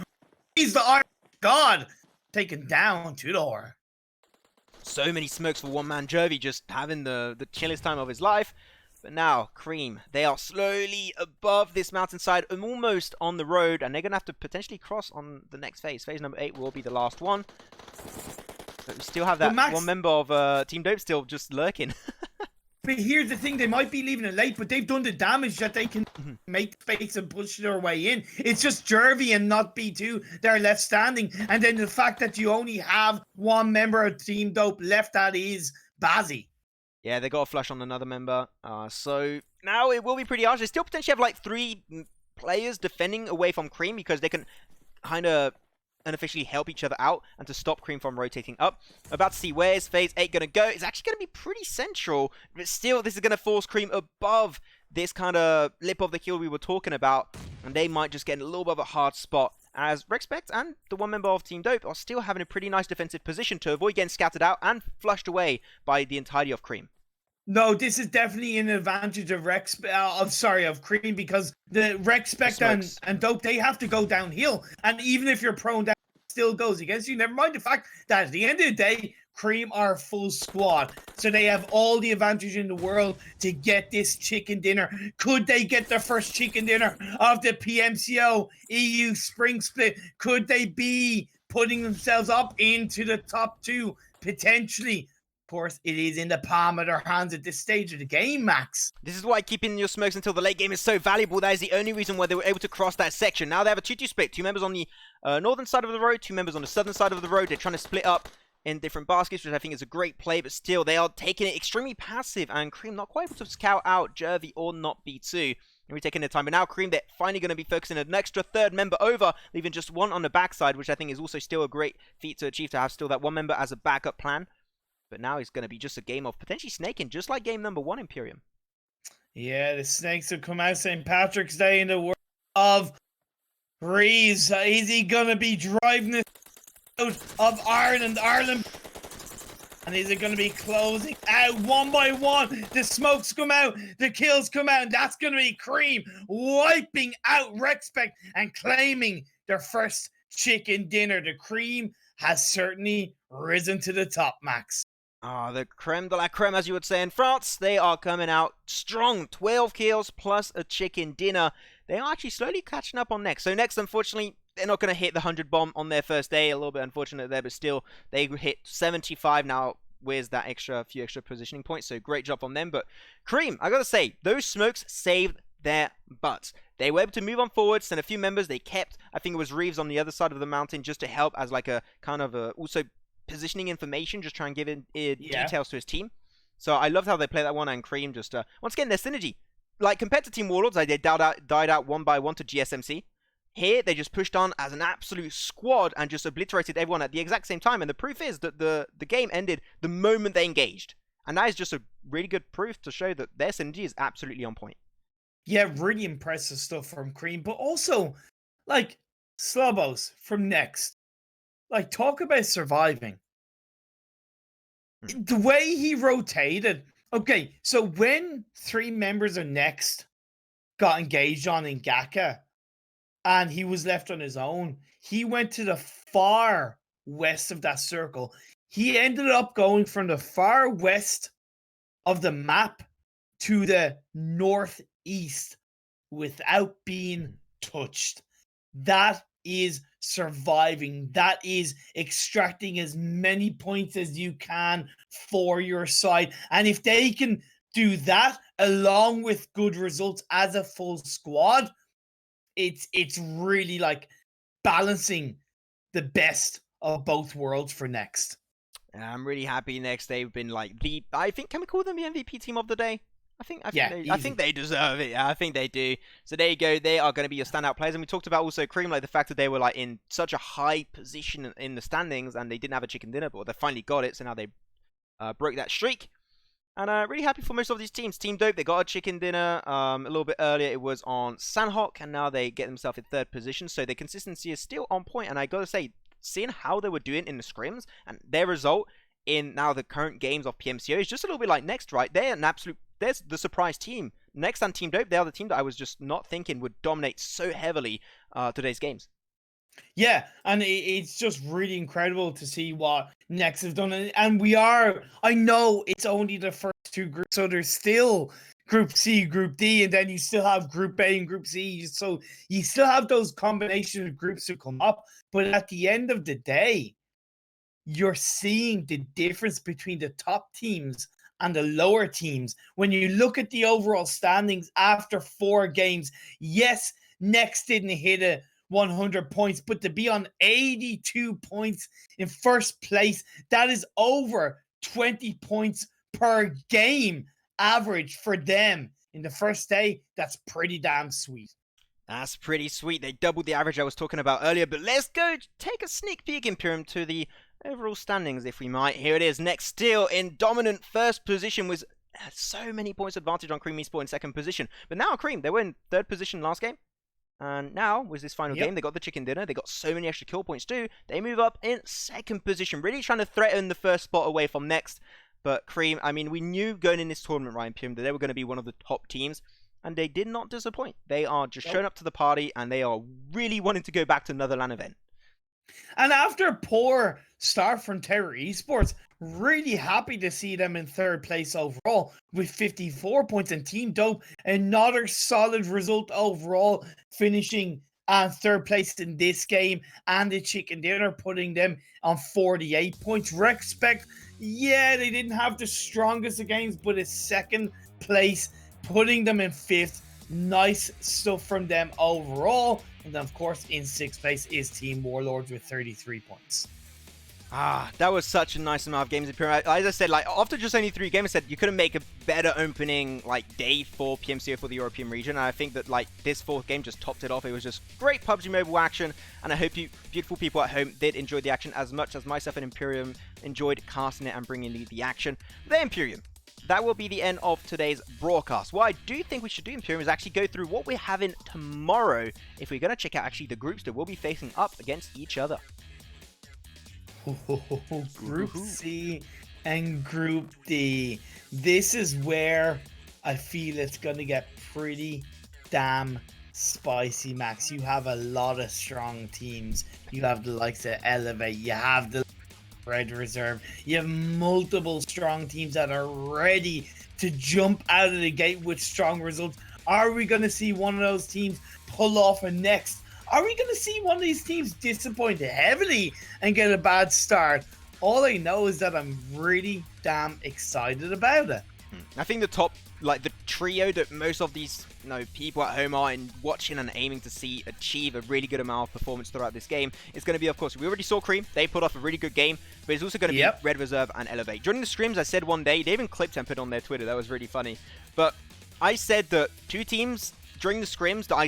he's the Iron God, taken down Tudor. So many smokes for one man Jervy, just having the chillest time of his life. But now, Cream, they are slowly above this mountainside, almost on the road, and they're going to have to potentially cross on the next phase. Phase number 8 will be the last one. But we still have that one member of Team Dope still just lurking. But here's the thing, they might be leaving it late, but they've done the damage that they can make space and push their way in. It's just Jervy and not B2 that are left standing. And then the fact that you only have one member of Team Dope left, that is Bazzi. Yeah, they got a flush on another member. So now it will be pretty harsh. They still potentially have like 3 players defending away from Cream because they can kind of unofficially help each other out and to stop Cream from rotating up. About to see where's phase 8 going to go. It's actually going to be pretty central, but still this is going to force Cream above this kind of lip of the hill we were talking about, and they might just get in a little bit of a hard spot as REXPECT and the one member of Team Dope are still having a pretty nice defensive position to avoid getting scattered out and flushed away by the entirety of Cream. No, this is definitely an advantage of of Cream, because the REXPECT and Dope, they have to go downhill. And even if you're prone down, it still goes against you. Never mind the fact that at the end of the day, Cream are a full squad. So they have all the advantage in the world to get this chicken dinner. Could they get their first chicken dinner of the PMCO EU Spring Split? Could they be putting themselves up into the top 2 potentially? Of course, it is in the palm of their hands at this stage of the game, Max. This is why keeping your smokes until the late game is so valuable. That is the only reason why they were able to cross that section. Now they have a 2-2 split. 2 members on the northern side of the road, 2 members on the southern side of the road. They're trying to split up in different baskets, which I think is a great play, but still, they are taking it extremely passive, and Cream not quite able to scout out Jervy or not B2. And we're taking their time, but now Cream, they're finally going to be focusing an extra 3rd member over, leaving just 1 on the backside, which I think is also still a great feat to achieve, to have still that 1 member as a backup plan. But now it's going to be just a game of potentially snaking, just like game number 1, Imperium. Yeah, the snakes have come out St. Patrick's Day in the world of Reeves. Is he going to be driving this out of Ireland? And is it going to be closing out one by one? The smokes come out, the kills come out, and that's going to be Cream wiping out REXPECT and claiming their first chicken dinner. The Cream has certainly risen to the top, Max. The creme de la creme, as you would say in France. They are coming out strong. 12 kills plus a chicken dinner. They are actually slowly catching up on Next. So Next, unfortunately, they're not going to hit the 100 bomb on their first day. A little bit unfortunate there, but still, they hit 75 now. Where's that few extra positioning points? So great job on them. But Cream, I got to say, those smokes saved their butts. They were able to move on forward, send a few members. They kept, I think it was Reeves on the other side of the mountain, just to help as like a kind of also positioning information, just try and give details to his team. So I loved how they played that one, and Cream just, once again, their synergy. Like, compared to Team Warlords, they died out 1 by 1 to GSMC. Here, they just pushed on as an absolute squad and just obliterated everyone at the exact same time. And the proof is that the game ended the moment they engaged. And that is just a really good proof to show that their synergy is absolutely on point. Yeah, really impressive stuff from Cream. But also, like, Slobos from Next. Like, talk about surviving. The way he rotated. Okay, so when 3 members of Next got engaged on in Gaka and he was left on his own, he went to the far west of that circle. He ended up going from the far west of the map to the northeast without being touched. That is surviving. That is extracting as many points as you can for your side. And if they can do that along with good results as a full squad, it's really like balancing the best of both worlds for Next. I'm really happy Next. They've been like I think, can we call them the MVP team of the day? I think they deserve it. Yeah, I think they do. So there you go. They are going to be your standout players. And we talked about also Cream, like the fact that they were like in such a high position in the standings and they didn't have a chicken dinner, but they finally got it. So now they broke that streak. And really happy for most of these teams. Team Dope, they got a chicken dinner a little bit earlier. It was on Sanhok, and now they get themselves in 3rd position. So the consistency is still on point. And I got to say, seeing how they were doing in the scrims and their result in now the current games of PMCO is just a little bit like Next, right? They're an absolute... There's the surprise team. Next and Team Dope, they are the team that I was just not thinking would dominate so heavily today's games. Yeah, and it's just really incredible to see what Next have done. And we are, I know it's only the first 2 groups, so there's still Group C, Group D, and then you still have Group A and Group C. So you still have those combination of groups to come up. But at the end of the day, you're seeing the difference between the top teams and the lower teams. When you look at the overall standings after 4 games, yes, Next didn't hit a 100 points, but to be on 82 points in 1st place, that is over 20 points per game average for them in the first day. That's pretty damn sweet. That's pretty sweet. They doubled the average I was talking about earlier, but let's go take a sneak peek, Imperium, to the overall standings, if we might. Here it is. Next still in dominant 1st position with so many points advantage on Cream Esports in 2nd position. But now Cream, they were in 3rd position last game. And now, with this final game, they got the chicken dinner. They got so many extra kill points too. They move up in 2nd position, really trying to threaten the 1st spot away from Next. But Cream, I mean, we knew going in this tournament, Ryan Pym, that they were going to be one of the top teams. And they did not disappoint. They are just showing up to the party, and they are really wanting to go back to another LAN event. And after a poor start from Czech Esports, really happy to see them in 3rd place overall with 54 points. And Team Dope, another solid result overall, finishing on 3rd place in this game. And the chicken dinner, putting them on 48 points. REXPECT, yeah, they didn't have the strongest of games, but it's 2nd place, putting them in 5th. Nice stuff from them overall. And then, of course, in 6th place is Team Warlords with 33 points. That was such a nice amount of games. As I said, like after just only 3 games, I said you couldn't make a better opening like day for PMCO for the European region. And I think that like this 4th game just topped it off. It was just great PUBG Mobile action, and I hope you beautiful people at home did enjoy the action as much as myself and Imperium enjoyed casting it and bringing you the action. There, Imperium. That will be the end of today's broadcast. What I do think we should do, Imperium, is actually go through what we're having tomorrow if we're going to check out actually the groups that will be facing up against each other. Group C and Group D. This is where I feel it's going to get pretty damn spicy, Max. You have a lot of strong teams. You have the likes of Elevate. You have the Red Reserve. You have multiple strong teams that are ready to jump out of the gate with strong results. Are we going to see one of those teams pull off a Next? Are we going to see one of these teams disappoint heavily and get a bad start? All I know is that I'm really damn excited about it. I think the top, like the trio that most of these people at home are watching and aiming to see achieve a really good amount of performance throughout this game is going to be, of course, we already saw Cream. They put off a really good game, but it's also going to be Red Reserve and Elevate. During the streams, I said one day, they even clipped and put on their Twitter. That was really funny. But I said that 2 teams during the scrims that I